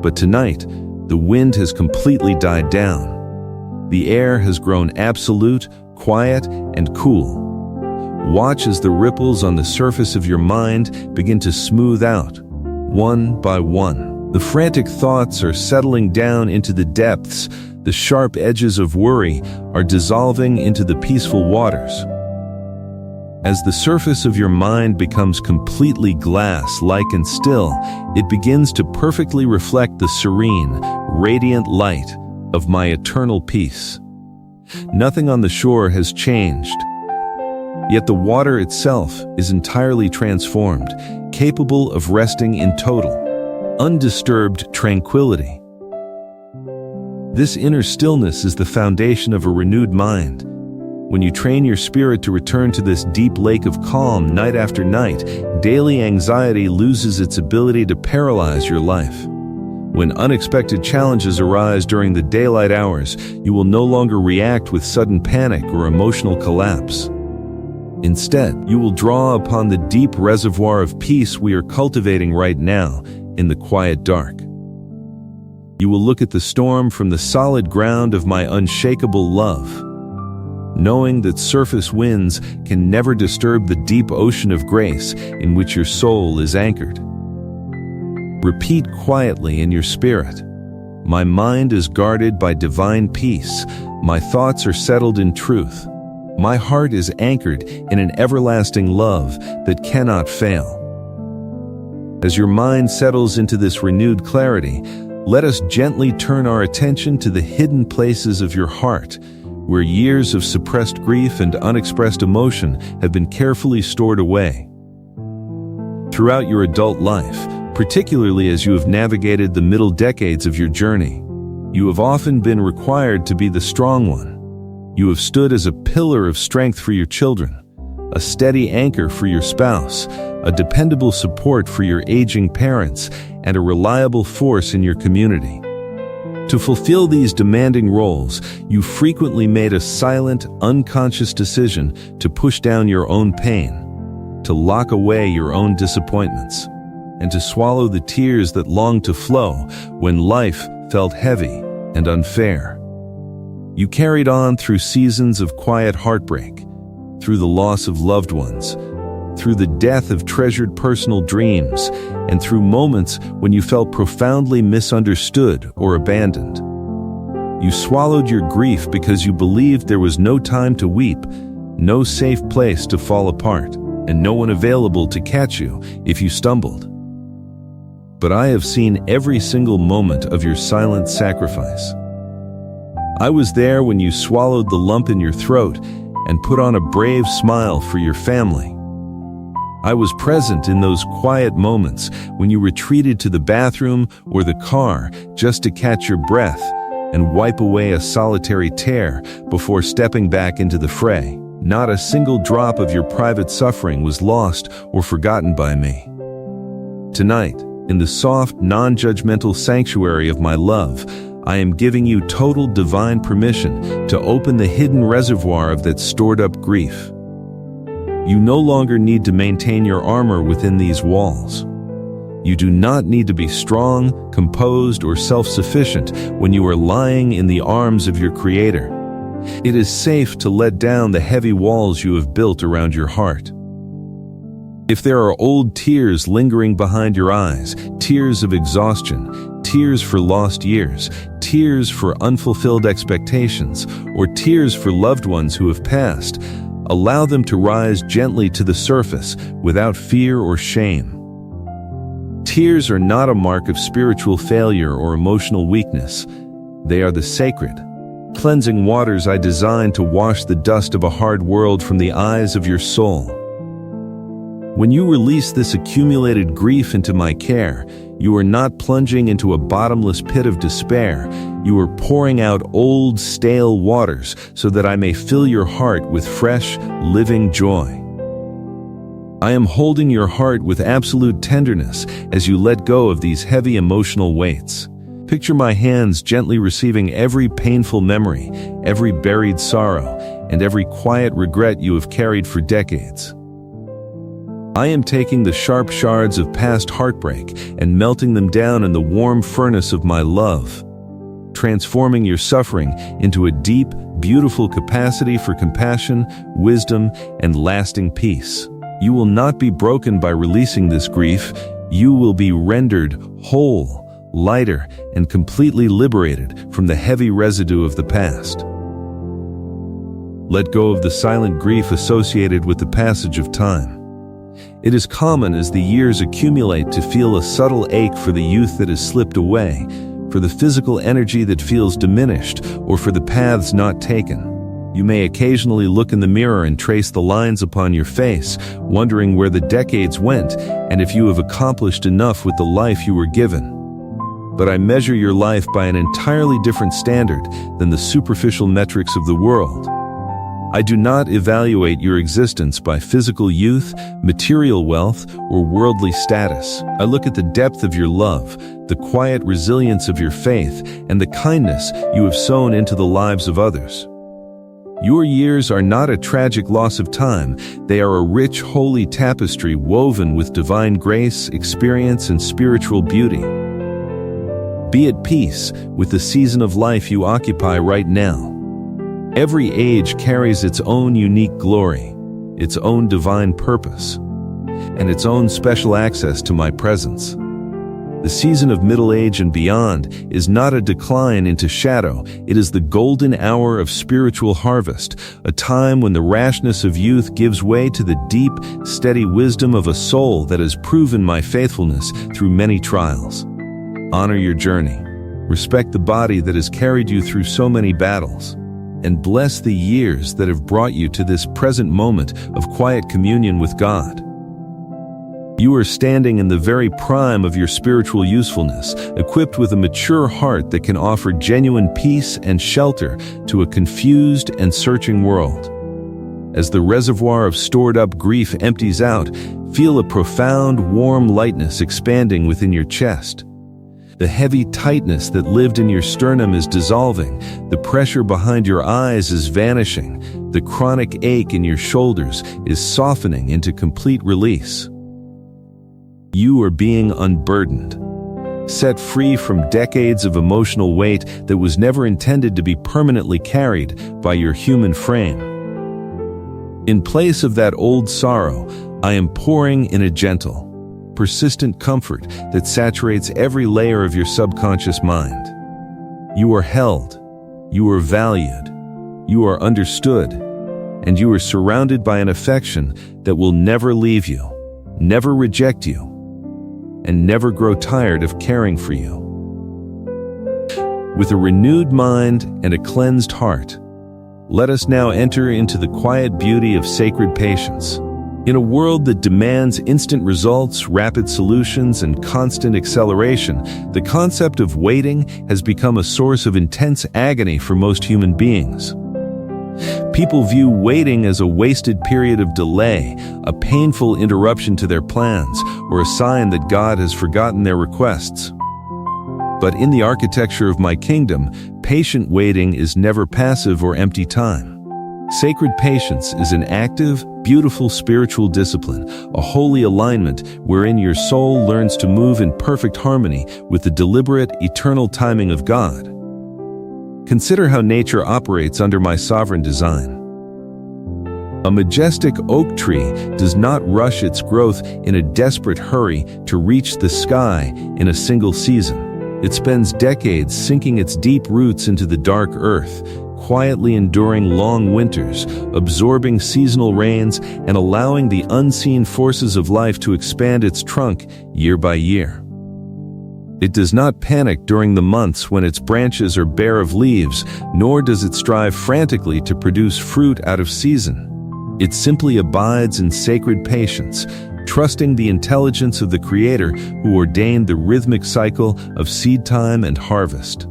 But tonight, the wind has completely died down. The air has grown absolute, quiet, and cool. Watch as the ripples on the surface of your mind begin to smooth out, one by one. The frantic thoughts are settling down into the depths. The sharp edges of worry are dissolving into the peaceful waters. As the surface of your mind becomes completely glass-like and still, it begins to perfectly reflect the serene, radiant light of my eternal peace. Nothing on the shore has changed, yet the water itself is entirely transformed, capable of resting in total, undisturbed tranquility. This inner stillness is the foundation of a renewed mind. When you train your spirit to return to this deep lake of calm night after night, daily anxiety loses its ability to paralyze your life. When unexpected challenges arise during the daylight hours, you will no longer react with sudden panic or emotional collapse. Instead, you will draw upon the deep reservoir of peace we are cultivating right now in the quiet dark. You will look at the storm from the solid ground of my unshakable love, knowing that surface winds can never disturb the deep ocean of grace in which your soul is anchored. Repeat quietly in your spirit, "My mind is guarded by divine peace. My thoughts are settled in truth. My heart is anchored in an everlasting love that cannot fail." As your mind settles into this renewed clarity, let us gently turn our attention to the hidden places of your heart, where years of suppressed grief and unexpressed emotion have been carefully stored away. Throughout your adult life, particularly as you have navigated the middle decades of your journey, you have often been required to be the strong one. You have stood as a pillar of strength for your children, a steady anchor for your spouse, a dependable support for your aging parents, and a reliable force in your community. To fulfill these demanding roles, you frequently made a silent, unconscious decision to push down your own pain, to lock away your own disappointments, and to swallow the tears that longed to flow when life felt heavy and unfair. You carried on through seasons of quiet heartbreak, through the loss of loved ones, through the death of treasured personal dreams, and through moments when you felt profoundly misunderstood or abandoned. You swallowed your grief because you believed there was no time to weep, no safe place to fall apart, and no one available to catch you if you stumbled. But I have seen every single moment of your silent sacrifice. I was there when you swallowed the lump in your throat and put on a brave smile for your family. I was present in those quiet moments when you retreated to the bathroom or the car just to catch your breath and wipe away a solitary tear before stepping back into the fray. Not a single drop of your private suffering was lost or forgotten by me. Tonight, in the soft, non-judgmental sanctuary of my love, I am giving you total divine permission to open the hidden reservoir of that stored-up grief. You no longer need to maintain your armor within these walls. You do not need to be strong, composed, or self-sufficient when you are lying in the arms of your Creator. It is safe to let down the heavy walls you have built around your heart. If there are old tears lingering behind your eyes, tears of exhaustion, tears for lost years, tears for unfulfilled expectations, or tears for loved ones who have passed, allow them to rise gently to the surface without fear or shame. Tears are not a mark of spiritual failure or emotional weakness. They are the sacred, cleansing waters I designed to wash the dust of a hard world from the eyes of your soul. When you release this accumulated grief into my care, you are not plunging into a bottomless pit of despair. You are pouring out old, stale waters so that I may fill your heart with fresh, living joy. I am holding your heart with absolute tenderness as you let go of these heavy emotional weights. Picture my hands gently receiving every painful memory, every buried sorrow, and every quiet regret you have carried for decades. I am taking the sharp shards of past heartbreak and melting them down in the warm furnace of my love, transforming your suffering into a deep, beautiful capacity for compassion, wisdom, and lasting peace. You will not be broken by releasing this grief. You will be rendered whole, lighter, and completely liberated from the heavy residue of the past. Let go of the silent grief associated with the passage of time. It is common as the years accumulate to feel a subtle ache for the youth that has slipped away, for the physical energy that feels diminished, or for the paths not taken. You may occasionally look in the mirror and trace the lines upon your face, wondering where the decades went and if you have accomplished enough with the life you were given. But I measure your life by an entirely different standard than the superficial metrics of the world. I do not evaluate your existence by physical youth, material wealth, or worldly status. I look at the depth of your love, the quiet resilience of your faith, and the kindness you have sown into the lives of others. Your years are not a tragic loss of time. They are a rich, holy tapestry woven with divine grace, experience, and spiritual beauty. Be at peace with the season of life you occupy right now. Every age carries its own unique glory, its own divine purpose, and its own special access to my presence. The season of middle age and beyond is not a decline into shadow. It is the golden hour of spiritual harvest, a time when the rashness of youth gives way to the deep, steady wisdom of a soul that has proven my faithfulness through many trials. Honor your journey. Respect the body that has carried you through so many battles. And bless the years that have brought you to this present moment of quiet communion with God. You are standing in the very prime of your spiritual usefulness, equipped with a mature heart that can offer genuine peace and shelter to a confused and searching world. As the reservoir of stored-up grief empties out, feel a profound, warm lightness expanding within your chest. The heavy tightness that lived in your sternum is dissolving, the pressure behind your eyes is vanishing, the chronic ache in your shoulders is softening into complete release. You are being unburdened, set free from decades of emotional weight that was never intended to be permanently carried by your human frame. In place of that old sorrow, I am pouring in a gentle, persistent comfort that saturates every layer of your subconscious mind. You are held, you are valued, you are understood, and you are surrounded by an affection that will never leave you, never reject you, and never grow tired of caring for you. With a renewed mind and a cleansed heart, let us now enter into the quiet beauty of sacred patience. In a world that demands instant results, rapid solutions, and constant acceleration, the concept of waiting has become a source of intense agony for most human beings. People view waiting as a wasted period of delay, a painful interruption to their plans, or a sign that God has forgotten their requests. But in the architecture of my kingdom, patient waiting is never passive or empty time. Sacred patience is an active, beautiful spiritual discipline, a holy alignment wherein your soul learns to move in perfect harmony with the deliberate, eternal timing of God. Consider how nature operates under my sovereign design. A majestic oak tree does not rush its growth in a desperate hurry to reach the sky in a single season. It spends decades sinking its deep roots into the dark earth, quietly enduring long winters, absorbing seasonal rains, and allowing the unseen forces of life to expand its trunk year by year. It does not panic during the months when its branches are bare of leaves, nor does it strive frantically to produce fruit out of season. It simply abides in sacred patience, trusting the intelligence of the Creator who ordained the rhythmic cycle of seed time and harvest.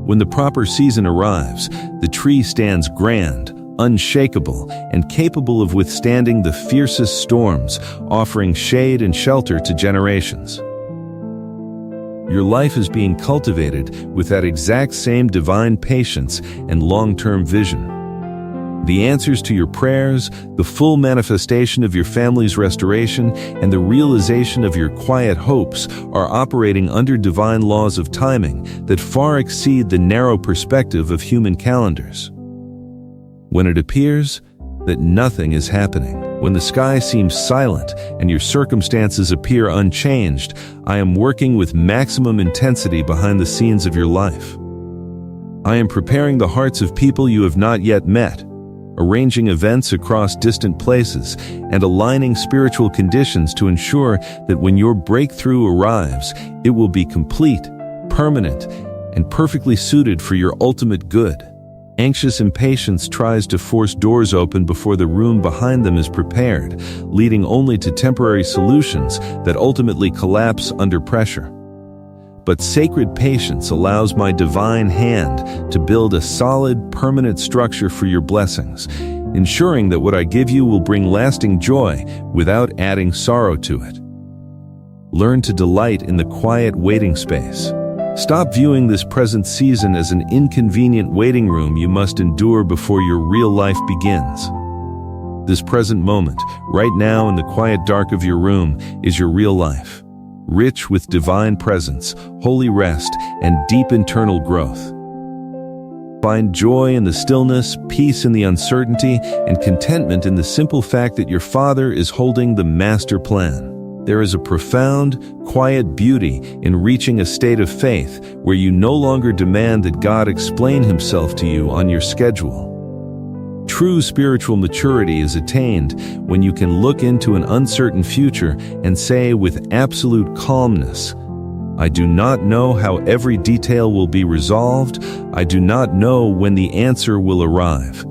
When the proper season arrives, the tree stands grand, unshakable, and capable of withstanding the fiercest storms, offering shade and shelter to generations. Your life is being cultivated with that exact same divine patience and long-term vision. The answers to your prayers, the full manifestation of your family's restoration, and the realization of your quiet hopes are operating under divine laws of timing that far exceed the narrow perspective of human calendars. When it appears that nothing is happening, when the sky seems silent and your circumstances appear unchanged, I am working with maximum intensity behind the scenes of your life. I am preparing the hearts of people you have not yet met, arranging events across distant places, and aligning spiritual conditions to ensure that when your breakthrough arrives, it will be complete, permanent, and perfectly suited for your ultimate good. Anxious impatience tries to force doors open before the room behind them is prepared, leading only to temporary solutions that ultimately collapse under pressure. But sacred patience allows my divine hand to build a solid, permanent structure for your blessings, ensuring that what I give you will bring lasting joy without adding sorrow to it. Learn to delight in the quiet waiting space. Stop viewing this present season as an inconvenient waiting room you must endure before your real life begins. This present moment, right now in the quiet dark of your room, is your real life, rich with divine presence, holy rest, and deep internal growth. Find joy in the stillness, peace in the uncertainty, and contentment in the simple fact that your Father is holding the master plan. There is a profound, quiet beauty in reaching a state of faith where you no longer demand that God explain Himself to you on your schedule. True spiritual maturity is attained when you can look into an uncertain future and say with absolute calmness, I do not know how every detail will be resolved. I do not know when the answer will arrive.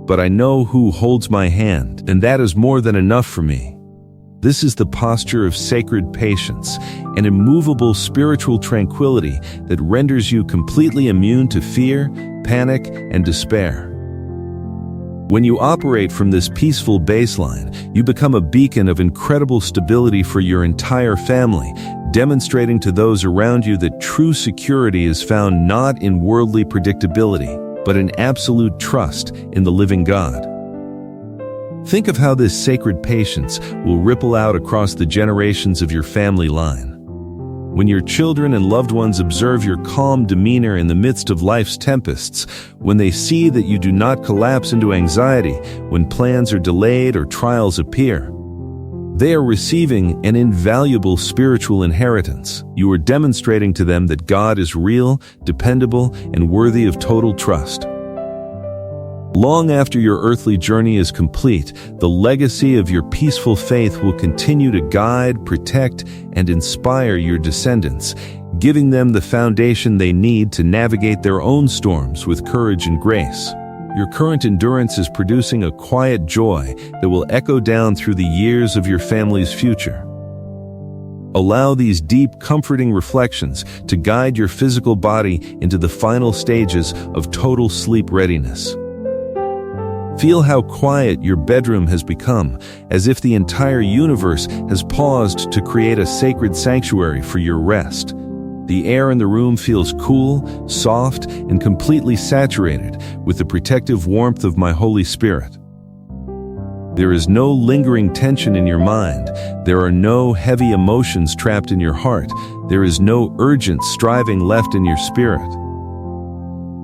But I know who holds my hand, and that is more than enough for me. This is the posture of sacred patience, an immovable spiritual tranquility that renders you completely immune to fear, panic, and despair. When you operate from this peaceful baseline, you become a beacon of incredible stability for your entire family, demonstrating to those around you that true security is found not in worldly predictability, but in absolute trust in the living God. Think of how this sacred patience will ripple out across the generations of your family line. When your children and loved ones observe your calm demeanor in the midst of life's tempests, when they see that you do not collapse into anxiety when plans are delayed or trials appear, they are receiving an invaluable spiritual inheritance. You are demonstrating to them that God is real, dependable, and worthy of total trust. Long after your earthly journey is complete, the legacy of your peaceful faith will continue to guide, protect, and inspire your descendants, giving them the foundation they need to navigate their own storms with courage and grace. Your current endurance is producing a quiet joy that will echo down through the years of your family's future. Allow these deep, comforting reflections to guide your physical body into the final stages of total sleep readiness. Feel how quiet your bedroom has become, as if the entire universe has paused to create a sacred sanctuary for your rest. The air in the room feels cool, soft, and completely saturated with the protective warmth of my Holy Spirit. There is no lingering tension in your mind. There are no heavy emotions trapped in your heart. There is no urgent striving left in your spirit.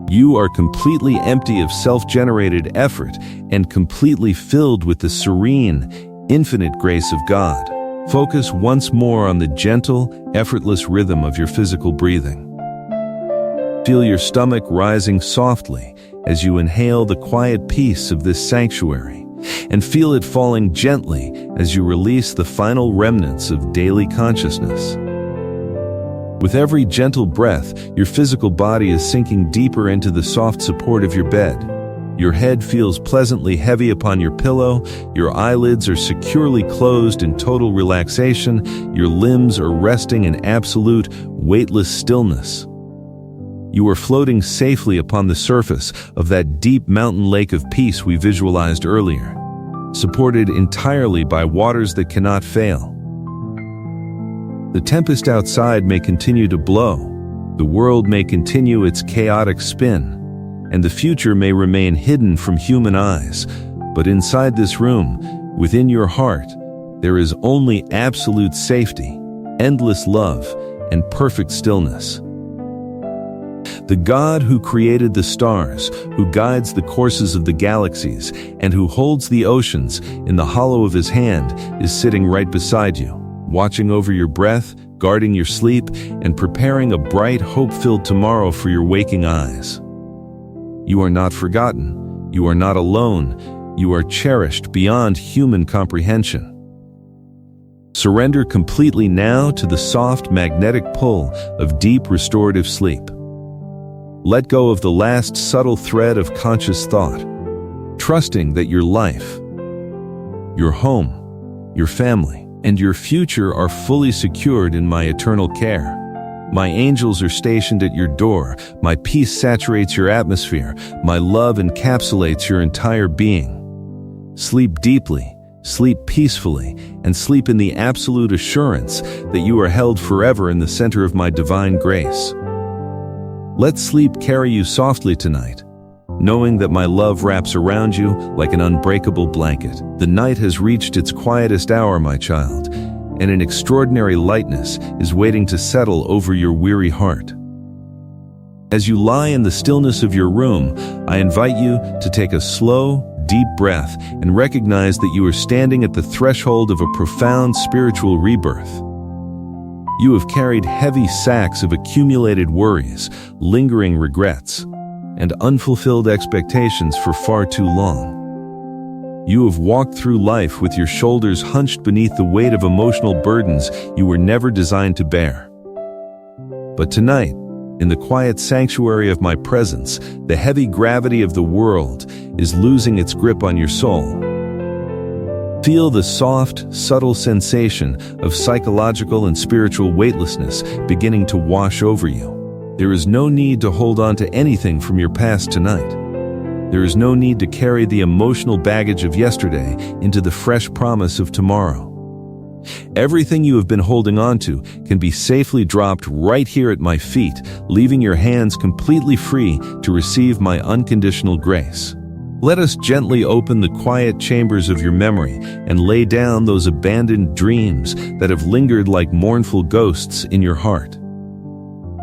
You are completely empty of self-generated effort and completely filled with the serene, infinite grace of God. Focus once more on the gentle, effortless rhythm of your physical breathing. Feel your stomach rising softly as you inhale the quiet peace of this sanctuary, and feel it falling gently as you release the final remnants of daily consciousness. With every gentle breath, your physical body is sinking deeper into the soft support of your bed. Your head feels pleasantly heavy upon your pillow, your eyelids are securely closed in total relaxation, your limbs are resting in absolute, weightless stillness. You are floating safely upon the surface of that deep mountain lake of peace we visualized earlier, supported entirely by waters that cannot fail. The tempest outside may continue to blow, the world may continue its chaotic spin, and the future may remain hidden from human eyes, but inside this room, within your heart, there is only absolute safety, endless love, and perfect stillness. The God who created the stars, who guides the courses of the galaxies, and who holds the oceans in the hollow of his hand is sitting right beside you, watching over your breath, guarding your sleep, and preparing a bright, hope-filled tomorrow for your waking eyes. You are not forgotten. You are not alone. You are cherished beyond human comprehension. Surrender completely now to the soft, magnetic pull of deep, restorative sleep. Let go of the last subtle thread of conscious thought, trusting that your life, your home, your family, and your future are fully secured in my eternal care. My angels are stationed at your door. My peace saturates your atmosphere. My love encapsulates your entire being. Sleep deeply, sleep peacefully, and sleep in the absolute assurance that you are held forever in the center of my divine grace. Let sleep carry you softly tonight, knowing that my love wraps around you like an unbreakable blanket. The night has reached its quietest hour, my child, and an extraordinary lightness is waiting to settle over your weary heart. As you lie in the stillness of your room, I invite you to take a slow, deep breath and recognize that you are standing at the threshold of a profound spiritual rebirth. You have carried heavy sacks of accumulated worries, lingering regrets, and unfulfilled expectations for far too long. You have walked through life with your shoulders hunched beneath the weight of emotional burdens you were never designed to bear. But tonight, in the quiet sanctuary of my presence, the heavy gravity of the world is losing its grip on your soul. Feel the soft, subtle sensation of psychological and spiritual weightlessness beginning to wash over you. There is no need to hold on to anything from your past tonight. There is no need to carry the emotional baggage of yesterday into the fresh promise of tomorrow. Everything you have been holding on to can be safely dropped right here at my feet, leaving your hands completely free to receive my unconditional grace. Let us gently open the quiet chambers of your memory and lay down those abandoned dreams that have lingered like mournful ghosts in your heart.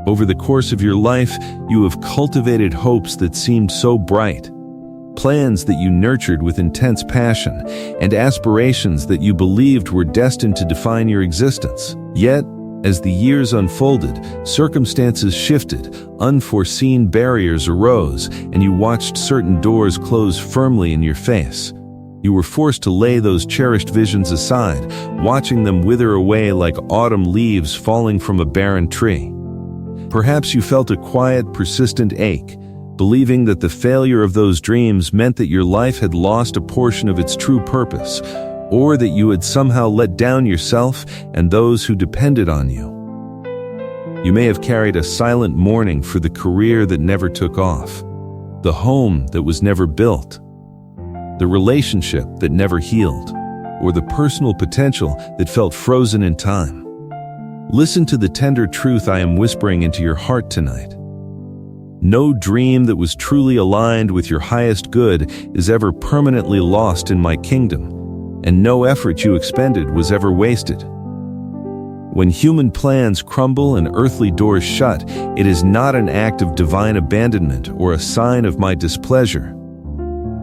Over the course of your life, you have cultivated hopes that seemed so bright, plans that you nurtured with intense passion, and aspirations that you believed were destined to define your existence. Yet, as the years unfolded, circumstances shifted, unforeseen barriers arose, and you watched certain doors close firmly in your face. You were forced to lay those cherished visions aside, watching them wither away like autumn leaves falling from a barren tree. Perhaps you felt a quiet, persistent ache, believing that the failure of those dreams meant that your life had lost a portion of its true purpose, or that you had somehow let down yourself and those who depended on you. You may have carried a silent mourning for the career that never took off, the home that was never built, the relationship that never healed, or the personal potential that felt frozen in time. Listen to the tender truth I am whispering into your heart tonight. No dream that was truly aligned with your highest good is ever permanently lost in my kingdom, and no effort you expended was ever wasted. When human plans crumble and earthly doors shut, it is not an act of divine abandonment or a sign of my displeasure.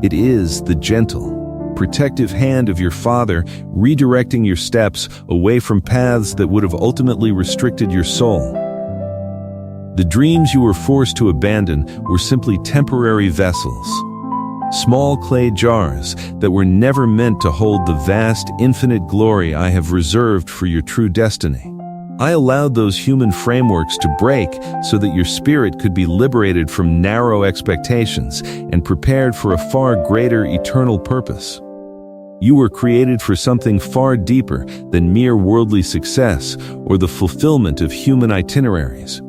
It is the gentle, protective hand of your Father redirecting your steps away from paths that would have ultimately restricted your soul. The dreams you were forced to abandon were simply temporary vessels, small clay jars that were never meant to hold the vast, infinite glory I have reserved for your true destiny. I allowed those human frameworks to break so that your spirit could be liberated from narrow expectations and prepared for a far greater eternal purpose. You were created for something far deeper than mere worldly success or the fulfillment of human itineraries.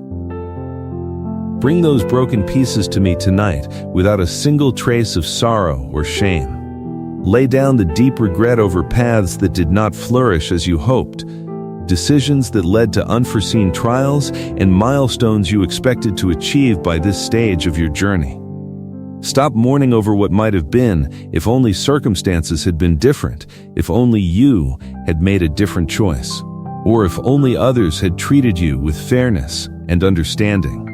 Bring those broken pieces to me tonight without a single trace of sorrow or shame. Lay down the deep regret over paths that did not flourish as you hoped, decisions that led to unforeseen trials, and milestones you expected to achieve by this stage of your journey. Stop mourning over what might have been if only circumstances had been different, if only you had made a different choice, or if only others had treated you with fairness and understanding.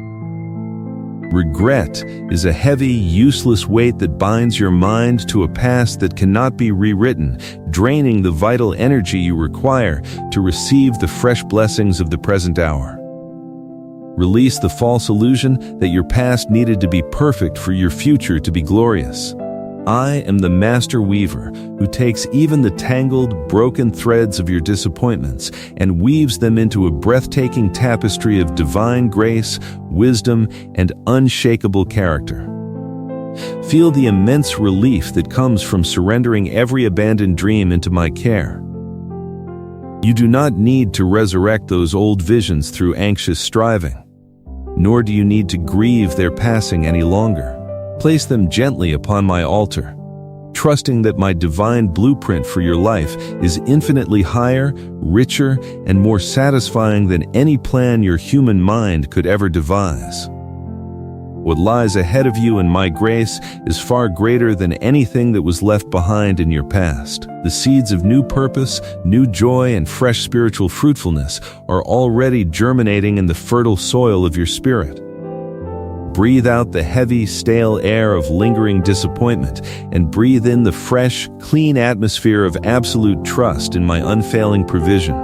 Regret is a heavy, useless weight that binds your mind to a past that cannot be rewritten, draining the vital energy you require to receive the fresh blessings of the present hour. Release the false illusion that your past needed to be perfect for your future to be glorious. I am the master weaver who takes even the tangled, broken threads of your disappointments and weaves them into a breathtaking tapestry of divine grace, wisdom, and unshakable character. Feel the immense relief that comes from surrendering every abandoned dream into my care. You do not need to resurrect those old visions through anxious striving, nor do you need to grieve their passing any longer. Place them gently upon my altar, trusting that my divine blueprint for your life is infinitely higher, richer, and more satisfying than any plan your human mind could ever devise. What lies ahead of you in my grace is far greater than anything that was left behind in your past. The seeds of new purpose, new joy, and fresh spiritual fruitfulness are already germinating in the fertile soil of your spirit. Breathe out the heavy, stale air of lingering disappointment and breathe in the fresh, clean atmosphere of absolute trust in my unfailing provision.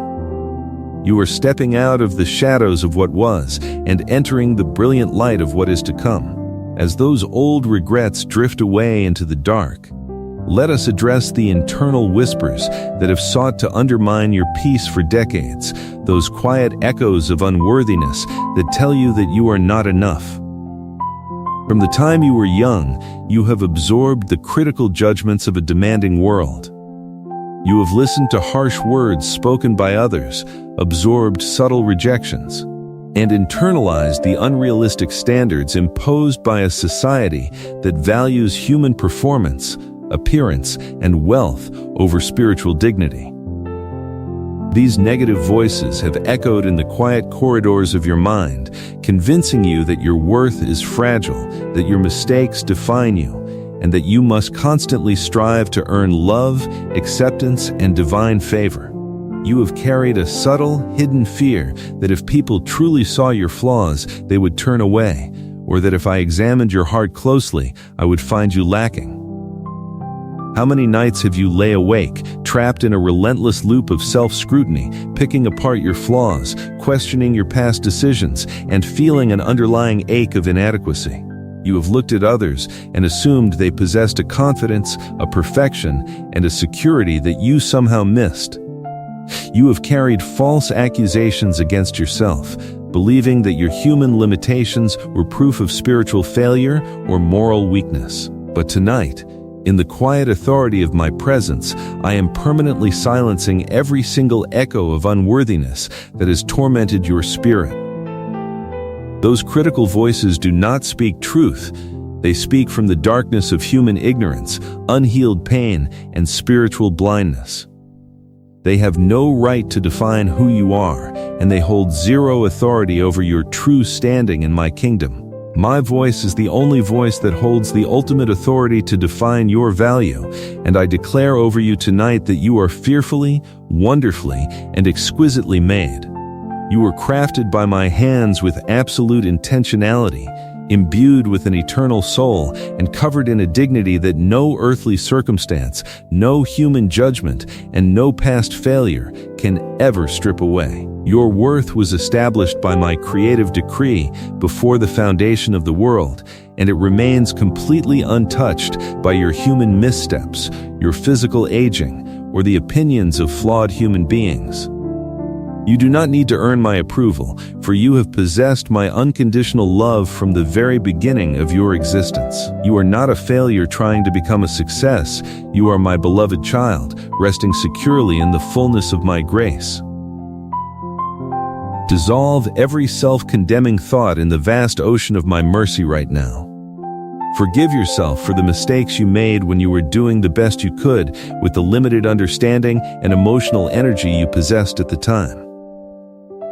You are stepping out of the shadows of what was and entering the brilliant light of what is to come. As those old regrets drift away into the dark, let us address the internal whispers that have sought to undermine your peace for decades, those quiet echoes of unworthiness that tell you that you are not enough. From the time you were young, you have absorbed the critical judgments of a demanding world. You have listened to harsh words spoken by others, absorbed subtle rejections, and internalized the unrealistic standards imposed by a society that values human performance, appearance, and wealth over spiritual dignity. These negative voices have echoed in the quiet corridors of your mind, convincing you that your worth is fragile, that your mistakes define you, and that you must constantly strive to earn love, acceptance, and divine favor. You have carried a subtle, hidden fear that if people truly saw your flaws, they would turn away, or that if I examined your heart closely, I would find you lacking. How many nights have you lay awake, trapped in a relentless loop of self-scrutiny, picking apart your flaws, questioning your past decisions, and feeling an underlying ache of inadequacy? You have looked at others and assumed they possessed a confidence, a perfection, and a security that you somehow missed. You have carried false accusations against yourself, believing that your human limitations were proof of spiritual failure or moral weakness. But tonight, in the quiet authority of my presence, I am permanently silencing every single echo of unworthiness that has tormented your spirit. Those critical voices do not speak truth. They speak from the darkness of human ignorance, unhealed pain, and spiritual blindness. They have no right to define who you are, and they hold zero authority over your true standing in my kingdom. My voice is the only voice that holds the ultimate authority to define your value, and I declare over you tonight that you are fearfully, wonderfully, and exquisitely made. You were crafted by my hands with absolute intentionality, imbued with an eternal soul, and covered in a dignity that no earthly circumstance, no human judgment, and no past failure can ever strip away. Your worth was established by my creative decree before the foundation of the world, and it remains completely untouched by your human missteps, your physical aging, or the opinions of flawed human beings. You do not need to earn my approval, for you have possessed my unconditional love from the very beginning of your existence. You are not a failure trying to become a success. You are my beloved child, resting securely in the fullness of my grace. Dissolve every self-condemning thought in the vast ocean of my mercy right now. Forgive yourself for the mistakes you made when you were doing the best you could with the limited understanding and emotional energy you possessed at the time.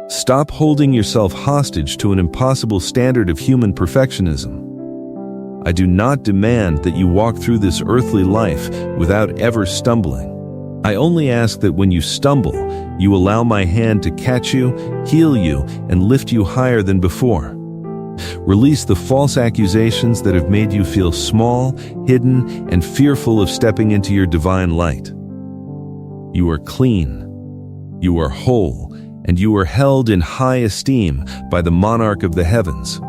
Stop holding yourself hostage to an impossible standard of human perfectionism. I do not demand that you walk through this earthly life without ever stumbling. I only ask that when you stumble, you allow my hand to catch you, heal you, and lift you higher than before. Release the false accusations that have made you feel small, hidden, and fearful of stepping into your divine light. You are clean. You are whole. And you are held in high esteem by the monarch of the heavens.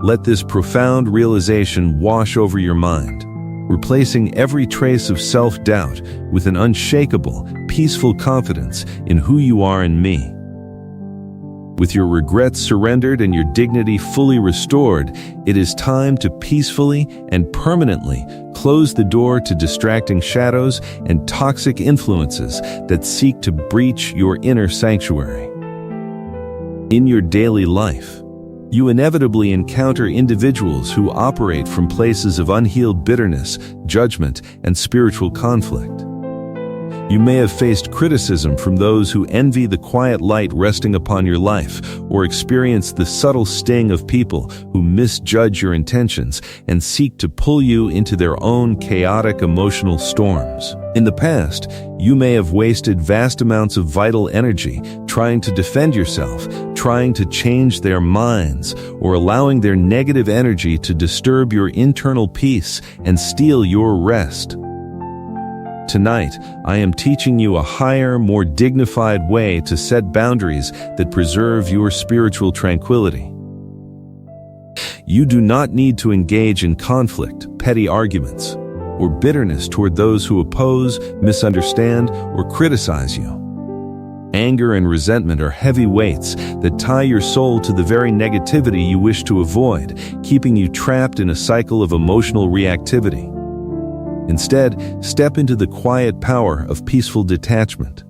Let this profound realization wash over your mind, replacing every trace of self-doubt with an unshakable, peaceful confidence in who you are in me. With your regrets surrendered and your dignity fully restored, it is time to peacefully and permanently close the door to distracting shadows and toxic influences that seek to breach your inner sanctuary. In your daily life, you inevitably encounter individuals who operate from places of unhealed bitterness, judgment, and spiritual conflict. You may have faced criticism from those who envy the quiet light resting upon your life, or experienced the subtle sting of people who misjudge your intentions and seek to pull you into their own chaotic emotional storms. In the past, you may have wasted vast amounts of vital energy trying to defend yourself, trying to change their minds, or allowing their negative energy to disturb your internal peace and steal your rest. Tonight, I am teaching you a higher, more dignified way to set boundaries that preserve your spiritual tranquility. You do not need to engage in conflict, petty arguments, or bitterness toward those who oppose, misunderstand, or criticize you. Anger and resentment are heavy weights that tie your soul to the very negativity you wish to avoid, keeping you trapped in a cycle of emotional reactivity. Instead, step into the quiet power of peaceful detachment.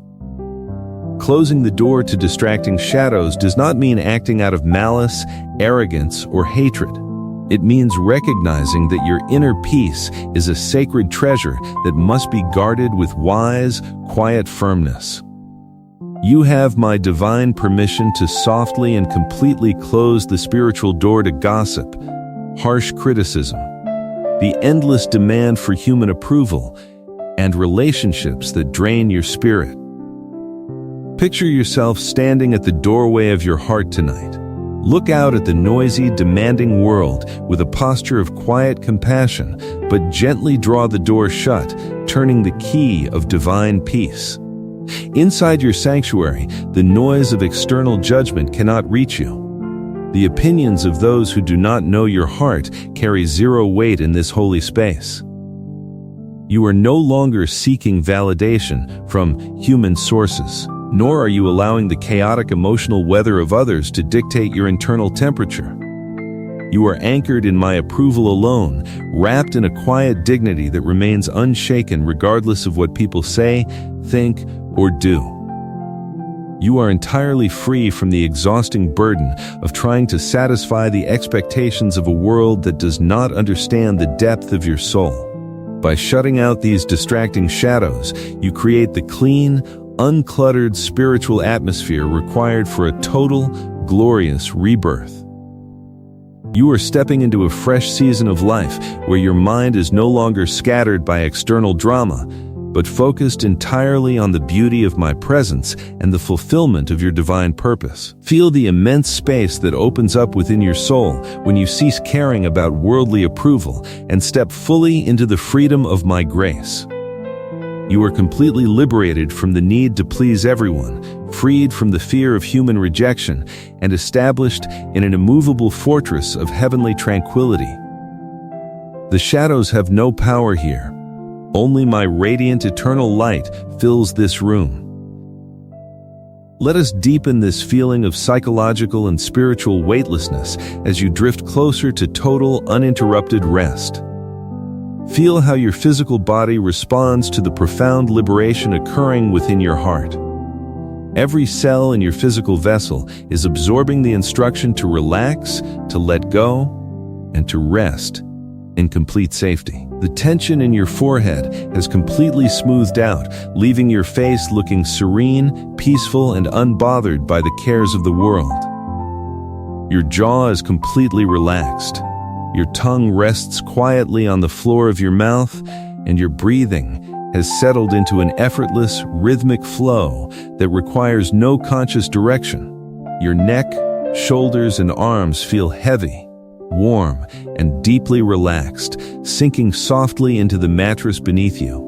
Closing the door to distracting shadows does not mean acting out of malice, arrogance, or hatred. It means recognizing that your inner peace is a sacred treasure that must be guarded with wise, quiet firmness. You have my divine permission to softly and completely close the spiritual door to gossip, harsh criticism, the endless demand for human approval, and relationships that drain your spirit. Picture yourself standing at the doorway of your heart tonight. Look out at the noisy, demanding world with a posture of quiet compassion, but gently draw the door shut, turning the key of divine peace. Inside your sanctuary, the noise of external judgment cannot reach you. The opinions of those who do not know your heart carry zero weight in this holy space. You are no longer seeking validation from human sources. nor are you allowing the chaotic emotional weather of others to dictate your internal temperature. You are anchored in my approval alone, wrapped in a quiet dignity that remains unshaken regardless of what people say, think, or do. You are entirely free from the exhausting burden of trying to satisfy the expectations of a world that does not understand the depth of your soul. By shutting out these distracting shadows, you create the clean, uncluttered spiritual atmosphere required for a total, glorious rebirth. You are stepping into a fresh season of life where your mind is no longer scattered by external drama, but focused entirely on the beauty of my presence and the fulfillment of your divine purpose. Feel the immense space that opens up within your soul when you cease caring about worldly approval and step fully into the freedom of my grace. You are completely liberated from the need to please everyone, freed from the fear of human rejection, and established in an immovable fortress of heavenly tranquility. The shadows have no power here. Only my radiant eternal light fills this room. Let us deepen this feeling of psychological and spiritual weightlessness as you drift closer to total, uninterrupted rest. Feel how your physical body responds to the profound liberation occurring within your heart. Every cell in your physical vessel is absorbing the instruction to relax, to let go, and to rest in complete safety. The tension in your forehead has completely smoothed out, leaving your face looking serene, peaceful, and unbothered by the cares of the world. Your jaw is completely relaxed. Your tongue rests quietly on the floor of your mouth, and your breathing has settled into an effortless, rhythmic flow that requires no conscious direction. Your neck, shoulders, and arms feel heavy, warm, and deeply relaxed, sinking softly into the mattress beneath you.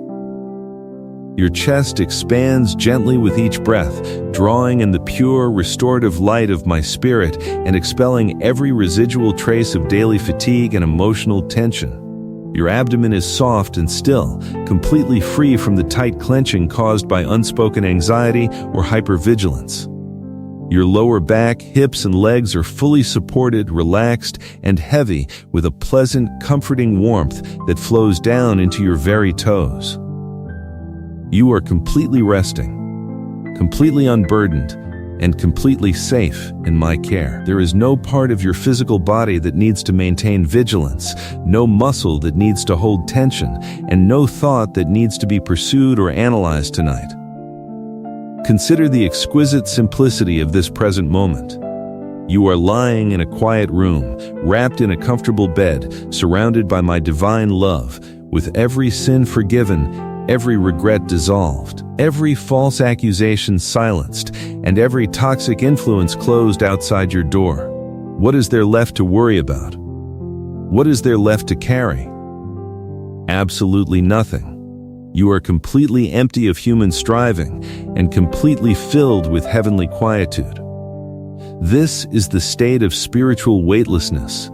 Your chest expands gently with each breath, drawing in the pure, restorative light of my spirit and expelling every residual trace of daily fatigue and emotional tension. Your abdomen is soft and still, completely free from the tight clenching caused by unspoken anxiety or hypervigilance. Your lower back, hips, and legs are fully supported, relaxed, and heavy with a pleasant, comforting warmth that flows down into your very toes. You are completely resting, completely unburdened, and completely safe in my care. There is no part of your physical body that needs to maintain vigilance, no muscle that needs to hold tension, and no thought that needs to be pursued or analyzed tonight. Consider the exquisite simplicity of this present moment. You are lying in a quiet room, wrapped in a comfortable bed, surrounded by my divine love, with every sin forgiven, every regret dissolved, every false accusation silenced, and every toxic influence closed outside your door. What is there left to worry about? What is there left to carry? Absolutely nothing. You are completely empty of human striving and completely filled with heavenly quietude. This is the state of spiritual weightlessness,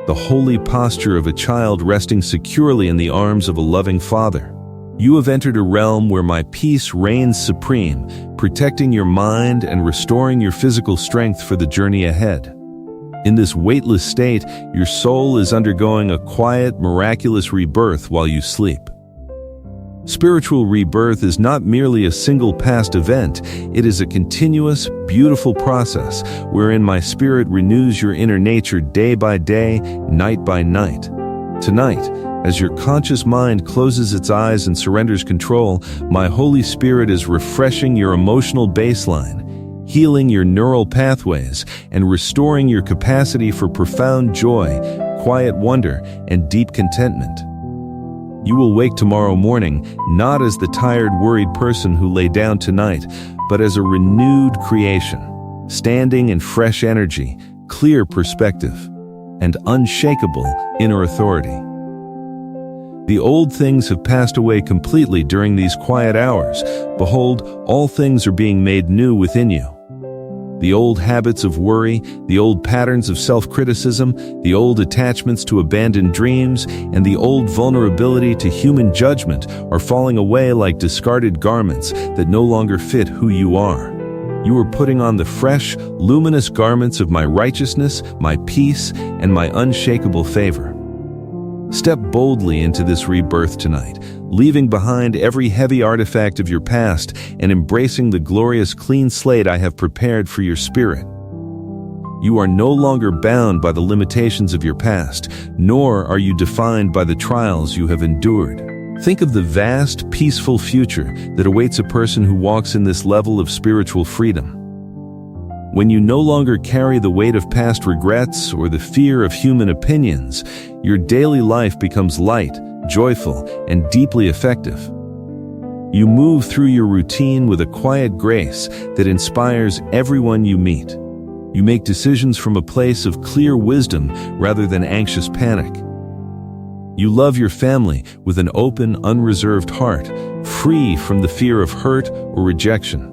the holy posture of a child resting securely in the arms of a loving Father. You have entered a realm where my peace reigns supreme, protecting your mind and restoring your physical strength for the journey ahead. In this weightless state, your soul is undergoing a quiet, miraculous rebirth while you sleep. Spiritual rebirth is not merely a single past event, it is a continuous, beautiful process wherein my spirit renews your inner nature day by day, night by night. Tonight, as your conscious mind closes its eyes and surrenders control, my Holy Spirit is refreshing your emotional baseline, healing your neural pathways, and restoring your capacity for profound joy, quiet wonder, and deep contentment. You will wake tomorrow morning not as the tired, worried person who lay down tonight, but as a renewed creation, standing in fresh energy, clear perspective, and unshakable inner authority. The old things have passed away completely during these quiet hours. Behold, all things are being made new within you. The old habits of worry, the old patterns of self-criticism, the old attachments to abandoned dreams, and the old vulnerability to human judgment are falling away like discarded garments that no longer fit who you are. You are putting on the fresh, luminous garments of my righteousness, my peace, and my unshakable favor. Step boldly into this rebirth tonight, leaving behind every heavy artifact of your past and embracing the glorious clean slate I have prepared for your spirit. You are no longer bound by the limitations of your past, nor are you defined by the trials you have endured. Think of the vast, peaceful future that awaits a person who walks in this level of spiritual freedom. When you no longer carry the weight of past regrets or the fear of human opinions, your daily life becomes light, joyful, and deeply effective. You move through your routine with a quiet grace that inspires everyone you meet. You make decisions from a place of clear wisdom rather than anxious panic. You love your family with an open, unreserved heart, free from the fear of hurt or rejection.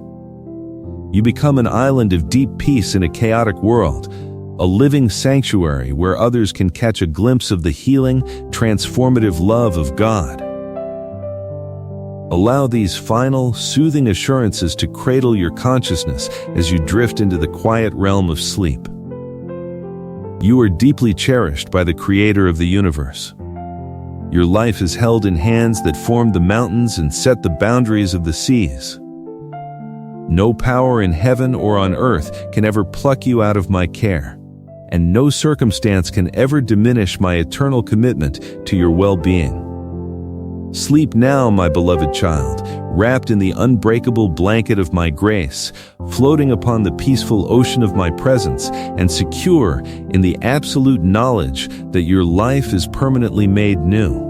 You become an island of deep peace in a chaotic world, a living sanctuary where others can catch a glimpse of the healing, transformative love of God. Allow these final, soothing assurances to cradle your consciousness as you drift into the quiet realm of sleep. You are deeply cherished by the Creator of the universe. Your life is held in hands that formed the mountains and set the boundaries of the seas. No power in heaven or on earth can ever pluck you out of my care, and no circumstance can ever diminish my eternal commitment to your well-being. Sleep now, my beloved child, wrapped in the unbreakable blanket of my grace, floating upon the peaceful ocean of my presence, and secure in the absolute knowledge that your life is permanently made new.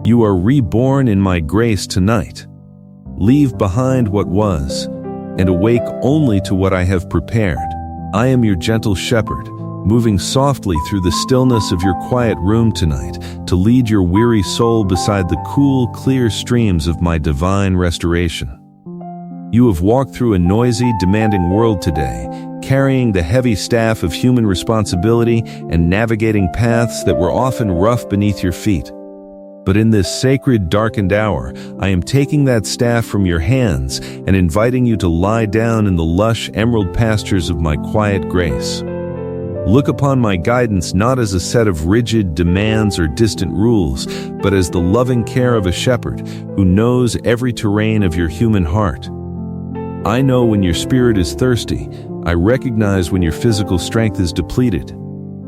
You are reborn in my grace tonight. Leave behind what was, and awake only to what I have prepared. I am your gentle shepherd, moving softly through the stillness of your quiet room tonight to lead your weary soul beside the cool, clear streams of my divine restoration. You have walked through a noisy, demanding world today, carrying the heavy staff of human responsibility and navigating paths that were often rough beneath your feet. But in this sacred, darkened hour, I am taking that staff from your hands and inviting you to lie down in the lush emerald pastures of my quiet grace. Look upon my guidance not as a set of rigid demands or distant rules, but as the loving care of a shepherd who knows every terrain of your human heart. I know when your spirit is thirsty, I recognize when your physical strength is depleted,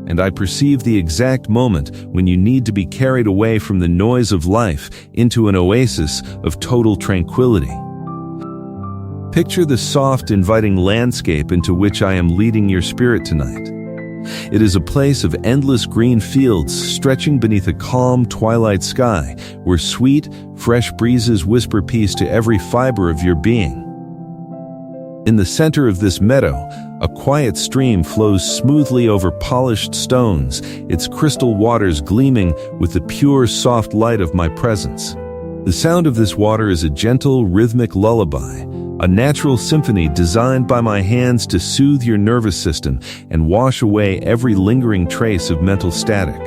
and I perceive the exact moment when you need to be carried away from the noise of life into an oasis of total tranquility. Picture the soft, inviting landscape into which I am leading your spirit tonight. It is a place of endless green fields stretching beneath a calm twilight sky where sweet, fresh breezes whisper peace to every fiber of your being. In the center of this meadow, a quiet stream flows smoothly over polished stones, its crystal waters gleaming with the pure, soft light of my presence. The sound of this water is a gentle, rhythmic lullaby, a natural symphony designed by my hands to soothe your nervous system and wash away every lingering trace of mental static.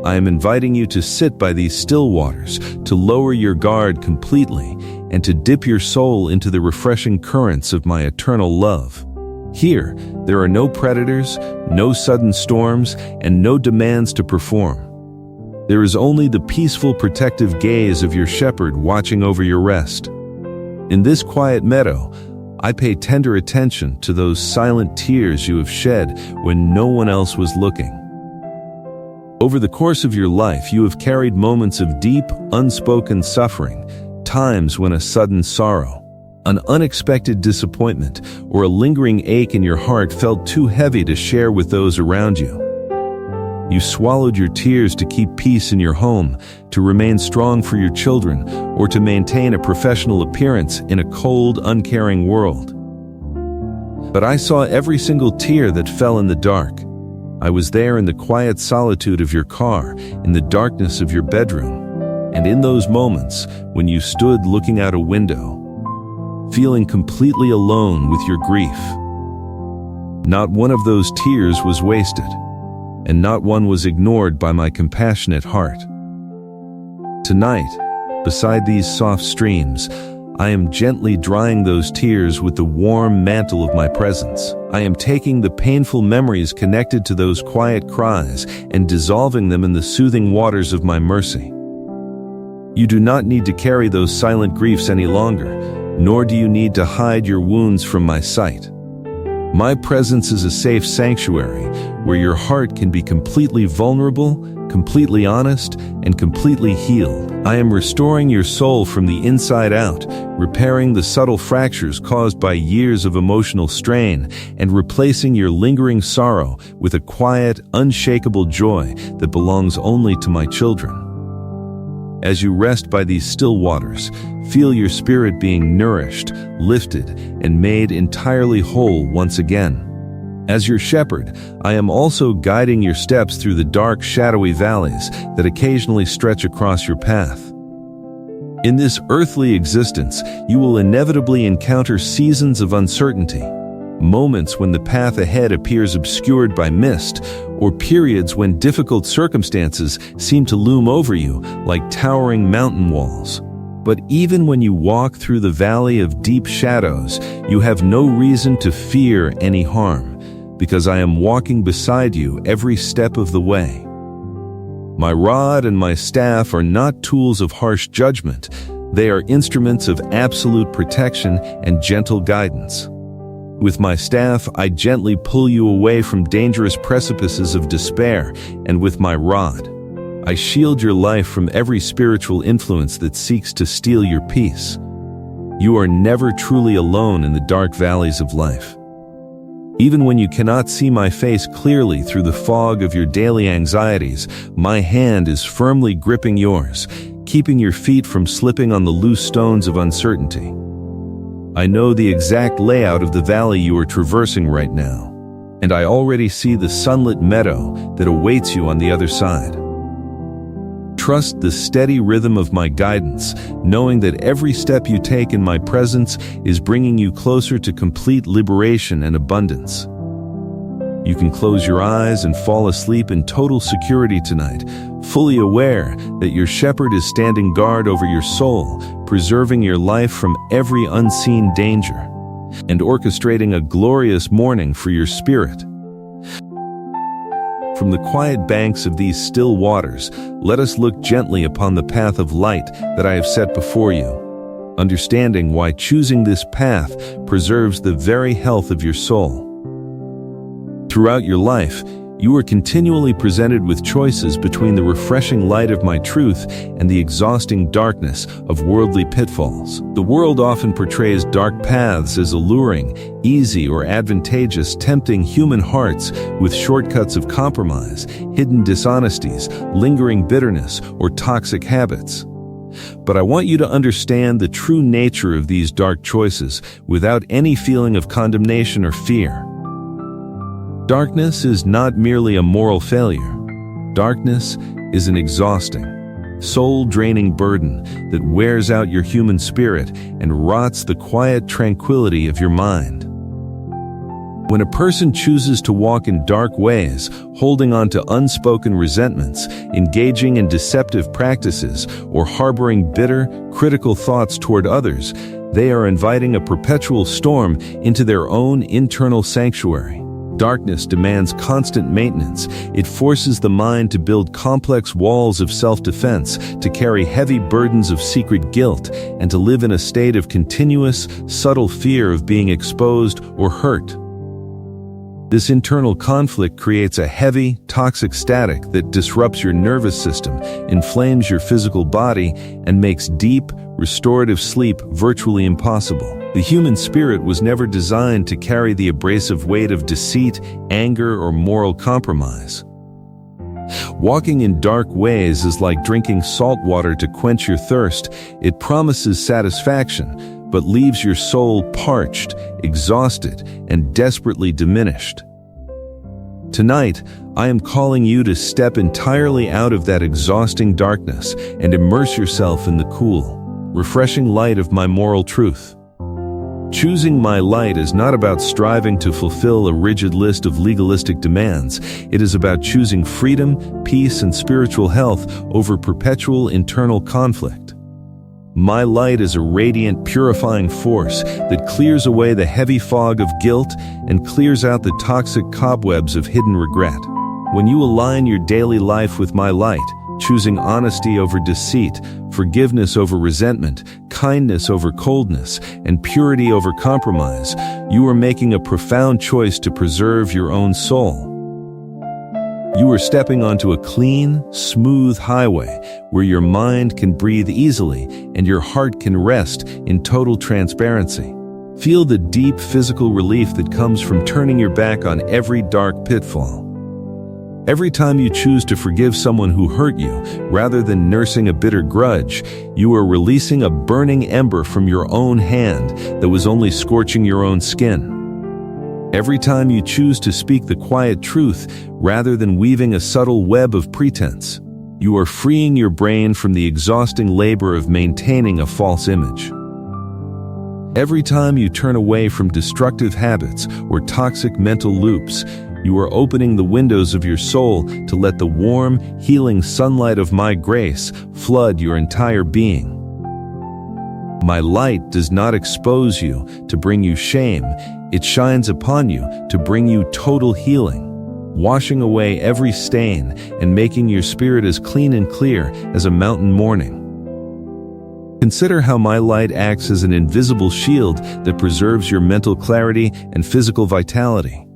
I am inviting you to sit by these still waters, to lower your guard completely, and to dip your soul into the refreshing currents of my eternal love. Here, there are no predators, no sudden storms, and no demands to perform. There is only the peaceful, protective gaze of your shepherd watching over your rest. In this quiet meadow, I pay tender attention to those silent tears you have shed when no one else was looking. Over the course of your life, you have carried moments of deep, unspoken suffering, times when a sudden sorrow, an unexpected disappointment, or a lingering ache in your heart felt too heavy to share with those around you. You swallowed your tears to keep peace in your home, to remain strong for your children, or to maintain a professional appearance in a cold, uncaring world. But I saw every single tear that fell in the dark. I was there in the quiet solitude of your car, in the darkness of your bedroom, and in those moments when you stood looking out a window. feeling completely alone with your grief. Not one of those tears was wasted, and not one was ignored by my compassionate heart. Tonight, beside these soft streams, I am gently drying those tears with the warm mantle of my presence. I am taking the painful memories connected to those quiet cries and dissolving them in the soothing waters of my mercy. You do not need to carry those silent griefs any longer, nor do you need to hide your wounds from my sight. My presence is a safe sanctuary where your heart can be completely vulnerable, completely honest, and completely healed. I am restoring your soul from the inside out, repairing the subtle fractures caused by years of emotional strain, and replacing your lingering sorrow with a quiet, unshakable joy that belongs only to my children. As you rest by these still waters, feel your spirit being nourished, lifted, and made entirely whole once again. As your shepherd, I am also guiding your steps through the dark, shadowy valleys that occasionally stretch across your path. In this earthly existence, you will inevitably encounter seasons of uncertainty, moments when the path ahead appears obscured by mist, or periods when difficult circumstances seem to loom over you like towering mountain walls. But even when you walk through the valley of deep shadows, you have no reason to fear any harm, because I am walking beside you every step of the way. My rod and my staff are not tools of harsh judgment. They are instruments of absolute protection and gentle guidance. With my staff, I gently pull you away from dangerous precipices of despair, and with my rod, I shield your life from every spiritual influence that seeks to steal your peace. You are never truly alone in the dark valleys of life. Even when you cannot see my face clearly through the fog of your daily anxieties, my hand is firmly gripping yours, keeping your feet from slipping on the loose stones of uncertainty. I know the exact layout of the valley you are traversing right now, and I already see the sunlit meadow that awaits you on the other side. Trust the steady rhythm of my guidance, knowing that every step you take in my presence is bringing you closer to complete liberation and abundance. You can close your eyes and fall asleep in total security tonight, fully aware that your shepherd is standing guard over your soul, preserving your life from every unseen danger, and orchestrating a glorious morning for your spirit. From the quiet banks of these still waters, let us look gently upon the path of light that I have set before you, understanding why choosing this path preserves the very health of your soul. Throughout your life, you are continually presented with choices between the refreshing light of my truth and the exhausting darkness of worldly pitfalls. The world often portrays dark paths as alluring, easy, or advantageous, tempting human hearts with shortcuts of compromise, hidden dishonesties, lingering bitterness, or toxic habits. But I want you to understand the true nature of these dark choices without any feeling of condemnation or fear. Darkness is not merely a moral failure. Darkness is an exhausting, soul-draining burden that wears out your human spirit and rots the quiet tranquility of your mind. When a person chooses to walk in dark ways, holding on to unspoken resentments, engaging in deceptive practices, or harboring bitter, critical thoughts toward others, they are inviting a perpetual storm into their own internal sanctuary. Darkness demands constant maintenance. It forces the mind to build complex walls of self-defense, to carry heavy burdens of secret guilt, and to live in a state of continuous, subtle fear of being exposed or hurt. This internal conflict creates a heavy, toxic static that disrupts your nervous system, inflames your physical body, and makes deep, restorative sleep virtually impossible. The human spirit was never designed to carry the abrasive weight of deceit, anger, or moral compromise. Walking in dark ways is like drinking salt water to quench your thirst. It promises satisfaction, but leaves your soul parched, exhausted, and desperately diminished. Tonight, I am calling you to step entirely out of that exhausting darkness and immerse yourself in the cool, refreshing light of my moral truth. Choosing my light is not about striving to fulfill a rigid list of legalistic demands. It is about choosing freedom, peace, and spiritual health over perpetual internal conflict. My light is a radiant, purifying force that clears away the heavy fog of guilt and clears out the toxic cobwebs of hidden regret. When you align your daily life with my light, choosing honesty over deceit, forgiveness over resentment, kindness over coldness, and purity over compromise, you are making a profound choice to preserve your own soul. You are stepping onto a clean, smooth highway where your mind can breathe easily and your heart can rest in total transparency. Feel the deep physical relief that comes from turning your back on every dark pitfall. Every time you choose to forgive someone who hurt you, rather than nursing a bitter grudge, you are releasing a burning ember from your own hand that was only scorching your own skin. Every time you choose to speak the quiet truth, rather than weaving a subtle web of pretense, you are freeing your brain from the exhausting labor of maintaining a false image. Every time you turn away from destructive habits or toxic mental loops, you are opening the windows of your soul to let the warm, healing sunlight of my grace flood your entire being. My light does not expose you to bring you shame. It shines upon you to bring you total healing, washing away every stain and making your spirit as clean and clear as a mountain morning. Consider how my light acts as an invisible shield that preserves your mental clarity and physical vitality.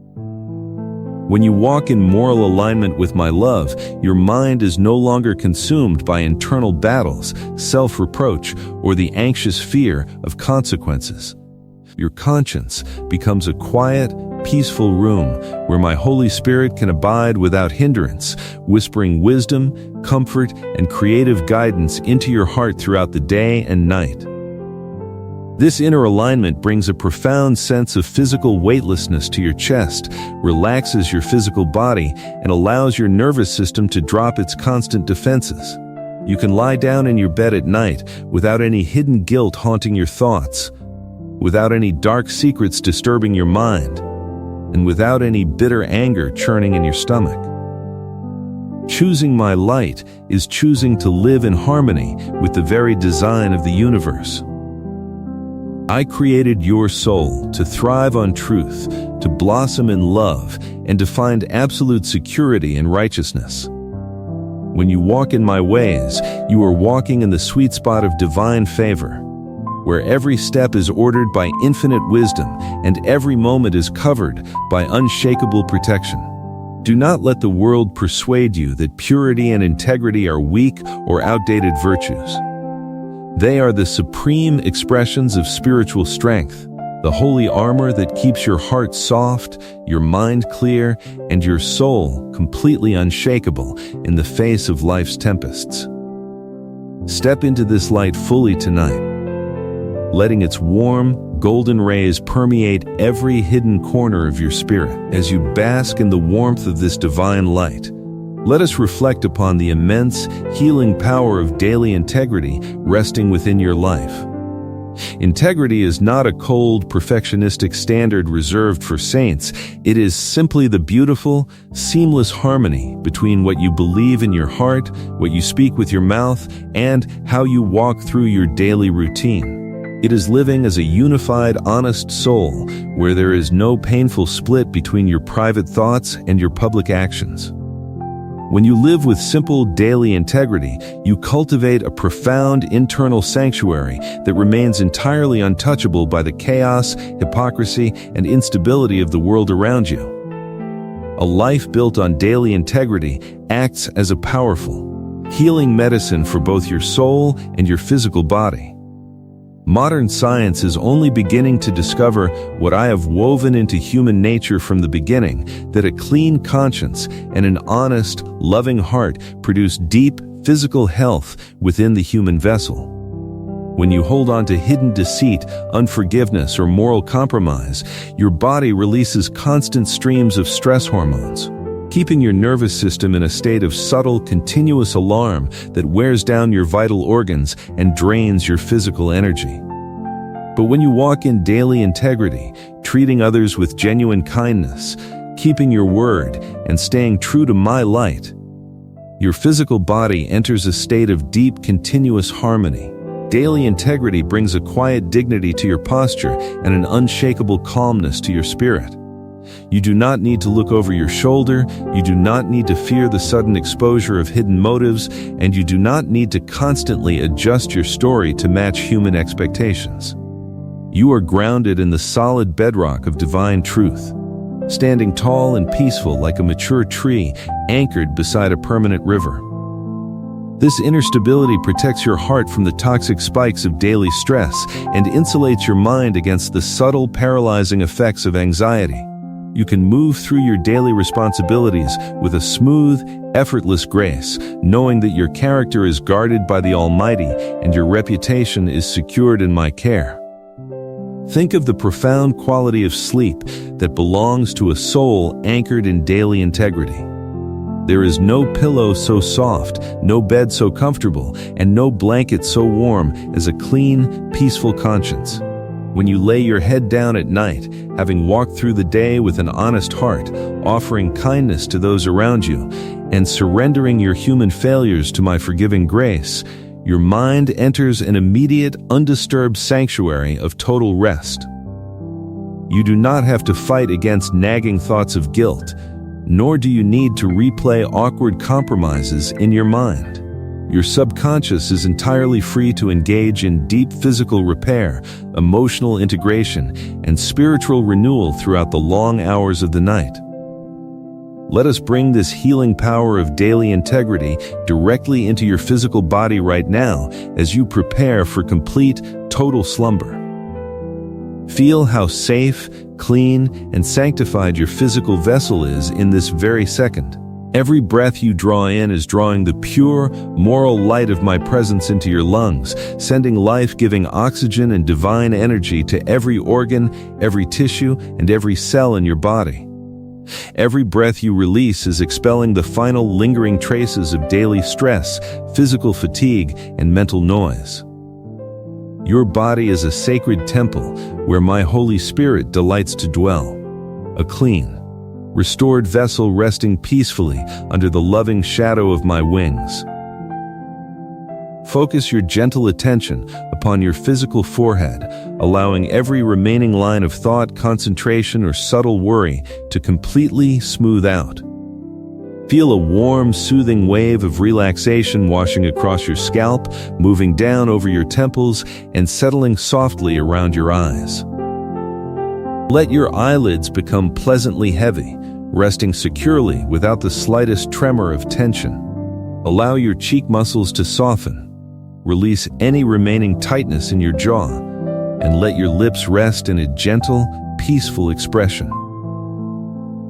When you walk in moral alignment with my love, your mind is no longer consumed by internal battles, self-reproach, or the anxious fear of consequences. Your conscience becomes a quiet, peaceful room where my Holy Spirit can abide without hindrance, whispering wisdom, comfort, and creative guidance into your heart throughout the day and night. This inner alignment brings a profound sense of physical weightlessness to your chest, relaxes your physical body, and allows your nervous system to drop its constant defenses. You can lie down in your bed at night without any hidden guilt haunting your thoughts, without any dark secrets disturbing your mind, and without any bitter anger churning in your stomach. Choosing my light is choosing to live in harmony with the very design of the universe. I created your soul to thrive on truth, to blossom in love, and to find absolute security in righteousness. When you walk in my ways, you are walking in the sweet spot of divine favor, where every step is ordered by infinite wisdom and every moment is covered by unshakable protection. Do not let the world persuade you that purity and integrity are weak or outdated virtues. They are the supreme expressions of spiritual strength, the holy armor that keeps your heart soft, your mind clear, and your soul completely unshakable in the face of life's tempests. Step into this light fully tonight, letting its warm, golden rays permeate every hidden corner of your spirit. As you bask in the warmth of this divine light, let us reflect upon the immense, healing power of daily integrity resting within your life. Integrity is not a cold, perfectionistic standard reserved for saints. It is simply the beautiful, seamless harmony between what you believe in your heart, what you speak with your mouth, and how you walk through your daily routine. It is living as a unified, honest soul where there is no painful split between your private thoughts and your public actions. When you live with simple daily integrity, you cultivate a profound internal sanctuary that remains entirely untouchable by the chaos, hypocrisy, and instability of the world around you. A life built on daily integrity acts as a powerful, healing medicine for both your soul and your physical body. Modern science is only beginning to discover what I have woven into human nature from the beginning, that a clean conscience and an honest, loving heart produce deep physical health within the human vessel. When you hold on to hidden deceit, unforgiveness, or moral compromise, your body releases constant streams of stress hormones, keeping your nervous system in a state of subtle, continuous alarm that wears down your vital organs and drains your physical energy. But when you walk in daily integrity, treating others with genuine kindness, keeping your word, and staying true to my light, your physical body enters a state of deep, continuous harmony. Daily integrity brings a quiet dignity to your posture and an unshakable calmness to your spirit. You do not need to look over your shoulder, you do not need to fear the sudden exposure of hidden motives, and you do not need to constantly adjust your story to match human expectations. You are grounded in the solid bedrock of divine truth, standing tall and peaceful like a mature tree anchored beside a permanent river. This inner stability protects your heart from the toxic spikes of daily stress and insulates your mind against the subtle, paralyzing effects of anxiety. You can move through your daily responsibilities with a smooth, effortless grace, knowing that your character is guarded by the Almighty and your reputation is secured in my care. Think of the profound quality of sleep that belongs to a soul anchored in daily integrity. There is no pillow so soft, no bed so comfortable, and no blanket so warm as a clean, peaceful conscience. When you lay your head down at night, having walked through the day with an honest heart, offering kindness to those around you, and surrendering your human failures to my forgiving grace, your mind enters an immediate, undisturbed sanctuary of total rest. You do not have to fight against nagging thoughts of guilt, nor do you need to replay awkward compromises in your mind. Your subconscious is entirely free to engage in deep physical repair, emotional integration, and spiritual renewal throughout the long hours of the night. Let us bring this healing power of daily integrity directly into your physical body right now as you prepare for complete, total slumber. Feel how safe, clean, and sanctified your physical vessel is in this very second. Every breath you draw in is drawing the pure, moral light of my presence into your lungs, sending life-giving oxygen and divine energy to every organ, every tissue, and every cell in your body. Every breath you release is expelling the final lingering traces of daily stress, physical fatigue, and mental noise. Your body is a sacred temple where my Holy Spirit delights to dwell, a clean, restored vessel resting peacefully under the loving shadow of my wings. Focus your gentle attention upon your physical forehead, allowing every remaining line of thought, concentration, or subtle worry to completely smooth out. Feel a warm, soothing wave of relaxation washing across your scalp, moving down over your temples, and settling softly around your eyes. Let your eyelids become pleasantly heavy, resting securely without the slightest tremor of tension. Allow your cheek muscles to soften. Release any remaining tightness in your jaw, and let your lips rest in a gentle, peaceful expression.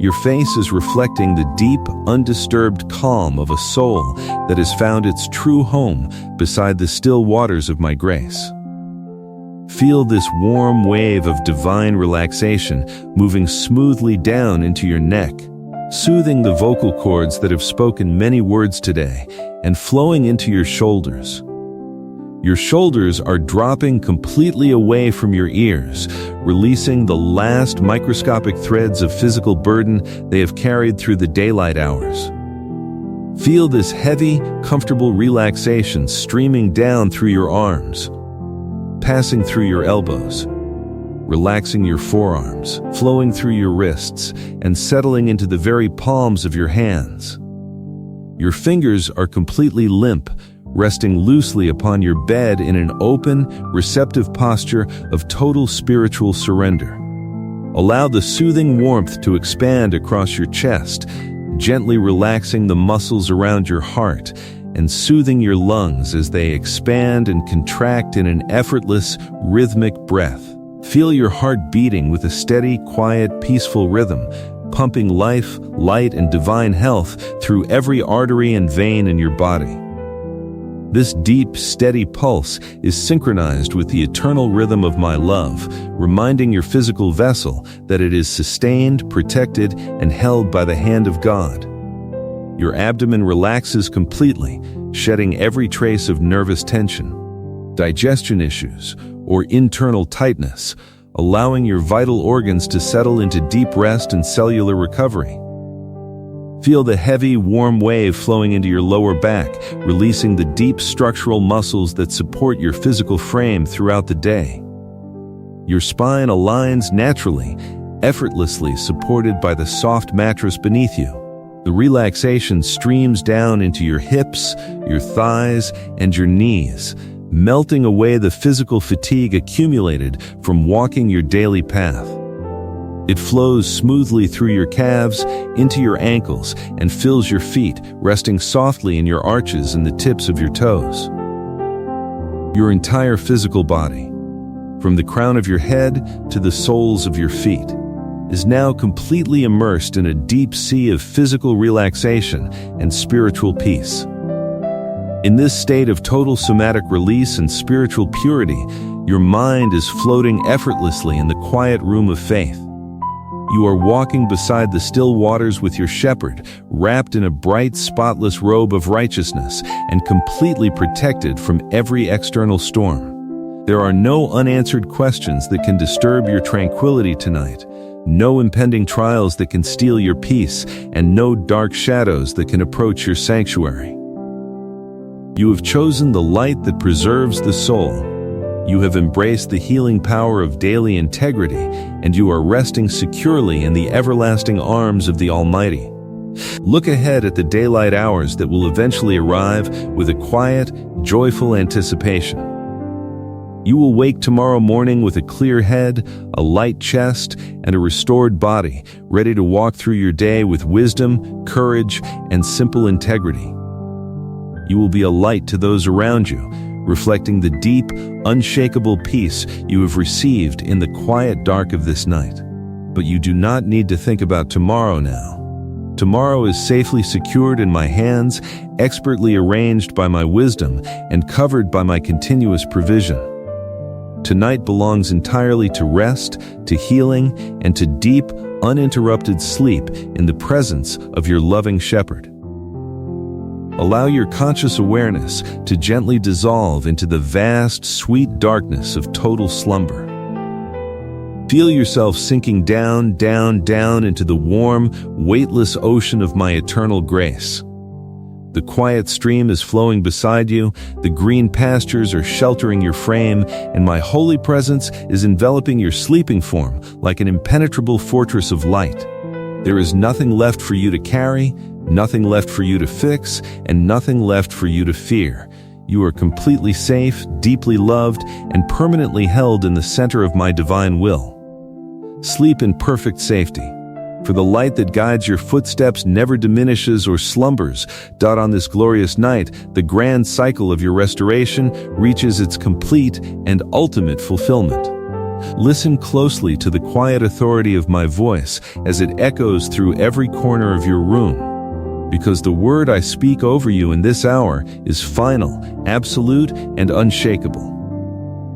Your face is reflecting the deep, undisturbed calm of a soul that has found its true home beside the still waters of my grace. Feel this warm wave of divine relaxation moving smoothly down into your neck, soothing the vocal cords that have spoken many words today, and flowing into your shoulders. Your shoulders are dropping completely away from your ears, releasing the last microscopic threads of physical burden they have carried through the daylight hours. Feel this heavy, comfortable relaxation streaming down through your arms, passing through your elbows, relaxing your forearms, flowing through your wrists, and settling into the very palms of your hands. Your fingers are completely limp, resting loosely upon your bed in an open, receptive posture of total spiritual surrender. Allow the soothing warmth to expand across your chest, gently relaxing the muscles around your heart and soothing your lungs as they expand and contract in an effortless, rhythmic breath. Feel your heart beating with a steady, quiet, peaceful rhythm, pumping life, light, and divine health through every artery and vein in your body. This deep, steady pulse is synchronized with the eternal rhythm of my love, reminding your physical vessel that it is sustained, protected, and held by the hand of God. Your abdomen relaxes completely, shedding every trace of nervous tension. Digestion issues, or internal tightness, allowing your vital organs to settle into deep rest and cellular recovery. Feel the heavy, warm wave flowing into your lower back, releasing the deep structural muscles that support your physical frame throughout the day. Your spine aligns naturally, effortlessly supported by the soft mattress beneath you. The relaxation streams down into your hips, your thighs, and your knees, melting away the physical fatigue accumulated from walking your daily path. It flows smoothly through your calves, into your ankles, and fills your feet, resting softly in your arches and the tips of your toes. Your entire physical body, from the crown of your head to the soles of your feet, is now completely immersed in a deep sea of physical relaxation and spiritual peace. In this state of total somatic release and spiritual purity, your mind is floating effortlessly in the quiet room of faith. You are walking beside the still waters with your shepherd, wrapped in a bright, spotless robe of righteousness and completely protected from every external storm. There are no unanswered questions that can disturb your tranquility tonight, no impending trials that can steal your peace, and no dark shadows that can approach your sanctuary. You have chosen the light that preserves the soul. You have embraced the healing power of daily integrity, and you are resting securely in the everlasting arms of the Almighty. Look ahead at the daylight hours that will eventually arrive with a quiet, joyful anticipation. You will wake tomorrow morning with a clear head, a light chest, and a restored body, ready to walk through your day with wisdom, courage, and simple integrity. You will be a light to those around you, reflecting the deep, unshakable peace you have received in the quiet dark of this night. But you do not need to think about tomorrow now. Tomorrow is safely secured in my hands, expertly arranged by my wisdom, and covered by my continuous provision. Tonight belongs entirely to rest, to healing, and to deep, uninterrupted sleep in the presence of your loving shepherd. Allow your conscious awareness to gently dissolve into the vast, sweet darkness of total slumber. Feel yourself sinking down, down, down into the warm, weightless ocean of my eternal grace. The quiet stream is flowing beside you, the green pastures are sheltering your frame, and my holy presence is enveloping your sleeping form like an impenetrable fortress of light. There is nothing left for you to carry, nothing left for you to fix, and nothing left for you to fear. You are completely safe, deeply loved, and permanently held in the center of my divine will. Sleep in perfect safety, for the light that guides your footsteps never diminishes or slumbers. On this glorious night, the grand cycle of your restoration reaches its complete and ultimate fulfillment. Listen closely to the quiet authority of my voice as it echoes through every corner of your room, because the word I speak over you in this hour is final, absolute, and unshakable.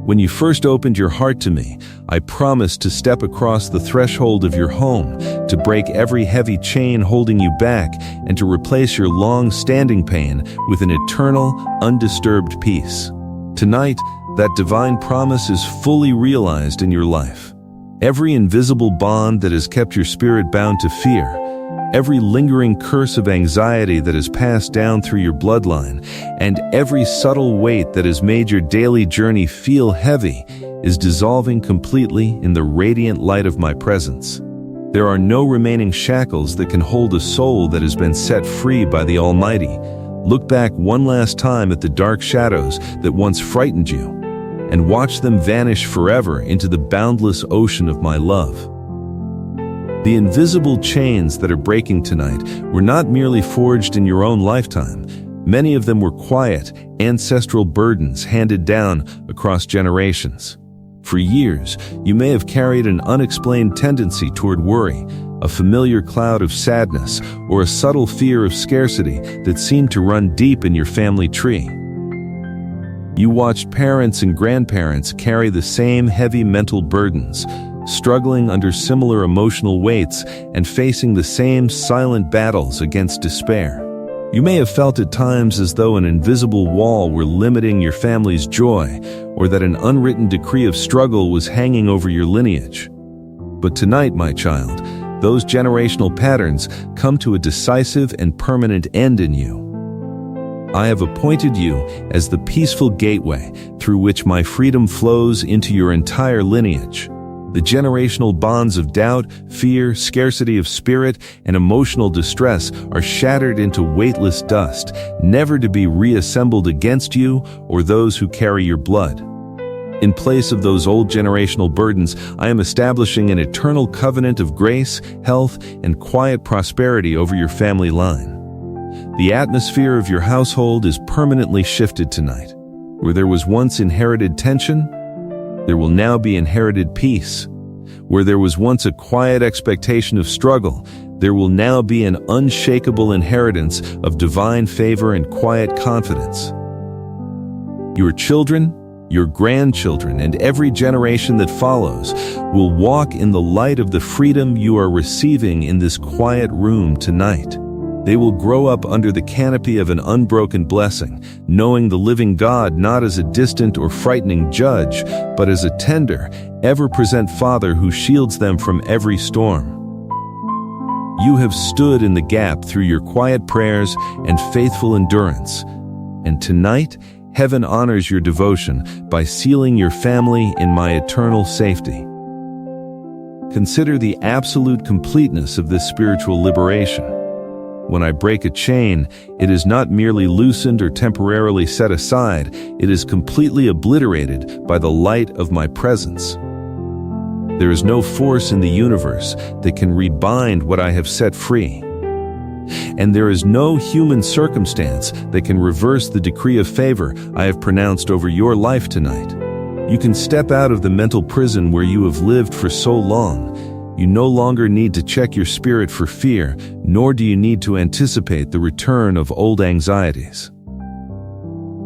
When you first opened your heart to me, I promised to step across the threshold of your home, to break every heavy chain holding you back, and to replace your long-standing pain with an eternal, undisturbed peace. Tonight, that divine promise is fully realized in your life. Every invisible bond that has kept your spirit bound to fear, every lingering curse of anxiety that has passed down through your bloodline, and every subtle weight that has made your daily journey feel heavy, is dissolving completely in the radiant light of my presence. There are no remaining shackles that can hold a soul that has been set free by the Almighty. Look back one last time at the dark shadows that once frightened you, and watch them vanish forever into the boundless ocean of my love. The invisible chains that are breaking tonight were not merely forged in your own lifetime. Many of them were quiet, ancestral burdens handed down across generations. For years, you may have carried an unexplained tendency toward worry, a familiar cloud of sadness, or a subtle fear of scarcity that seemed to run deep in your family tree. You watched parents and grandparents carry the same heavy mental burdens, struggling under similar emotional weights and facing the same silent battles against despair. You may have felt at times as though an invisible wall were limiting your family's joy, or that an unwritten decree of struggle was hanging over your lineage. But tonight, my child, those generational patterns come to a decisive and permanent end in you. I have appointed you as the peaceful gateway through which my freedom flows into your entire lineage. The generational bonds of doubt, fear, scarcity of spirit, and emotional distress are shattered into weightless dust, never to be reassembled against you or those who carry your blood. In place of those old generational burdens, I am establishing an eternal covenant of grace, health, and quiet prosperity over your family line. The atmosphere of your household is permanently shifted tonight. Where there was once inherited tension, there will now be inherited peace. Where there was once a quiet expectation of struggle, there will now be an unshakable inheritance of divine favor and quiet confidence. Your children, your grandchildren, and every generation that follows will walk in the light of the freedom you are receiving in this quiet room tonight. They will grow up under the canopy of an unbroken blessing, knowing the living God not as a distant or frightening judge, but as a tender, ever-present Father who shields them from every storm. You have stood in the gap through your quiet prayers and faithful endurance, and tonight, heaven honors your devotion by sealing your family in my eternal safety. Consider the absolute completeness of this spiritual liberation. When I break a chain, it is not merely loosened or temporarily set aside, it is completely obliterated by the light of my presence. There is no force in the universe that can rebind what I have set free. And there is no human circumstance that can reverse the decree of favor I have pronounced over your life tonight. You can step out of the mental prison where you have lived for so long. You no longer need to check your spirit for fear, nor do you need to anticipate the return of old anxieties.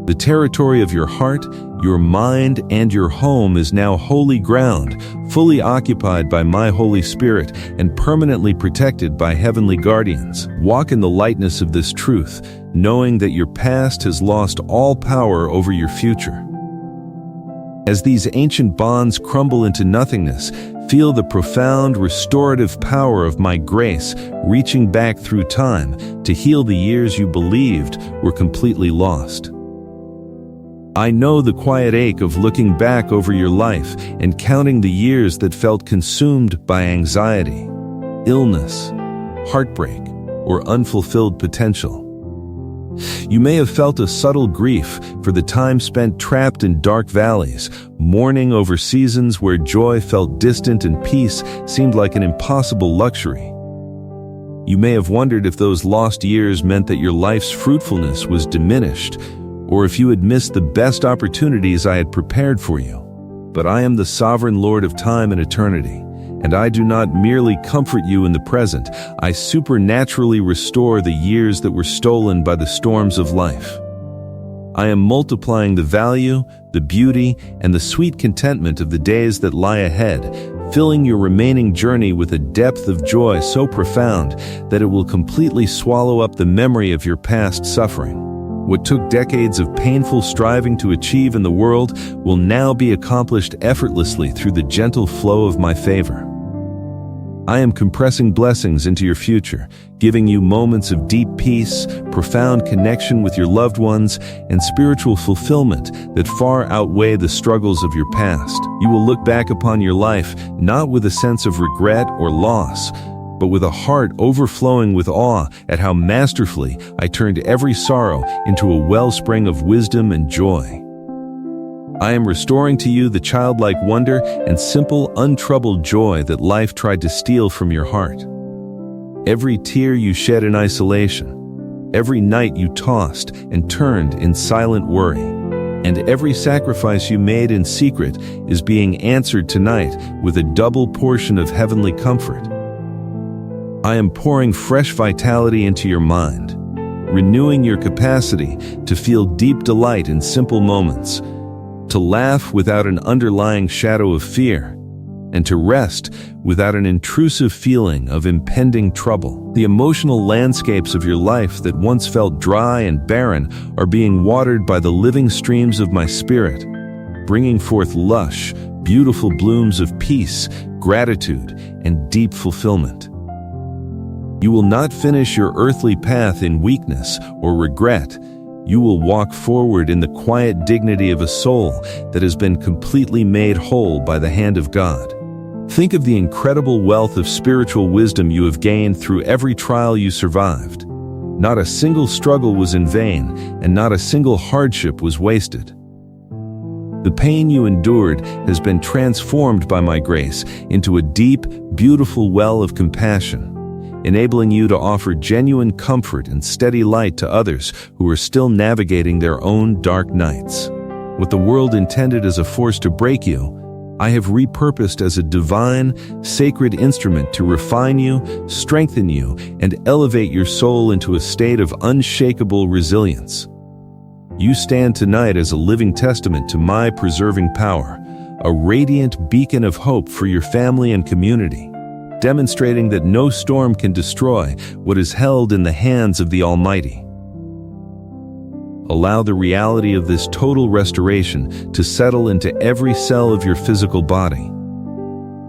The territory of your heart, your mind, and your home is now holy ground, fully occupied by my Holy Spirit and permanently protected by heavenly guardians. Walk in the lightness of this truth, knowing that your past has lost all power over your future. As these ancient bonds crumble into nothingness, feel the profound restorative power of my grace reaching back through time to heal the years you believed were completely lost. I know the quiet ache of looking back over your life and counting the years that felt consumed by anxiety, illness, heartbreak, or unfulfilled potential. You may have felt a subtle grief for the time spent trapped in dark valleys, mourning over seasons where joy felt distant and peace seemed like an impossible luxury. You may have wondered if those lost years meant that your life's fruitfulness was diminished, or if you had missed the best opportunities I had prepared for you. But I am the sovereign Lord of time and eternity, and I do not merely comfort you in the present, I supernaturally restore the years that were stolen by the storms of life. I am multiplying the value, the beauty, and the sweet contentment of the days that lie ahead, filling your remaining journey with a depth of joy so profound that it will completely swallow up the memory of your past suffering. What took decades of painful striving to achieve in the world will now be accomplished effortlessly through the gentle flow of my favor. I am compressing blessings into your future, giving you moments of deep peace, profound connection with your loved ones, and spiritual fulfillment that far outweigh the struggles of your past. You will look back upon your life not with a sense of regret or loss, but with a heart overflowing with awe at how masterfully I turned every sorrow into a wellspring of wisdom and joy. I am restoring to you the childlike wonder and simple, untroubled joy that life tried to steal from your heart. Every tear you shed in isolation, every night you tossed and turned in silent worry, and every sacrifice you made in secret is being answered tonight with a double portion of heavenly comfort. I am pouring fresh vitality into your mind, renewing your capacity to feel deep delight in simple moments, to laugh without an underlying shadow of fear, and to rest without an intrusive feeling of impending trouble. The emotional landscapes of your life that once felt dry and barren are being watered by the living streams of my spirit, bringing forth lush, beautiful blooms of peace, gratitude, and deep fulfillment. You will not finish your earthly path in weakness or regret. You will walk forward in the quiet dignity of a soul that has been completely made whole by the hand of God. Think of the incredible wealth of spiritual wisdom you have gained through every trial you survived. Not a single struggle was in vain, and not a single hardship was wasted. The pain you endured has been transformed by my grace into a deep, beautiful well of compassion, enabling you to offer genuine comfort and steady light to others who are still navigating their own dark nights. What the world intended as a force to break you, I have repurposed as a divine, sacred instrument to refine you, strengthen you, and elevate your soul into a state of unshakable resilience. You stand tonight as a living testament to my preserving power, a radiant beacon of hope for your family and community, demonstrating that no storm can destroy what is held in the hands of the Almighty. Allow the reality of this total restoration to settle into every cell of your physical body.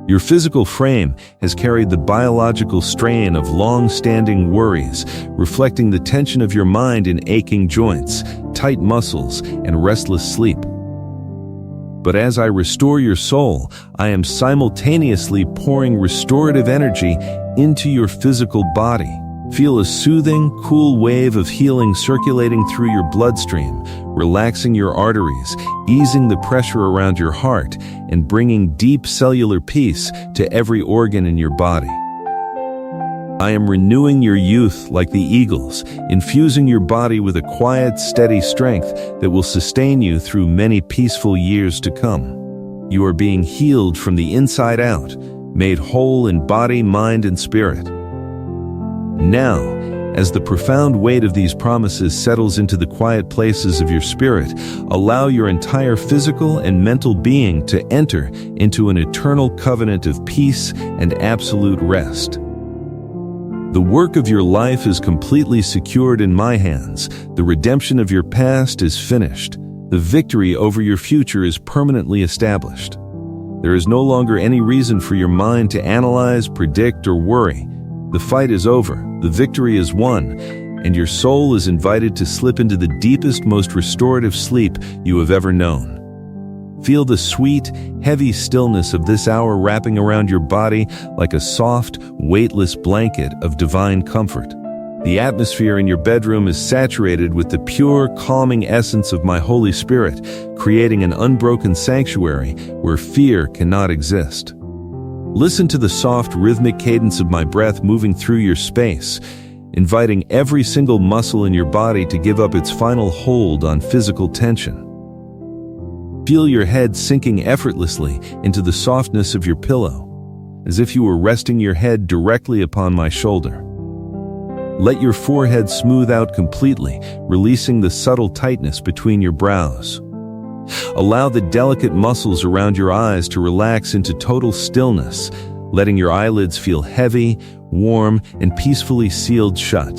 Your physical frame has carried the biological strain of long-standing worries, reflecting the tension of your mind in aching joints, tight muscles, and restless sleep. But as I restore your soul, I am simultaneously pouring restorative energy into your physical body. Feel a soothing, cool wave of healing circulating through your bloodstream, relaxing your arteries, easing the pressure around your heart, and bringing deep cellular peace to every organ in your body. I am renewing your youth like the eagles, infusing your body with a quiet, steady strength that will sustain you through many peaceful years to come. You are being healed from the inside out, made whole in body, mind, and spirit. Now, as the profound weight of these promises settles into the quiet places of your spirit, allow your entire physical and mental being to enter into an eternal covenant of peace and absolute rest. The work of your life is completely secured in my hands. The redemption of your past is finished. The victory over your future is permanently established. There is no longer any reason for your mind to analyze, predict, or worry. The fight is over, the victory is won, and your soul is invited to slip into the deepest, most restorative sleep you have ever known. Feel the sweet, heavy stillness of this hour wrapping around your body like a soft, weightless blanket of divine comfort. The atmosphere in your bedroom is saturated with the pure, calming essence of my Holy Spirit, creating an unbroken sanctuary where fear cannot exist. Listen to the soft, rhythmic cadence of my breath moving through your space, inviting every single muscle in your body to give up its final hold on physical tension. Feel your head sinking effortlessly into the softness of your pillow, as if you were resting your head directly upon my shoulder. Let your forehead smooth out completely, releasing the subtle tightness between your brows. Allow the delicate muscles around your eyes to relax into total stillness, letting your eyelids feel heavy, warm, and peacefully sealed shut.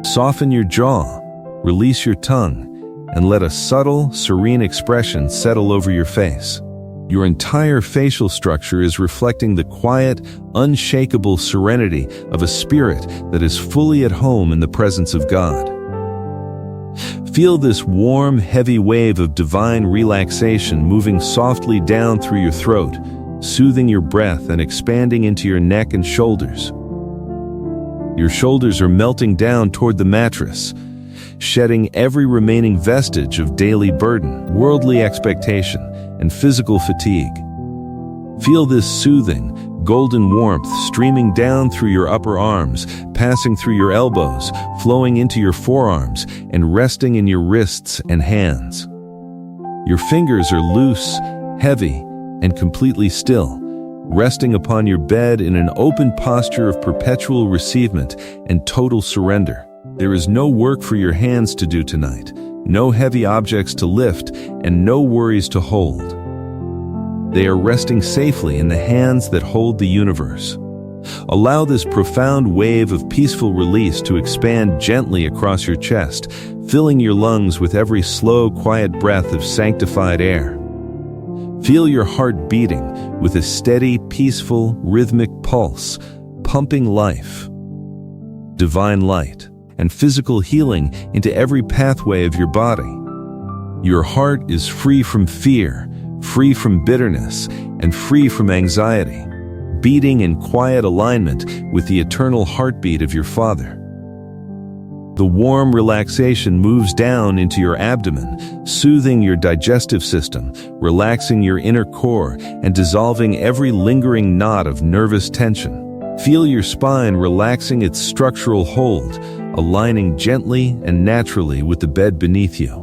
Soften your jaw, release your tongue, and let a subtle, serene expression settle over your face. Your entire facial structure is reflecting the quiet, unshakable serenity of a spirit that is fully at home in the presence of God. Feel this warm, heavy wave of divine relaxation moving softly down through your throat, soothing your breath and expanding into your neck and shoulders. Your shoulders are melting down toward the mattress, shedding every remaining vestige of daily burden, worldly expectation, and physical fatigue. Feel this soothing, golden warmth streaming down through your upper arms, passing through your elbows, flowing into your forearms, and resting in your wrists and hands. Your fingers are loose, heavy, and completely still, resting upon your bed in an open posture of perpetual receivement and total surrender. There is no work for your hands to do tonight, no heavy objects to lift, and no worries to hold. They are resting safely in the hands that hold the universe. Allow this profound wave of peaceful release to expand gently across your chest, filling your lungs with every slow, quiet breath of sanctified air. Feel your heart beating with a steady, peaceful, rhythmic pulse, pumping life, divine light, and physical healing into every pathway of your body. Your heart is free from fear, free from bitterness, and free from anxiety, beating in quiet alignment with the eternal heartbeat of your Father. The warm relaxation moves down into your abdomen, soothing your digestive system, relaxing your inner core, and dissolving every lingering knot of nervous tension. Feel your spine relaxing its structural hold, aligning gently and naturally with the bed beneath you.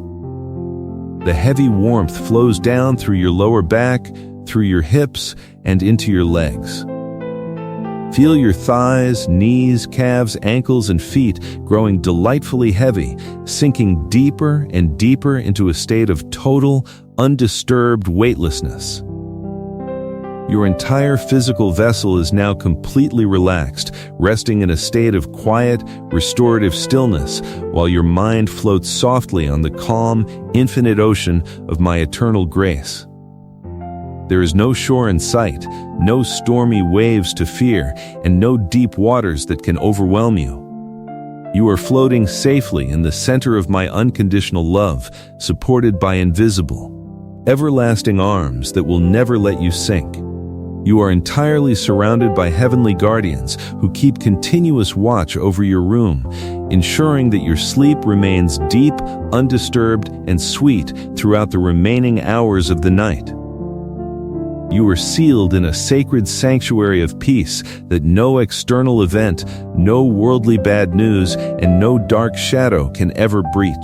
The heavy warmth flows down through your lower back, through your hips, and into your legs. Feel your thighs, knees, calves, ankles, and feet growing delightfully heavy, sinking deeper and deeper into a state of total, undisturbed weightlessness. Your entire physical vessel is now completely relaxed, resting in a state of quiet, restorative stillness, while your mind floats softly on the calm, infinite ocean of my eternal grace. There is no shore in sight, no stormy waves to fear, and no deep waters that can overwhelm you. You are floating safely in the center of my unconditional love, supported by invisible, everlasting arms that will never let you sink. You are entirely surrounded by heavenly guardians who keep continuous watch over your room, ensuring that your sleep remains deep, undisturbed, and sweet throughout the remaining hours of the night. You are sealed in a sacred sanctuary of peace that no external event, no worldly bad news, and no dark shadow can ever breach.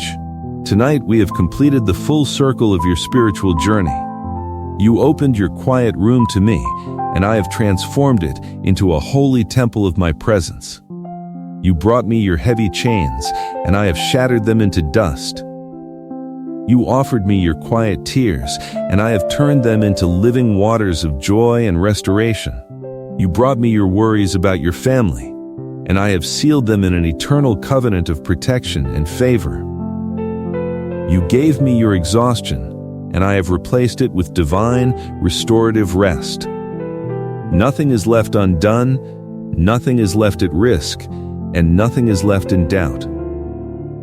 Tonight we have completed the full circle of your spiritual journey. You opened your quiet room to me, and I have transformed it into a holy temple of my presence. You brought me your heavy chains, and I have shattered them into dust. You offered me your quiet tears, and I have turned them into living waters of joy and restoration. You brought me your worries about your family, and I have sealed them in an eternal covenant of protection and favor. You gave me your exhaustion, and I have replaced it with divine, restorative rest. Nothing is left undone, nothing is left at risk, and nothing is left in doubt.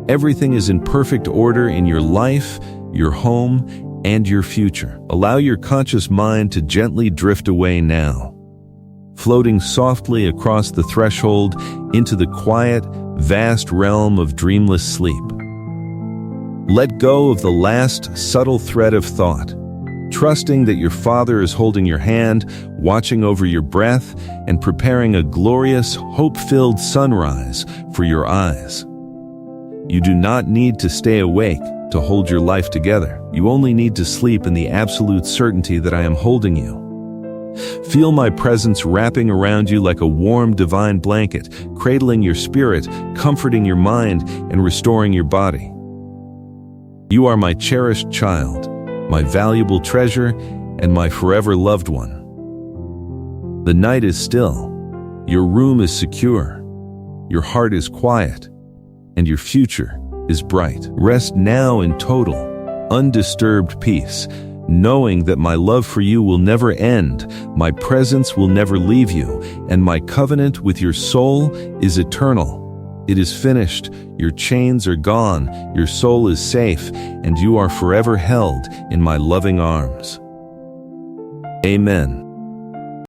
Everything is in perfect order in your life, your home, and your future. Allow your conscious mind to gently drift away now, floating softly across the threshold into the quiet, vast realm of dreamless sleep. Let go of the last subtle thread of thought, trusting that your Father is holding your hand, watching over your breath, and preparing a glorious, hope-filled sunrise for your eyes. You do not need to stay awake to hold your life together. You only need to sleep in the absolute certainty that I am holding you. Feel my presence wrapping around you like a warm, divine blanket, cradling your spirit, comforting your mind, and restoring your body. You are my cherished child, my valuable treasure, and my forever loved one. The night is still, your room is secure, your heart is quiet, and your future is bright. Rest now in total, undisturbed peace, knowing that my love for you will never end, my presence will never leave you, and my covenant with your soul is eternal. It is finished, your chains are gone, your soul is safe, and you are forever held in my loving arms. Amen.